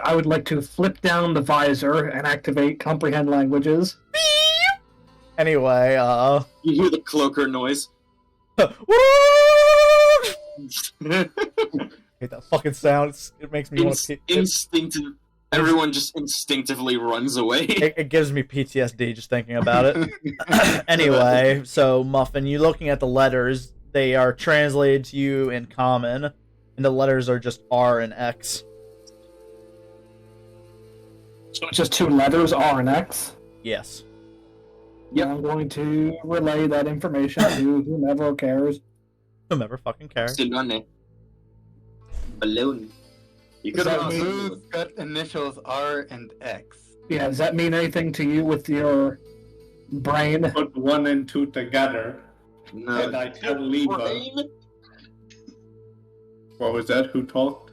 I would like to flip down the visor and activate comprehend languages. Anyway, You hear the cloaker noise. hate that fucking sound. It makes me want to. Instinctive. Everyone just instinctively runs away. It gives me PTSD just thinking about it. Anyway, so Muffin, you looking at the letters, they are translated to you in common, and the letters are just R and X. So it's just two letters, R and X. Yes. Yeah, I'm going to relay that information to whomever cares. Whomever fucking cares. Silone. Balloon. You could Does have that mean- Who's got initials R and X? Yeah, does that mean anything to you with your brain? Put 1 and 2 together, No. and I tell Liebe. Brain? What was that? Who talked?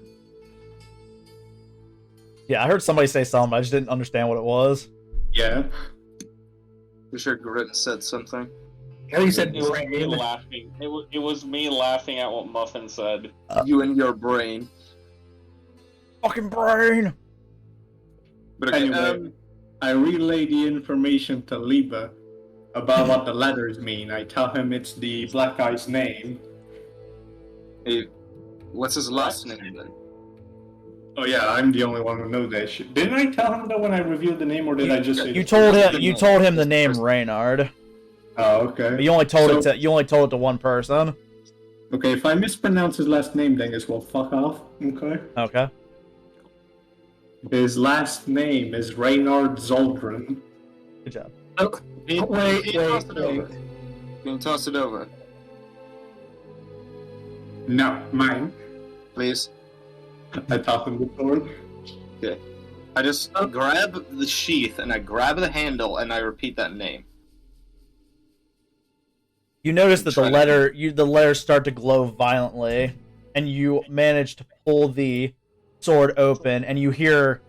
Yeah, I heard somebody say something. I just didn't understand what it was. Yeah. I'm sure Grit said something. Yeah, you said It was me brain. laughing. It was me laughing at what Muffin said. You and your brain. Fucking brain. But okay, Anyway, I relay the information to Liebe about what the letters mean. I tell him it's the black guy's name. hey, what's his last name then? Oh yeah, I'm the only one who knows that shit. Didn't I tell him that when I revealed the name, or did I just say? You told him the name Reynard. Oh, okay. But you only told it to one person. Okay, if I mispronounce his last name, Dangus will fuck off. Okay. Okay. His last name is Reynard Zoldrin. Good job. Wait. Can you toss it over, No, mine. please? I toss him the sword. I just grab the sheath and I grab the handle and I repeat that name. You notice that the letters start to glow violently, and you manage to pull the sword open, and you hear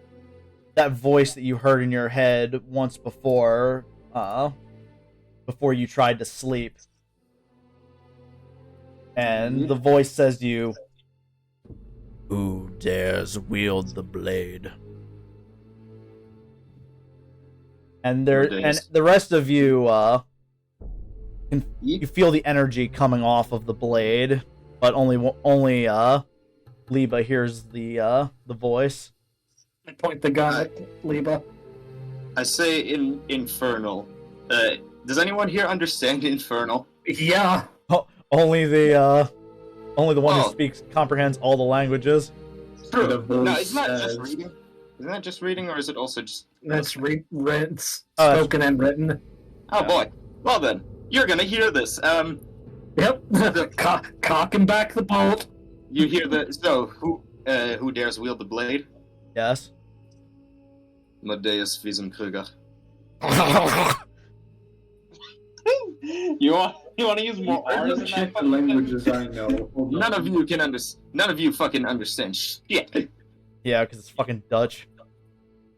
that voice that you heard in your head once before you tried to sleep. And the voice says to you, "Who dares wield the blade?" And the rest of you, you feel the energy coming off of the blade, but only Liebe hears the voice. I point the gun at Liebe. I say in Infernal, Does anyone here understand Infernal? Yeah. Only the one Oh. who speaks comprehends all the languages. True. The voice No, isn't that just says- reading? Isn't that just reading, or is it also just... That's written, Oh, that's- spoken and written. Oh boy. Well then, you're gonna hear this. Yep. Cocking back the bolt. You hear the... So, who dares wield the blade? Yes. Modeus Vizmkruqyr. You want to use more I R's will in check that the fucking languages I know. Hold on. None of you fucking understand shit. Yeah, because it's fucking Dutch.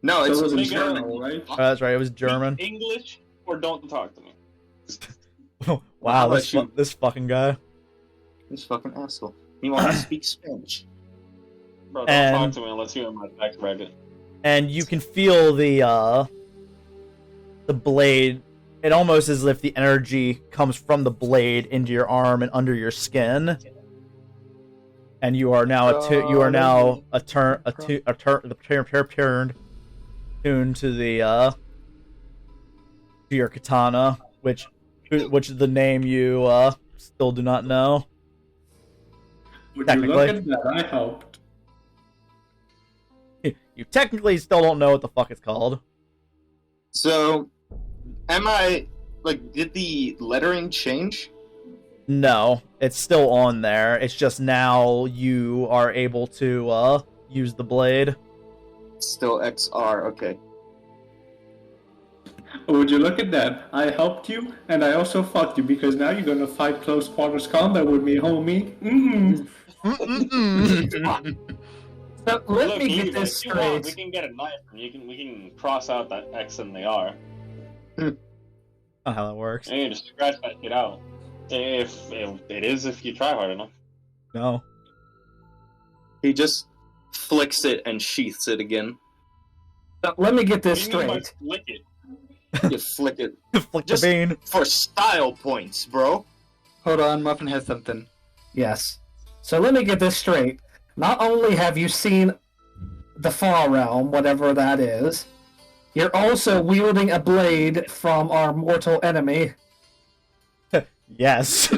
No, So it's it was in Bigger- German, right? Oh, that's right. It was German. Speak English or don't talk to me. Wow, How this about you? this fucking guy. this fucking asshole. He wants to speak Spanish. Bro, don't And- talk to me unless you're in my tax bracket. And you can feel the blade. It almost as if the energy comes from the blade into your arm and under your skin. And you are now tuned to the to your katana, which is the name you still do not know. Would you look Technically. at that? I helped. You technically still don't know what the fuck it's called. So, did the lettering change? No, it's still on there. It's just now you are able to use the blade. Still XR, okay. Would you look at that? I helped you, and I also fucked you because now you're gonna fight close quarters combat with me, homie. So let Look, me get Liebe, this if you want, we straight. can get a knife and we can cross out that X and the R. Not how that works. And you just scratch that shit out. If it is, if you try hard enough. No. He just flicks it and sheaths it again. So let me get this What do you mean by straight. flick it? You flick it Flick Just- the bean. for style points, bro. Hold on, Muffin has something. Yes. So let me get this straight. Not only have you seen the Far Realm, whatever that is, you're also wielding a blade from our mortal enemy, Yes.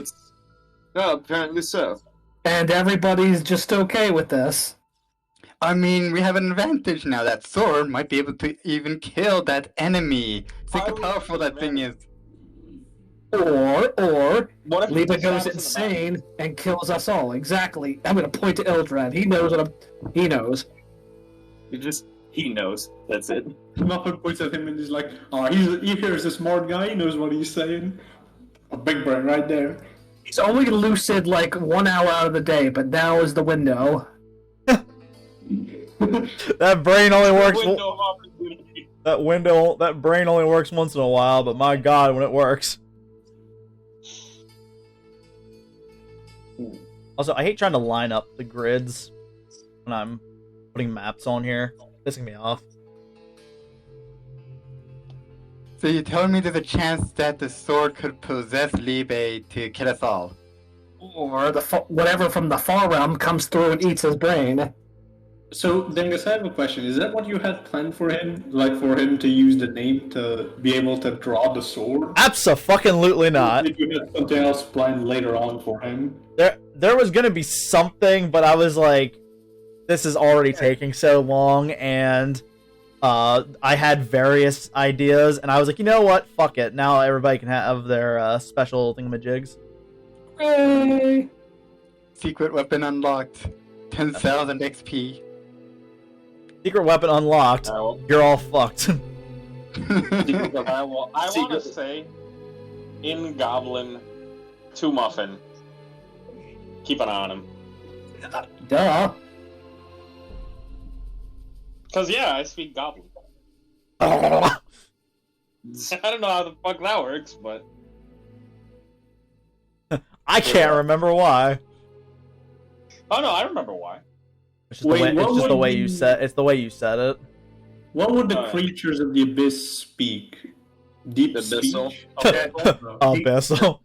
Oh, apparently so. and everybody's just okay with this. I mean, we have an advantage now. That sword might be able to even kill that enemy. Think how powerful that thing is. Or What if Liebe it goes stabs in the back? insane and kills us all. Exactly. I'm gonna point to Ildrad. He knows he knows. He knows. That's it. Muffin points at him and he's like, "Oh, he hears a smart guy. He knows what he's saying. A big brain right there." He's only lucid like 1 hour out of the day, but now is the window. That brain only works. Window of opportunity. That brain only works once in a while, but my god, when it works. Also, I hate trying to line up the grids when I'm putting maps on here. It's pissing me off. So you're telling me there's a chance that the sword could possess Liebe to kill us all? Or whatever from the Far Realm comes through and eats his brain. So, Dangus, I have a question. Is that what you had planned for him? Like, for him to use the name to be able to draw the sword? Absolutely not. Or did you have something else planned later on for him? There was gonna be something, but I was like, this is already taking so long, and I had various ideas, and I was like, you know what? Fuck it. Now everybody can have their special thingamajigs. Yay! Secret weapon unlocked. 10,000 XP. Secret weapon unlocked. I will- You're all fucked. I want to Secret- say, in Goblin, to Muffin, keep an eye on him. Duh. Cause yeah, I speak Goblin. I I don't know how the fuck that works, but can't remember why. oh no, I remember why. It's just Wait, the way, what it's just the would way you- you said. It's the way you said it. What would the Alright. creatures of the abyss speak? Deep Abyssal? speech? Okay. Abyssal.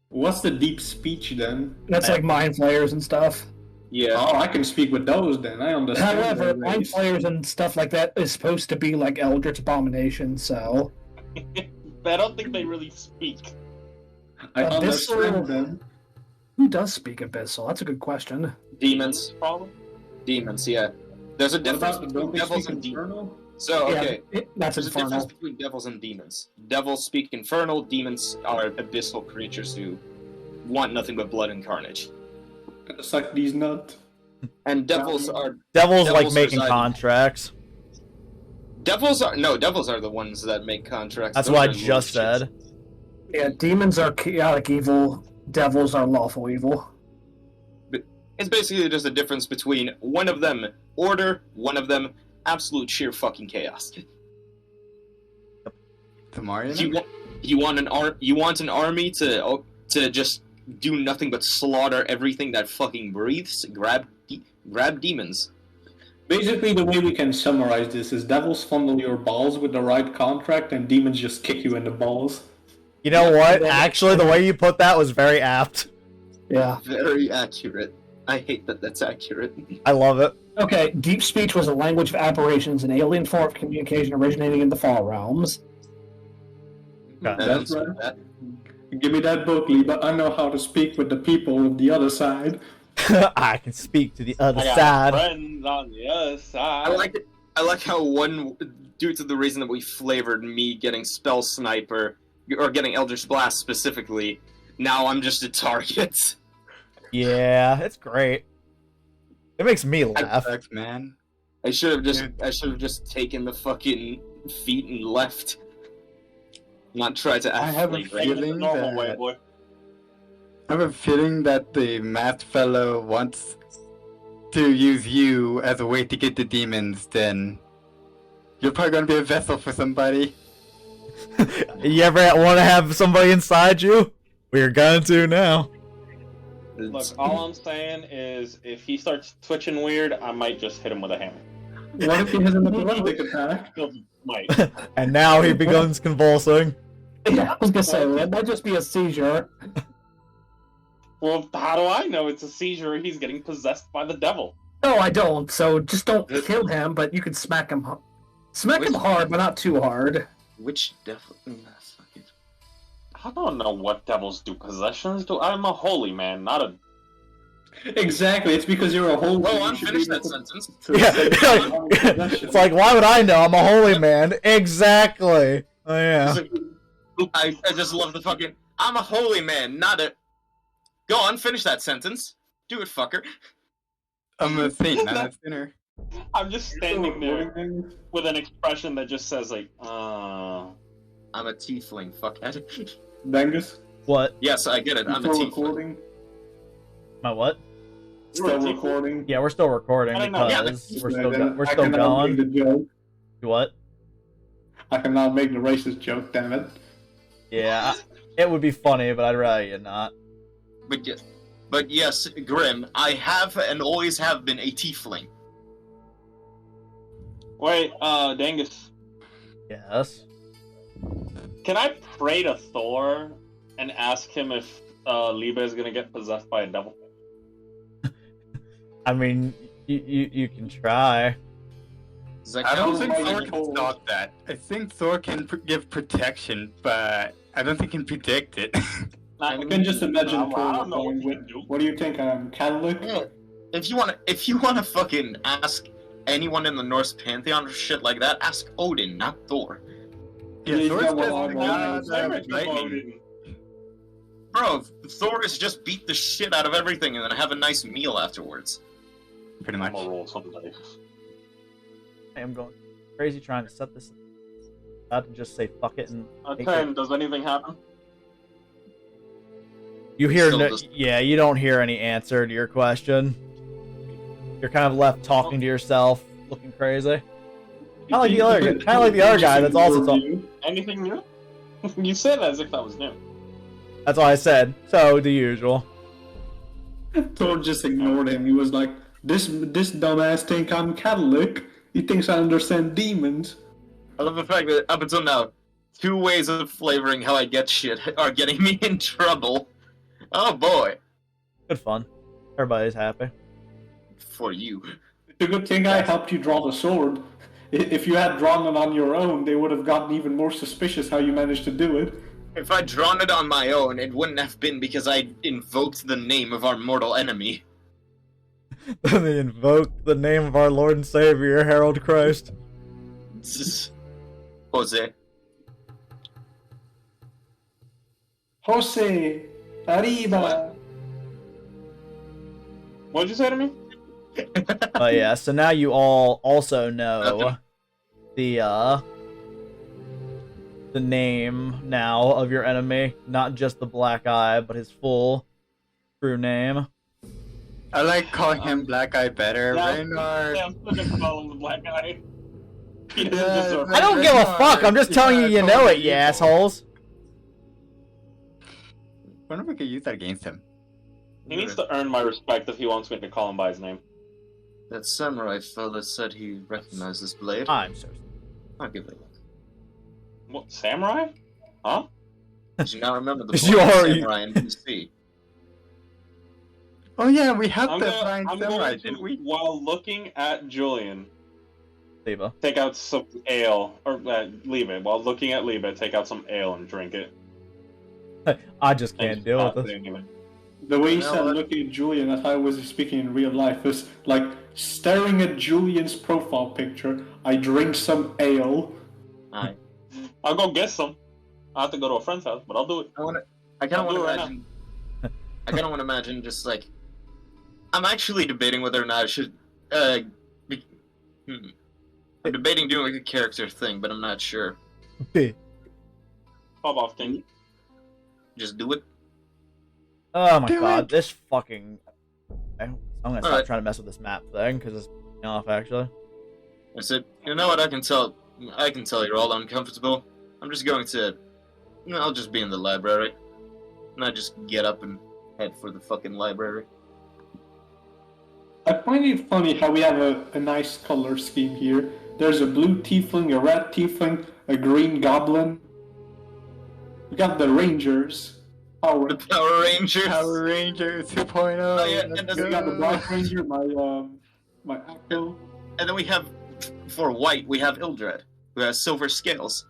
What's the deep speech then? That's like mind flayers and stuff. Yeah. Oh, I can speak with those then. I understand. However, their mind ways. flayers and stuff like that is supposed to be like Eldritch Abomination, so. I don't think they really speak. I Abyssal- understand them. Who does speak Abyssal? That's a good question. Demons. Problem? Demons, yeah. There's a What difference about, between don't they devils speak and demons. Infernal? So, okay. Yeah, that's There's a difference infernal. between devils and demons. Devils speak infernal, demons are abyssal creatures who want nothing but blood and carnage. Suck these nuts. And devils are Devils like Devils making reside- contracts. devils are the ones that make contracts. That's Those what I are little just shits. said. Yeah, demons are chaotic evil. Devils are lawful evil. It's basically just a difference between one of them order, one of them absolute sheer fucking chaos. The Mario? You want an army to just do nothing but slaughter everything that fucking breathes? Grab demons. Basically, the way we can summarize this is devils fondle your balls with the right contract, and demons just kick you in the balls. You know what? Actually, the way you put that was very apt. Yeah. Very accurate. I hate that that's accurate. I love it. Okay, deep speech was a language of aberrations, an alien form of communication originating in the far realms. Okay. That's right. Give me that book, Liebe. I know how to speak with the people of the other side. I can speak to the other I got side. friends on the other side. I like it. I like how due to the reason that we flavored me getting Spell Sniper, or getting Eldritch Blast specifically, now I'm just a target. Yeah, it's great. It makes me laugh. Sucks, man. I should have just taken the fucking feet and left. Not tried to I have a act Take it the feeling normal way, that boy. I have a feeling that the math fellow wants to use you as a way to get the demons. Then you're probably gonna be a vessel for somebody. You ever want to have somebody inside you? We're going to now. Look, all I'm saying is, if he starts twitching weird, I might just hit him with a hammer. What if he has an epileptic attack? Might. And now he becomes convulsing. Yeah, I was gonna say, that might just be a seizure. Well, how do I know it's a seizure? He's getting possessed by the devil. No, I don't, so just don't kill him, but you can smack him. Smack him hard, but not too hard. Which devil? Fuck it. I don't know what devils do. Possessions do? I'm a holy man, not a... Exactly, it's because you're a holy Well, man. I'm You should finished be that able sentence. to Yeah, say possession. it's like, why would I know? I'm a holy man. Exactly. Oh, yeah. I just love the fucking. I'm a holy man, not a. Go on, finish that sentence. Do it, fucker. I'm a saint, not a sinner. I'm just standing there Recording. with an expression that just says, like, I'm a tiefling, fuckhead. Dangus, What? Yes, I get it. I'm a still tiefling. recording. My what? Still recording. Yeah, we're still recording I don't know. Yeah, because we're Yeah, still then we're I still cannot make going. the joke. What? I cannot make the racist joke, damn it. Yeah, it would be funny, but I'd rather you not. But yes, Grimm, I have and always have been a tiefling. wait, Dangus, Yes. can I pray to Thor and ask him if Liebe is gonna get possessed by a devil? I mean, you can try. Does that I don't count? think Thor can stop that. I think Thor can give protection, but I don't think he can predict it. I can just imagine I Thor don't know going what he with. can do. What do you think? Catholic? Yeah. If you wanna fucking ask anyone in the Norse pantheon or shit like that, ask Odin, not Thor. Yeah, He's Thor's got just one the on god Sabre of can lightning. Bro, Thor is just beat the shit out of everything and then have a nice meal afterwards. Pretty I'm much. gonna roll some dice. I am going crazy trying to set this. About to just say fuck it and. take Okay, it. does anything happen? You hear Still no, doesn't- yeah, you don't hear any answer to your question. You're kind of left talking to yourself, looking crazy. Kind of like the other guy that's also talking. Anything new? You said as if that was new. That's all I said. So the usual. Thor just ignored him. He was like, "This dumbass think I'm Catholic. He thinks I understand demons." I love the fact that up until now, 2 ways of flavoring how I get shit are getting me in trouble. Oh boy. Good fun. Everybody's happy. For you. It's a good thing I helped you draw the sword. If you had drawn it on your own, they would have gotten even more suspicious how you managed to do it. If I'd drawn it on my own, it wouldn't have been because I invoked the name of our mortal enemy. They invoked the name of our Lord and Savior, Harold Christ. Jose. Jose, arriba. What'd you say to me? But yeah, so now you all also know Nothing. the name now of your enemy, not just the Black Eye, but his full true name. I like calling him Black Eye better. Yeah, Reynard. I'm still gonna call him the Black Eye. He doesn't Yeah, deserve I don't give a fuck, I'm just telling you you know it, you assholes. I wonder if we could use that against him. He needs to earn my respect if he wants me to call him by his name. That samurai fella said he recognized this blade. I'm so sorry. I'll give it a look. What, samurai? Huh? Did you now remember the You blind already- samurai in BC? Oh yeah, we had I'm the gonna, blind I'm samurai, going to, didn't we? while looking at Julian, Liebe. take out some ale, or Liebe. While looking at Liebe, take out some ale and drink it. I just And can't deal stop with this. saying anything. The way you You know said what? looking at Julian, I thought I was speaking in real life. It's like staring at Julian's profile picture. I drink some ale. Aye. I'll go get some. I have to go to a friend's house, but I'll do it. I kind of I'll want do to it right imagine. I kind of want to imagine just like. I'm actually debating whether or not I should. I'm debating doing like a character thing, but I'm not sure. Pop off, King. Just do it. Oh my Do god, it. this fucking... I'm gonna stop Alright. trying to mess with this map thing, because it's pissing me off, actually. I said, you know what? I can tell you're all uncomfortable. I'm just going to. I'll just be in the library, and I just get up and head for the fucking library. I find it funny how we have a nice color scheme here. There's a blue tiefling, a red tiefling, a green goblin. We got the rangers. The Power Rangers. Power Rangers 2.0. Oh, yeah, and let's that's- We got the go. black ranger, my Akko. And then we have, for white, we have Ildrad, who has silver scales.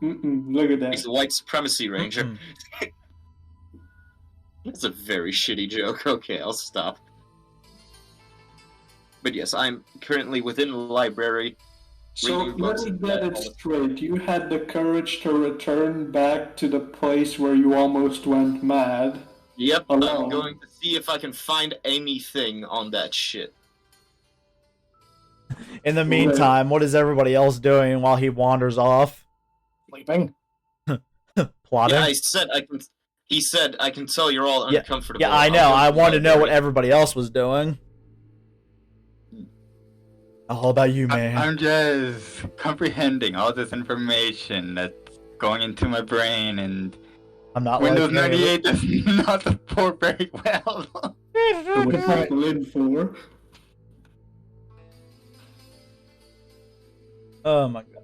Look at He's that. the white supremacy ranger. Mm. That's a very shitty joke. Okay, I'll stop. But yes, I'm currently within the library. So reading let books me and get that, it all the- straight. You had the courage to return back to the place where you almost went mad. Yep, Alone. I'm going to see if I can find anything on that shit. In the meantime, what is everybody else doing while he wanders off? Sleeping. Plotting? Yeah, he said I can tell you're all Yeah, uncomfortable. Yeah, I know. I wanted to know what everybody else was doing. How about you, man? I'm just comprehending all this information that's going into my brain, and I'm not Windows liking any of 98 does not support very well. So what are people in for? Oh my god.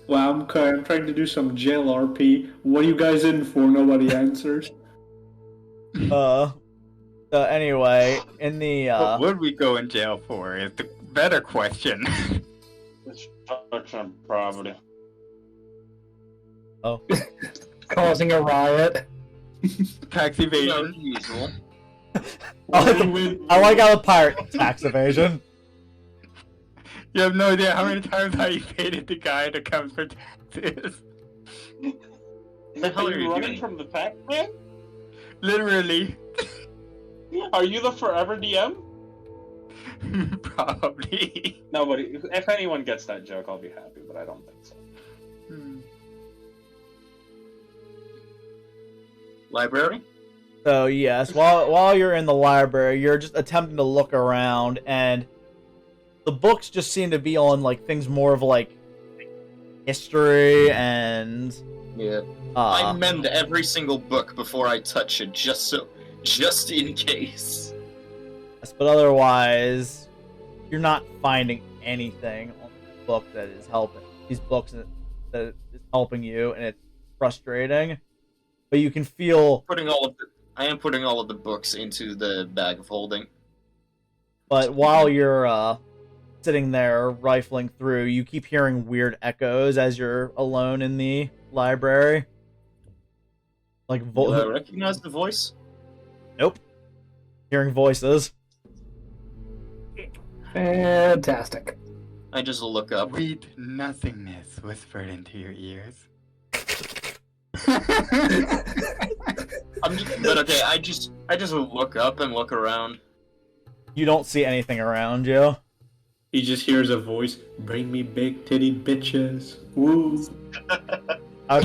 Well, I'm trying to do some jail RP. What are you guys in for? Nobody answers. So anyway, in the What would we go in jail for is the better question. Destruction of property. Causing a riot. Tax No, evasion. usual. I like how the pirate tax evasion. You have no idea how many times I evaded the guy that comes for taxes. The hell Are are you you running doing? from the tax man? Literally. Are you the forever DM? Probably. Nobody. If anyone gets that joke, I'll be happy, but I don't think so. Library? So yes, while you're in the library, you're just attempting to look around, and the books just seem to be on like things more of like history and Yeah. I mend every single book before I touch it, just in case. but otherwise, you're not finding anything on the book that is helping. These books that is helping you, and it's frustrating. But you can feel I am putting all of the books into the bag of holding. But while you're sitting there rifling through, you keep hearing weird echoes as you're alone in the library. Like Do I recognize the voice? Nope. Hearing voices. Fantastic. I just look up. Sweet nothingness whispered into your ears. But okay, I just look up and look around. You don't see anything around you. He just hears a voice, "Bring me big titty bitches." Woo. I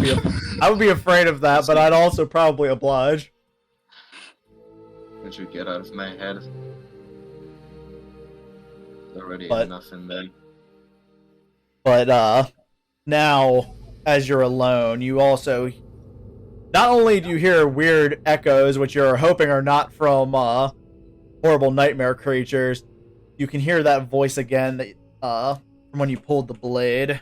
would be afraid of that, but I'd also probably oblige. That should get out of my head. There's already But- enough in there. But now, as you're alone, you also not only do you hear weird echoes, which you're hoping are not from horrible nightmare creatures, you can hear that voice again that, from when you pulled the blade.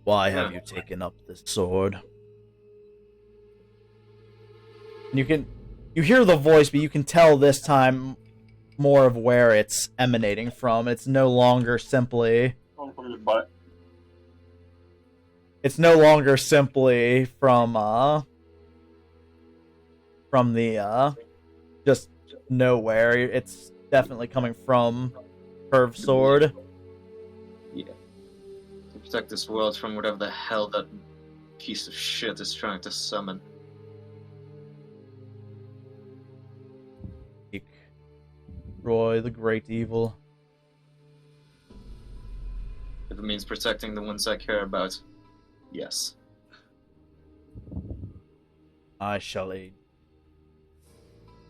Why have you taken up this sword? And you hear the voice, but you can tell this time more of where it's emanating from. It's no longer simply From your butt. It's no longer simply from the just nowhere. It's definitely coming from Curved Sword. Yeah. To protect this world from whatever the hell that piece of shit is trying to summon. Destroy the great evil. If it means protecting the ones I care about, yes. I shall aid.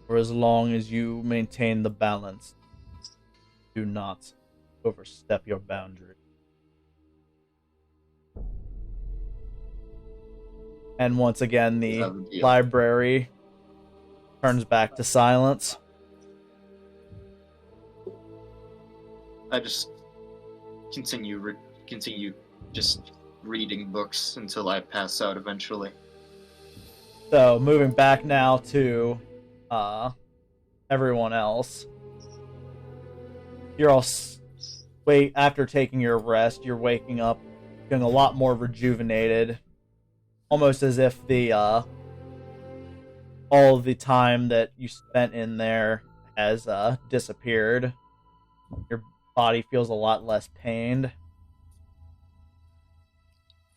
For as long as you maintain the balance, do not overstep your boundary. And once again, the library turns back to silence. I just continue just reading books until I pass out eventually. So, moving back now to everyone else. You're all after taking your rest, you're waking up feeling a lot more rejuvenated. Almost as if the all of the time that you spent in there has disappeared. Your body feels a lot less pained.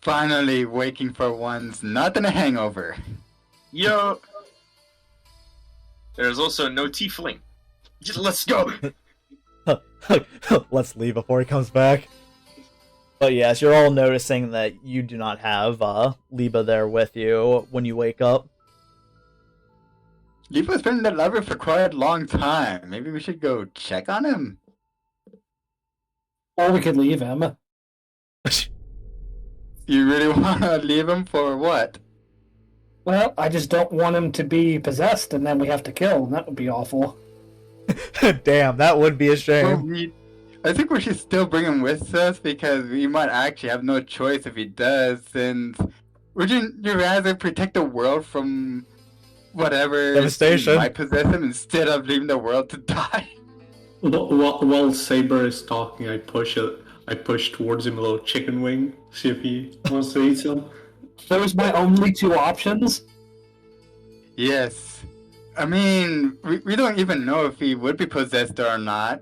Finally waking for once, not in a hangover. Yo! There's also no tiefling. Just let's go! Let's leave before he comes back. But yes, you're all noticing that you do not have Liebe there with you when you wake up. Liebe's been in the library for quite a long time. Maybe we should go check on him. Or we could leave him. You really want to leave him for what? Well, I just don't want him to be possessed and then we have to kill him. That would be awful. Damn, that would be a shame. Well, I think we should still bring him with us because we might actually have no choice if he does. Since wouldn't you rather protect the world from whatever devastation might possess him instead of leaving the world to die? While Sabre is talking, I push towards him a little chicken wing, see if he wants to eat some. Those my only two options? Yes. I mean, we don't even know if he would be possessed or not.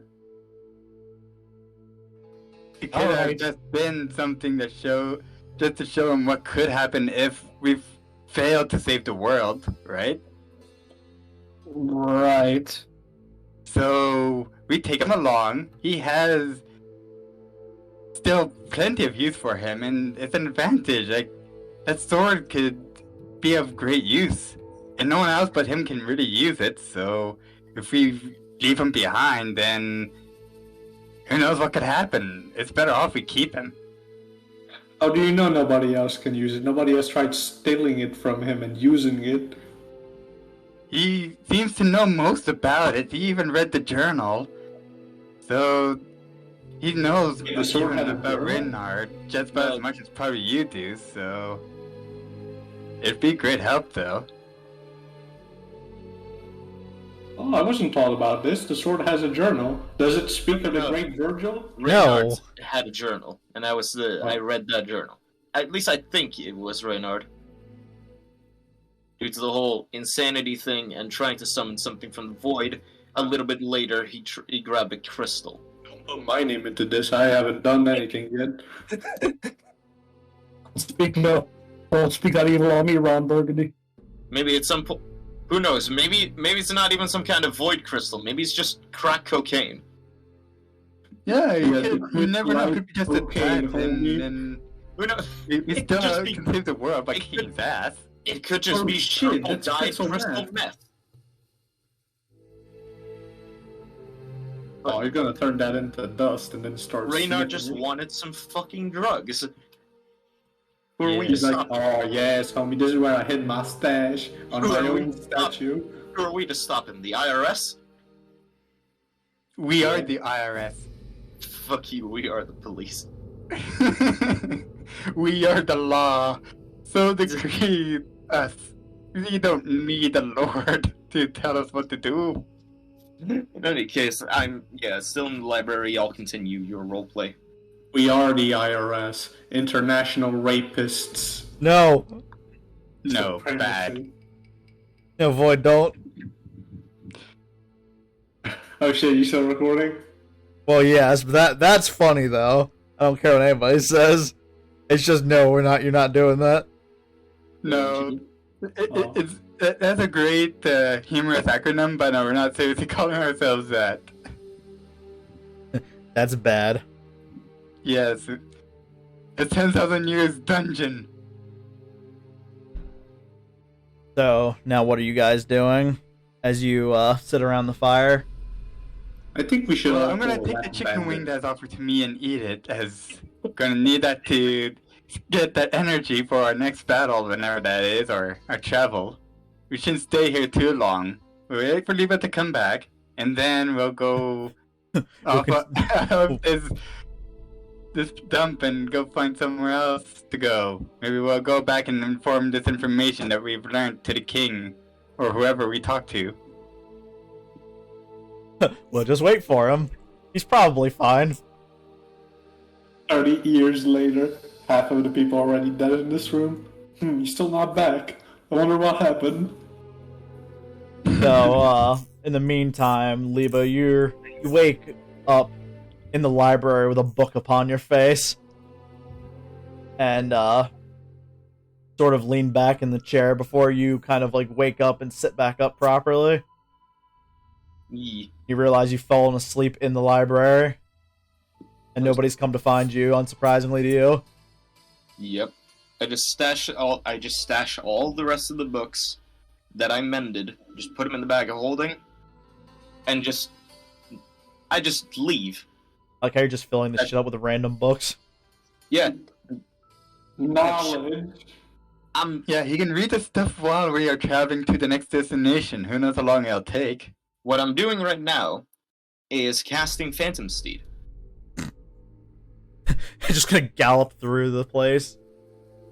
It could have just been something to show him what could happen if we failed to save the world, right? Right. So we take him along. He has still plenty of use for him, and it's an advantage. Like, that sword could be of great use, and no one else but him can really use it. So if we leave him behind, then who knows what could happen? It's better off we keep him. How do you know nobody else can use it? Nobody else tried stealing it from him and using it. He seems to know most about it. He even read the journal. So he knows The sword had a about journal? Renard just about as much as probably you do, so it'd be great help though. Oh, I wasn't told about this. The sword has a journal. Does it speak of the great Virgil? Reynard had a journal, and I read that journal. At least I think it was Reynard. Due to the whole insanity thing and trying to summon something from the void, a little bit later he grabbed a crystal. Don't put my name into this. I haven't done anything yet. Don't speak that evil on me, Ron Burgundy. Maybe at some point, who knows? Maybe it's not even some kind of void crystal. Maybe it's just crack cocaine. Yeah, you never know. It could be just a cocaine, plant, and Who knows? we still can save the world by kicking his ass. It could just be shit, purple that's dyed crystal crystal meth. meth. Oh, you're gonna turn that into dust and then start. Reynard just sniffing it. wanted some fucking drugs. Who are we to He's like, stop? oh yes, homie, this is where I hid my stash on Who my are we own to stop? statue. Who are we to stop him? The IRS? We are the IRS. Fuck you, we are the police. We are the law. So decree us. We don't need the Lord to tell us what to do. In any case, I'm still in the library. I'll continue your roleplay. We are the IRS, international rapists. No. No, bad. Supremacy. No, Void, don't. Oh shit, you still recording? Well, yes, but that's funny, though. I don't care what anybody says. It's just, no, we're not. You're not doing that. No. Oh. That's a great humorous acronym, but no, we're not seriously calling ourselves that. That's bad. Yes. A 10,000 years dungeon. So, now what are you guys doing as you sit around the fire? I think we should. Well, I'm gonna also take the laugh chicken at wing it. that's offered to me and eat it, as gonna need that to get that energy for our next battle, whenever that is, or our travel. We shouldn't stay here too long. We'll wait for Liebe to come back, and then we'll go off of this dump and go find somewhere else to go. Maybe we'll go back and inform this information that we've learned to the king, or whoever we talk to. Well, just wait for him. He's probably fine. 30 years later, half of the people already dead in this room. He's still not back. I wonder what happened. So, in the meantime, Liebe, you wake up in the library with a book upon your face. And, sort of lean back in the chair before you kind of, like, wake up and sit back up properly. Yee. You realize you've fallen asleep in the library. And nobody's come to find you, unsurprisingly to you. Yep. I just stash all the rest of the books that I mended, just put them in the bag of holding, and I just leave. Like how you're just filling this shit up with random books. Yeah. Knowledge. Yeah, he can read the stuff while we are traveling to the next destination. Who knows how long it'll take. What I'm doing right now is casting Phantom Steed. Just gonna gallop through the place.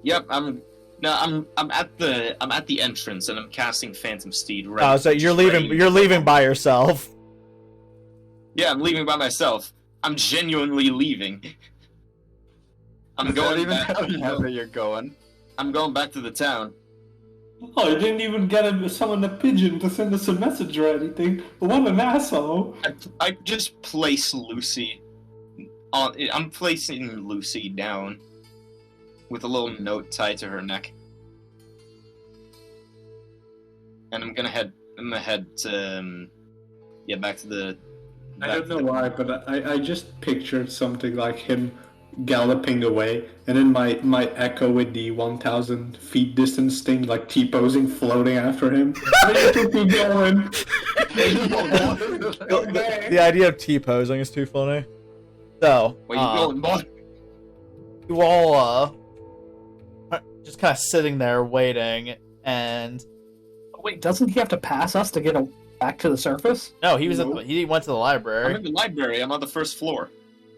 Yep, I'm at the entrance and I'm casting Phantom Steed right. Oh, so you're leaving by yourself. Yeah, I'm leaving by myself. I'm genuinely leaving. I'm going even back. tell you how you're going. I'm going back to the town. Oh, you didn't even get him to summon a pigeon to send us a message or anything. What an asshole. I just place Lucy on. I'm placing Lucy down with a little note tied to her neck, and I'm gonna head to back to the. I don't know why, but I just pictured something like him galloping away, and then my echo with the 1,000 feet distance thing, like T-posing, floating after him. Keep going. The idea of T-posing is too funny. So, Where you going, boy? you all are just kind of sitting there waiting, and Wait, doesn't he have to pass us to get back to the surface? no, he was Nope. he went to the I'm library. in the library. I'm on the first floor.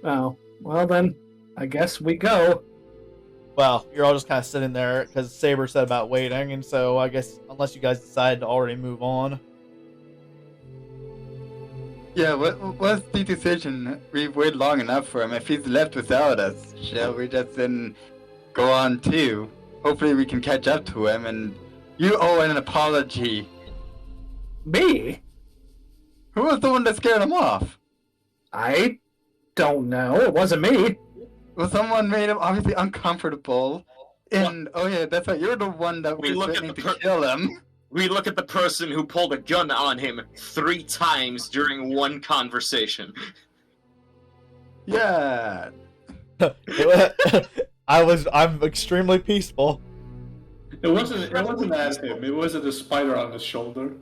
Oh, well then, I guess we go. Well, you're all just kind of sitting there because Sabre said about waiting, and so I guess unless you guys decide to already move on. Yeah, what's the decision? We've waited long enough for him. If he's left without us, shall we just then go on too? Hopefully we can catch up to him, and you owe an apology. Me? Who was the one that scared him off? I don't know. It wasn't me. Well, someone made him obviously uncomfortable. And, oh yeah, that's right, you're the one that was threatening to kill him. We look at the person who pulled a gun on him 3 times during one conversation. Yeah. I'm extremely peaceful. It wasn't at him. It wasn't a spider on his shoulder.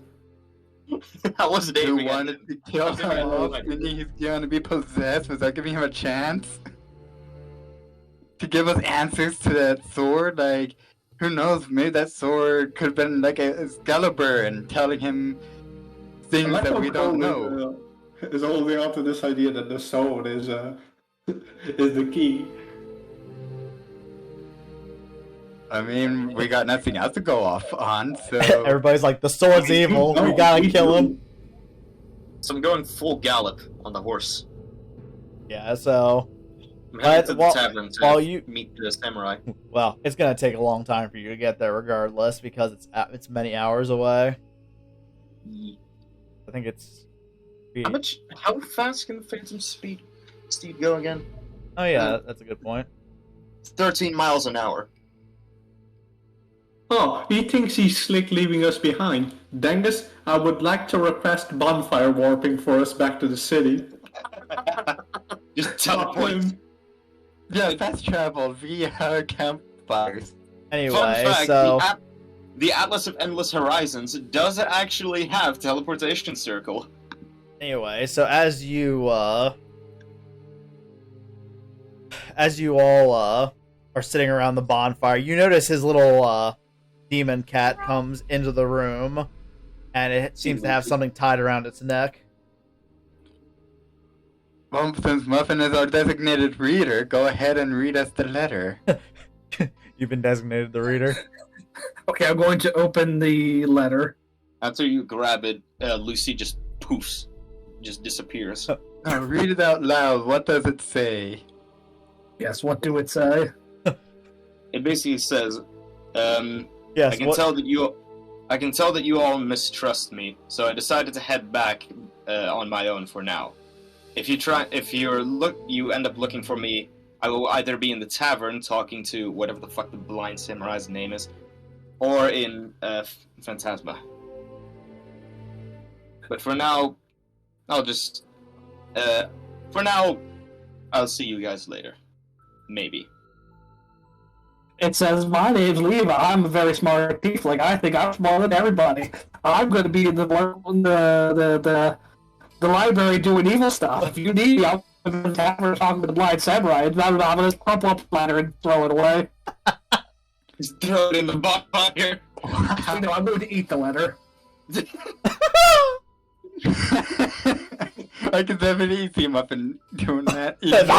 I wasn't You aiming at wanted him. to kill him off, and he's gonna be possessed without giving him a chance? To give us answers to that sword? Like, who knows, maybe that sword could have been like a Excalibur and telling him things that we don't know. Is holding on to this idea that the sword is the key. I mean, we got nothing else to go off on, so... Everybody's like, the sword's evil. We gotta kill him. So I'm going full gallop on the horse. Yeah, so... I'm heading to the tavern to you meet the samurai. Well, it's gonna take a long time for you to get there, regardless, because it's many hours away. I think it's. How fast can the Phantom Steed go again? Oh yeah, that's a good point. It's 13 miles an hour. Oh, he thinks he's slick leaving us behind. Dangus, I would like to request bonfire warping for us back to the city. Just teleport. Yeah, fast travel via campfires. Anyway, Fun fact, so the Atlas of Endless Horizons does actually have teleportation circle. anyway, so as you all are sitting around the bonfire, you notice his little demon cat comes into the room, and it seems to have something tied around its neck. Well, since Muffin is our designated reader, go ahead and read us the letter. You've been designated the reader. Okay, I'm going to open the letter. After you grab it, Lucy just poofs. Just disappears. Now read it out loud. What does it say? Yes, what do it say? It basically says, Yes. I can tell that you all mistrust me, so I decided to head back on my own for now. If you end up looking for me, I will either be in the tavern talking to whatever the fuck the blind samurai's name is, or in Phantasma. But for now, I'll just I'll see you guys later. Maybe. It says, my name's Liebe. I'm a very smart tiefling. I think I'm smarter than everybody. I'm going to be in the library doing evil stuff. If you need me, I'll go to the tavern talking to the blind samurai. I'm going to just crumple up the ladder and throw it away. Just throw it in the bonfire. No, I'm going to eat the letter. I can definitely see Muffin doing that. Like,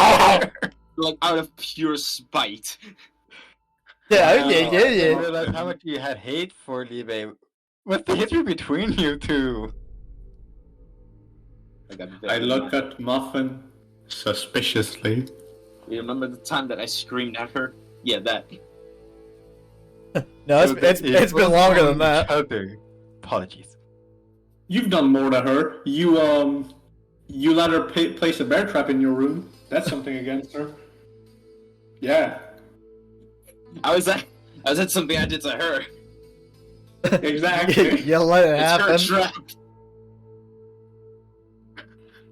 out of pure spite. Yeah. I realized how much you had hate for Liebe. What's the history between you two? I look at Muffin suspiciously. You remember the time that I screamed at her? Yeah, that. No, it's been longer than that. Apologies. You've done more to her. You let her place a bear trap in your room. That's something against her. Yeah. I was at something I did to her. Exactly. You let it happen. It's her trap.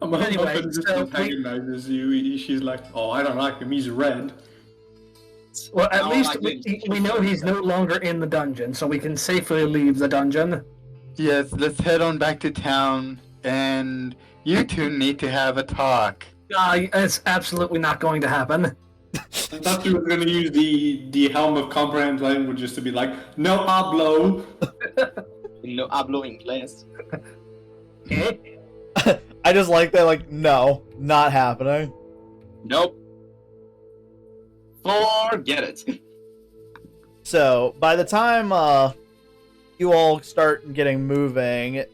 Anyway, Muffin just so antagonizes you. She's like, oh, I don't like him. He's red. Well, at No, least I didn't. we know he's no longer in the dungeon, so we can safely leave the dungeon. Yes, let's head on back to town, and you two need to have a talk. It's absolutely not going to happen. I thought you were going to use the helm of comprehend languages to be like, no hablo. No hablo inglés. I just like that, like, no, not happening. Nope. Forget it. So, by the time you all start getting moving,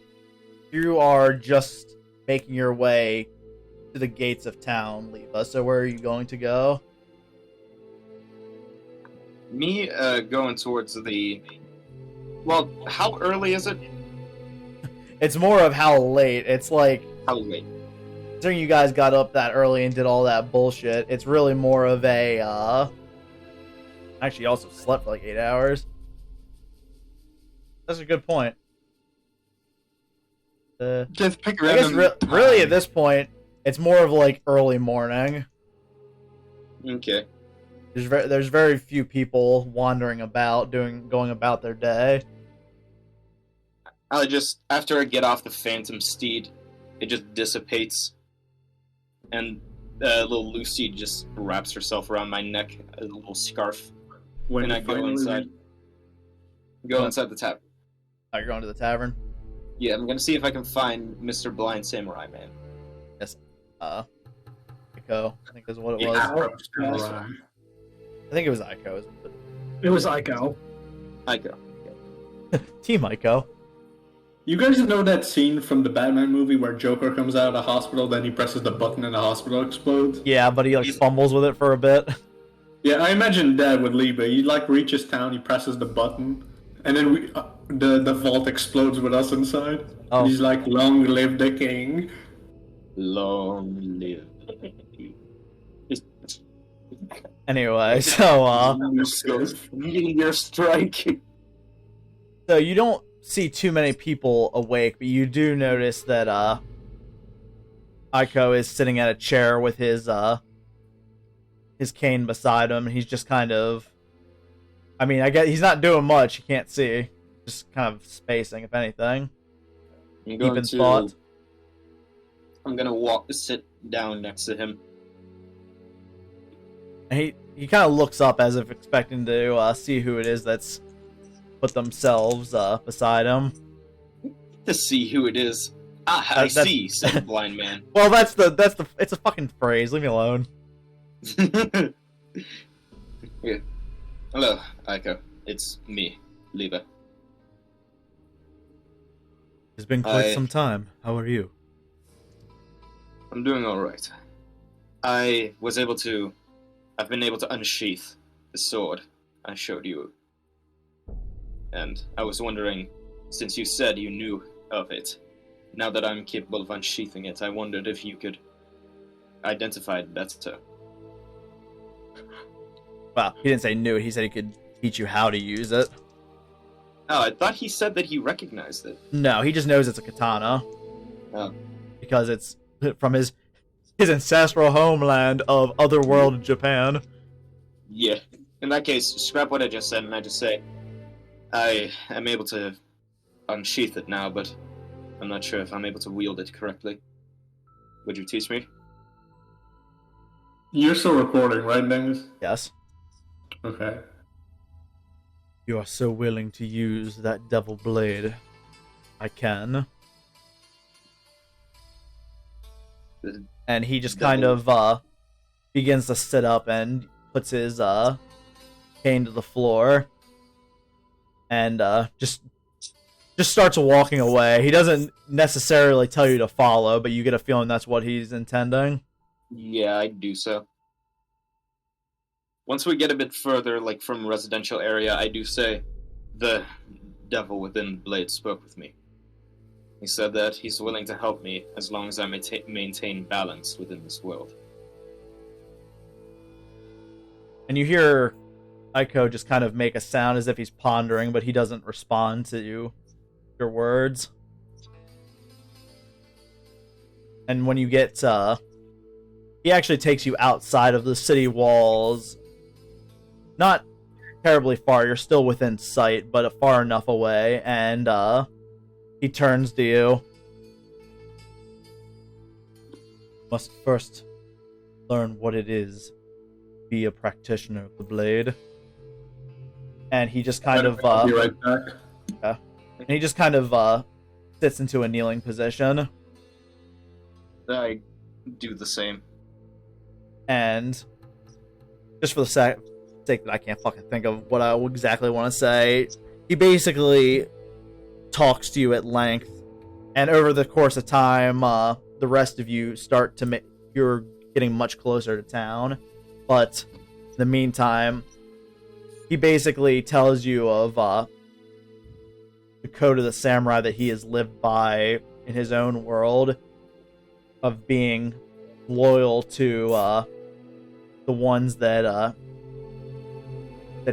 you are just making your way to the gates of town, Liebe. So where are you going to go? Me going towards the... Well, how early is it? It's more of how late. It's like... How late? Considering you guys got up that early and did all that bullshit, it's really more of a, Actually, you also slept for like 8 hours. That's a good point. Just pick I guess random really time. at this point, it's more of like early morning. Okay. There's very few people wandering about, going about their day. I'll just, after I get off the Phantom Steed, it just dissipates. And little Lucy just wraps herself around my neck, a little scarf. When And I you go finally- inside. Go inside the tavern. Are you going to the tavern? Yeah, I'm gonna see if I can find Mr. Blind Samurai Man. Echo, I think is what it was. Yeah. I think it was Ico. It was Ico. I go. Team Ico. You guys know that scene from the Batman movie where Joker comes out of the hospital, then he presses the button and the hospital explodes? Yeah, but he like fumbles with it for a bit. Yeah, I imagine that with Liebe. He like reaches town, he presses the button, and then the vault explodes with us inside. Oh. And he's like, "Long live the king!" Long live. Anyway, so Meteor strike. so you don't see too many people awake, but you do notice that Ico is sitting at a chair with his cane beside him, and he's just kind of, I mean, I guess he's not doing much. You can't see, just kind of spacing, if anything. I'm Deep in thought. I'm gonna sit down next to him. And he kind of looks up as if expecting to see who it is that's put themselves beside him. To see who it is. I That's- see, said the blind man. Well, that's the it's a fucking phrase. Leave me alone. Yeah. Hello, Ico. It's me, Liebe. It's been quite I- some time. How are you? I'm doing alright. I've been able to unsheath the sword I showed you. And I was wondering, since you said you knew of it, now that I'm capable of unsheathing it, I wondered if you could identify it better. Well, he didn't say knew it. He said he could teach you how to use it. Oh, I thought he said that he recognized it. No, he just knows it's a katana. Oh. Because it's from his ancestral homeland of otherworld Japan. Yeah. In that case, scrap what I just said, and I just say, I am able to unsheath it now, but I'm not sure if I'm able to wield it correctly. Would you teach me? You're still recording, right, Dangus? Yes. Okay. You are so willing to use that devil blade. I can. And he just kind of begins to sit up and puts his cane to the floor and just starts walking away. He doesn't necessarily tell you to follow, but you get a feeling that's what he's intending. Yeah, I'd do so. Once we get a bit further, like from residential area, I do say, the devil within the blade spoke with me. He said that he's willing to help me as long as I maintain balance within this world. And you hear Ico just kind of make a sound as if he's pondering, but he doesn't respond to your words. And when you get, he actually takes you outside of the city walls. Not terribly far, you're still within sight, but far enough away, and he turns to you. Must first learn what it is to be a practitioner of the blade. And he just kind of I'll be right back. and he just kind of sits into a kneeling position. I do the same. And just for the sake that I can't fucking think of what I exactly want to say, he basically talks to you at length, and over the course of time, the the rest of you start to make, you're getting much closer to town, but in the meantime, he basically tells you of the code of the samurai that he has lived by in his own world, of being loyal to the ones that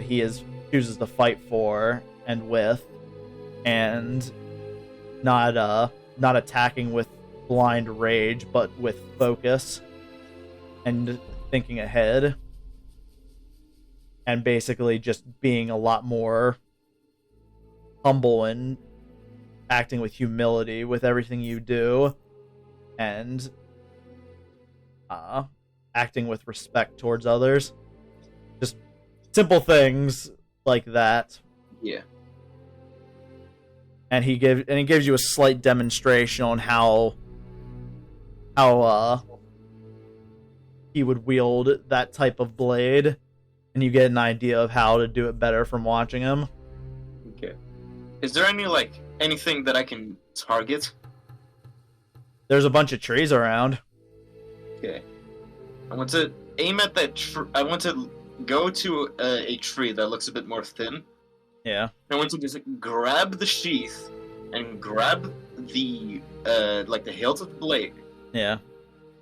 he chooses to fight for and with, and not attacking with blind rage, but with focus and thinking ahead, and basically just being a lot more humble and acting with humility with everything you do, and acting with respect towards others. Just simple things like that. Yeah. And he gives you a slight demonstration on how he would wield that type of blade, and you get an idea of how to do it better from watching him. Okay. Is there anything that I can target? There's a bunch of trees around. Okay. I want to aim at that I want to go to a tree that looks a bit more thin. Yeah. I want to just grab the sheath and grab the the hilt of the blade. Yeah.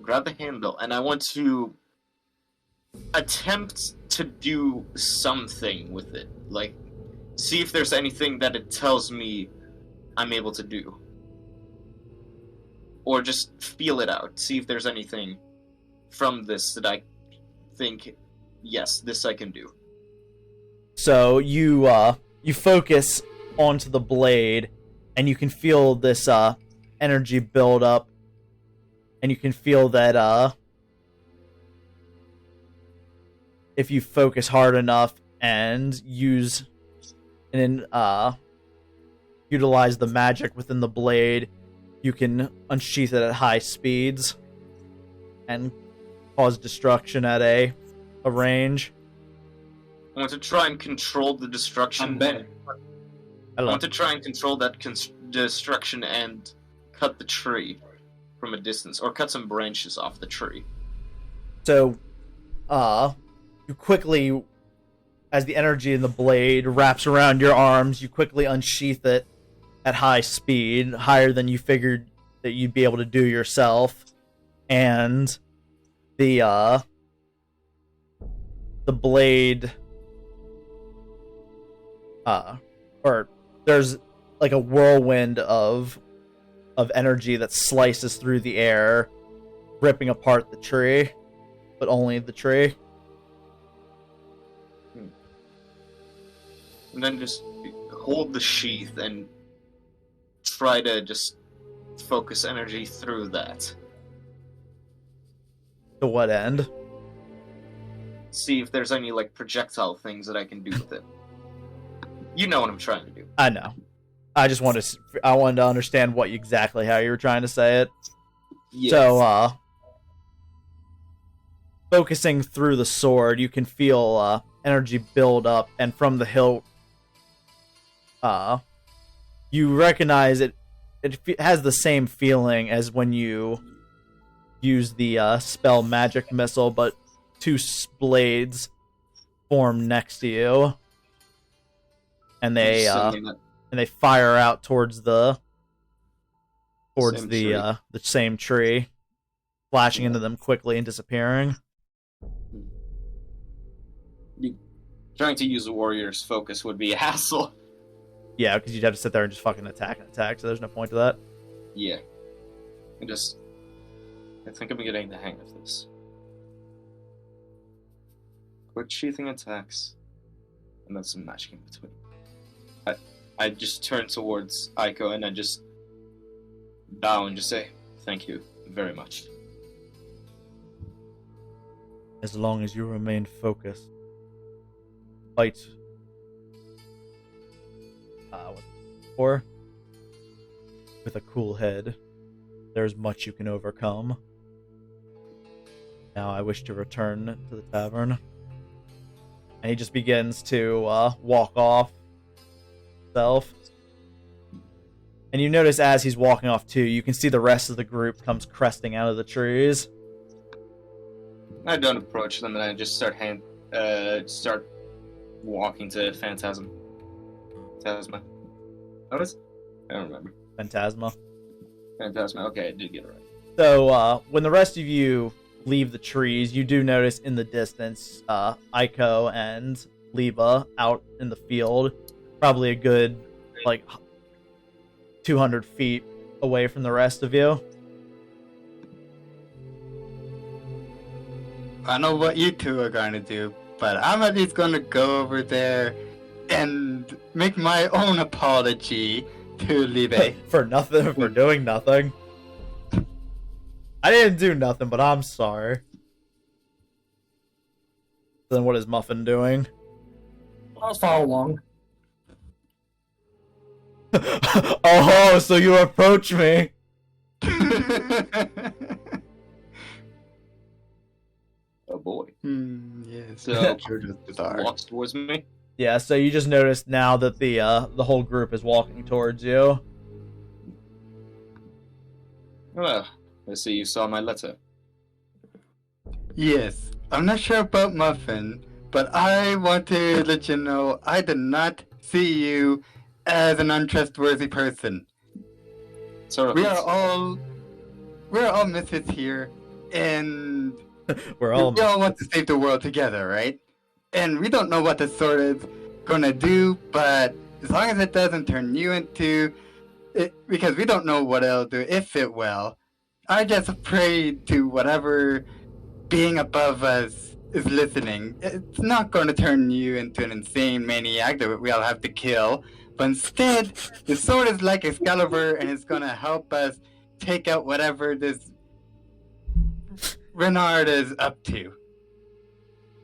Grab the handle, and I want to attempt to do something with it. Like, see if there's anything that it tells me I'm able to do. Or just feel it out. See if there's anything from this that I think, yes, this I can do. So you focus onto the blade, and you can feel this energy build up, and you can feel that if you focus hard enough and utilize the magic within the blade, you can unsheath it at high speeds and cause destruction at a range. I want to try and control the destruction. I want to try and control that destruction and cut the tree from a distance, or cut some branches off the tree. So, you quickly, as the energy in the blade wraps around your arms, you quickly unsheath it at high speed, higher than you figured that you'd be able to do yourself, and the blade, or there's like a whirlwind of energy that slices through the air, ripping apart the tree, but only the tree. And then just hold the sheath and try to just focus energy through that. To what end? See if there's any projectile things that I can do with it. You know what I'm trying to do. I know. I wanted to understand exactly how you were trying to say it. Yes. So, focusing through the sword, you can feel energy build up, and from the hilt, you recognize it. It has the same feeling as when you use the spell Magic Missile, but two blades form next to you, and they fire out towards the same tree, flashing into them quickly and disappearing. Trying to use a warrior's focus would be a hassle. Yeah, because you'd have to sit there and just fucking attack, so there's no point to that. Yeah. I think I'm getting the hang of this. Quick sheathing attacks, and then some magic in between. I just turn towards Aiko and I just bow and just say, thank you very much. As long as you remain focused. Fight. With a cool head, there's much you can overcome. Now I wish to return to the tavern. And he just begins to walk off himself. And you notice as he's walking off too, you can see the rest of the group comes cresting out of the trees. I don't approach them, and I just start walking to Phantasma. What was it? I don't remember. Phantasma. Okay, I did get it right. So, when the rest of you leave the trees, you do notice in the distance, Aiko and Liebe out in the field, probably a good, 200 feet away from the rest of you. I know what you two are going to do, but I'm at least going to go over there and make my own apology to Liebe. For nothing, for doing nothing. I didn't do nothing, but I'm sorry. Then what is Muffin doing? I'll follow along. Oh, so you approach me. Oh boy. Yes. So, You're just bizarre. walks towards me. Yeah, so you just noticed now that the whole group is walking towards you. Well, I see you saw my letter. Yes. I'm not sure about Muffin, but I want to let you know I did not see you as an untrustworthy person. Sort of. We're all misfits here, and We're all we all want to save the world together, right? And we don't know what the sword is gonna do, but as long as it doesn't turn you into it, because we don't know what it'll do, if it will. I just pray to whatever being above us is listening. It's not going to turn you into an insane maniac that we all have to kill, but instead, the sword is like Excalibur, and it's going to help us take out whatever this Renard is up to.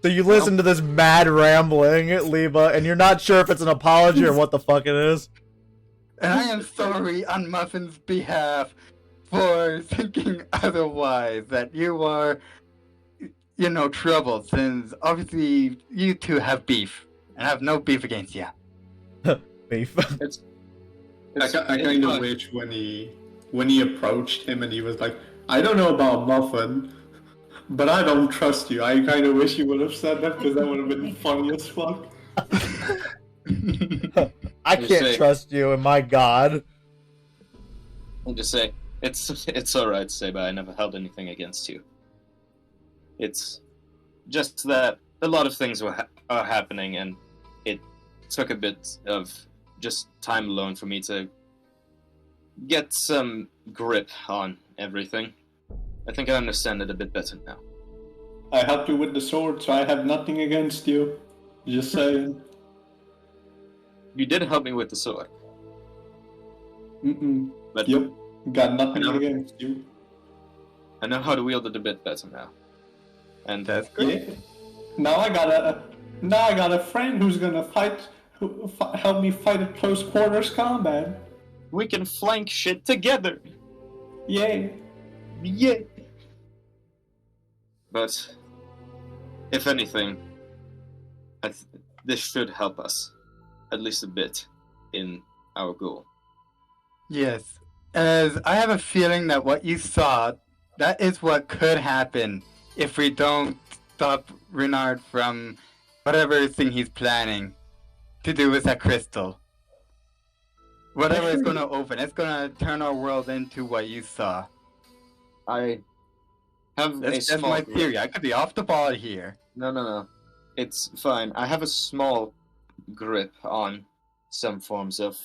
So you listen to this mad rambling, Liebe, and you're not sure if it's an apology or what the fuck it is. And I am sorry on Muffin's behalf for thinking otherwise, that you are, trouble, since obviously you two have beef, and I have no beef against you. Beef. I kind of wish when he approached him and he was like, I don't know about Muffin, but I don't trust you. I kind of wish you would have said that, because that would have been funny as fuck. I can't trust you, and my god. I'll just say, it's alright, Sabre, I never held anything against you. It's just that a lot of things are happening, and it took a bit of just time alone for me to get some grip on everything. I think I understand it a bit better now. I helped you with the sword, so I have nothing against you. Just saying. You did help me with the sword. But Yep. Got nothing against you. I know how to wield it a bit better now. And That's good. Yeah. Now I got a friend who's gonna help me fight at close quarters combat. we can flank shit together. Yay. Yeah. But if anything, this should help us, at least a bit, in our goal. Yes, as I have a feeling that what you saw, that is what could happen if we don't stop Renard from whatever thing he's planning to do with that crystal. Whatever it's going to open, it's going to turn our world into what you saw. I have That's a small my grip. theory. I could be off the ball here. No. It's fine. I have a small grip on some forms of,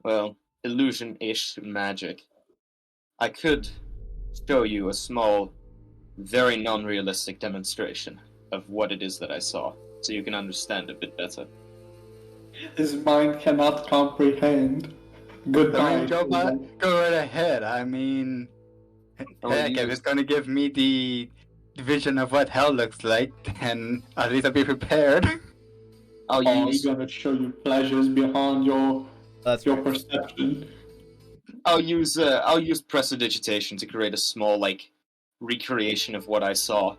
well, illusion-ish magic. I could show you a small, very non-realistic demonstration of what it is that I saw, so you can understand a bit better. His mind cannot comprehend. Goodbye. Go right ahead. I mean, heck, if it's going to give me the vision of what hell looks like, then at least I'll be prepared. I'll He's gonna show you pleasures beyond your perception. I'll use prestidigitation to create a small, recreation of what I saw.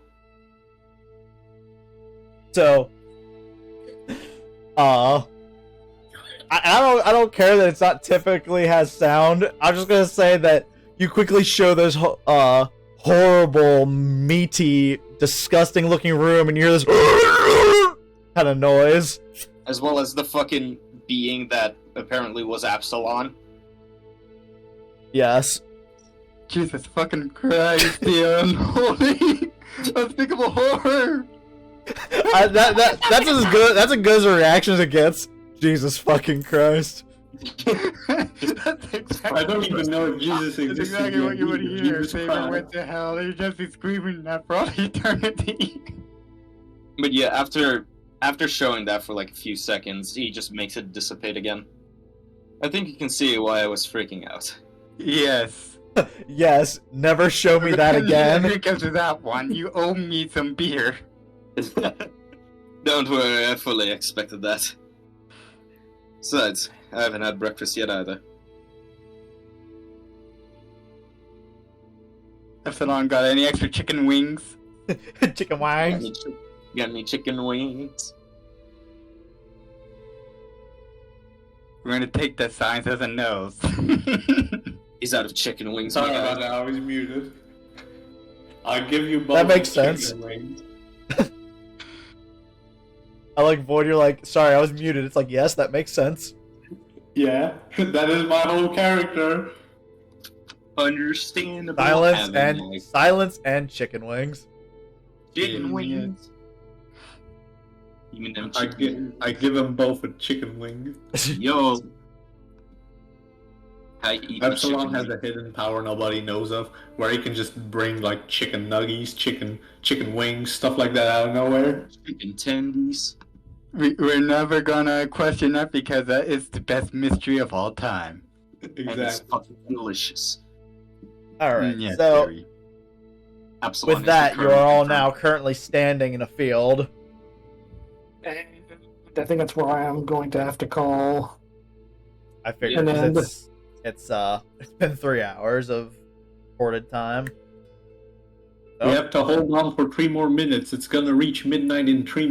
So, I don't care that it's not typically has sound. I'm just gonna say that you quickly show this horrible, meaty, disgusting looking room, and you hear this kind of noise. As well as the fucking being that apparently was Apsilon. Yes. Jesus fucking Christ, the unholy, unspeakable horror. That's as good. That's as good as a reaction as it gets. Jesus fucking Christ. That's exactly I don't even know if Jesus That's exists. exactly what you would hear. Jesus Sabre Christ. went to hell. They'd just be screaming that for all eternity. But yeah, after showing that for like a few seconds, he just makes it dissipate again. I think you can see why I was freaking out. Yes. Yes. Never show me that again. Because of that one, you owe me some beer. Don't worry, I fully expected that. Besides, I haven't had breakfast yet either. Apsilon, got any extra chicken wings? Chicken Got wings. any, got any chicken wings? We're gonna take that sign as a nose. He's out of chicken wings. Sorry my guy. about that, I was muted. I'll give you both. That makes chicken sense. wings. I like Void. You're like, sorry, I was muted. It's like, yes, that makes sense. Yeah, that is my whole character. Understandable. Silence and chicken wings. Chicken wings. You mean them I chicken give them both a chicken wing. Yo. I eat Apsilon chicken has wings. a hidden power nobody knows of, where he can just bring like chicken nuggies, chicken wings, stuff like that out of nowhere. Chicken tendies. We're never gonna question that because that is the best mystery of all time. And it's Exactly. fucking delicious. All right. Yes, So Barry. Absalon with is that, the you are all current now currently standing in a field. And I think that's where I am going to have to call. I figured And then- it's been 3 hours of recorded time. We have to hold on for 3 more minutes. It's gonna reach midnight in 3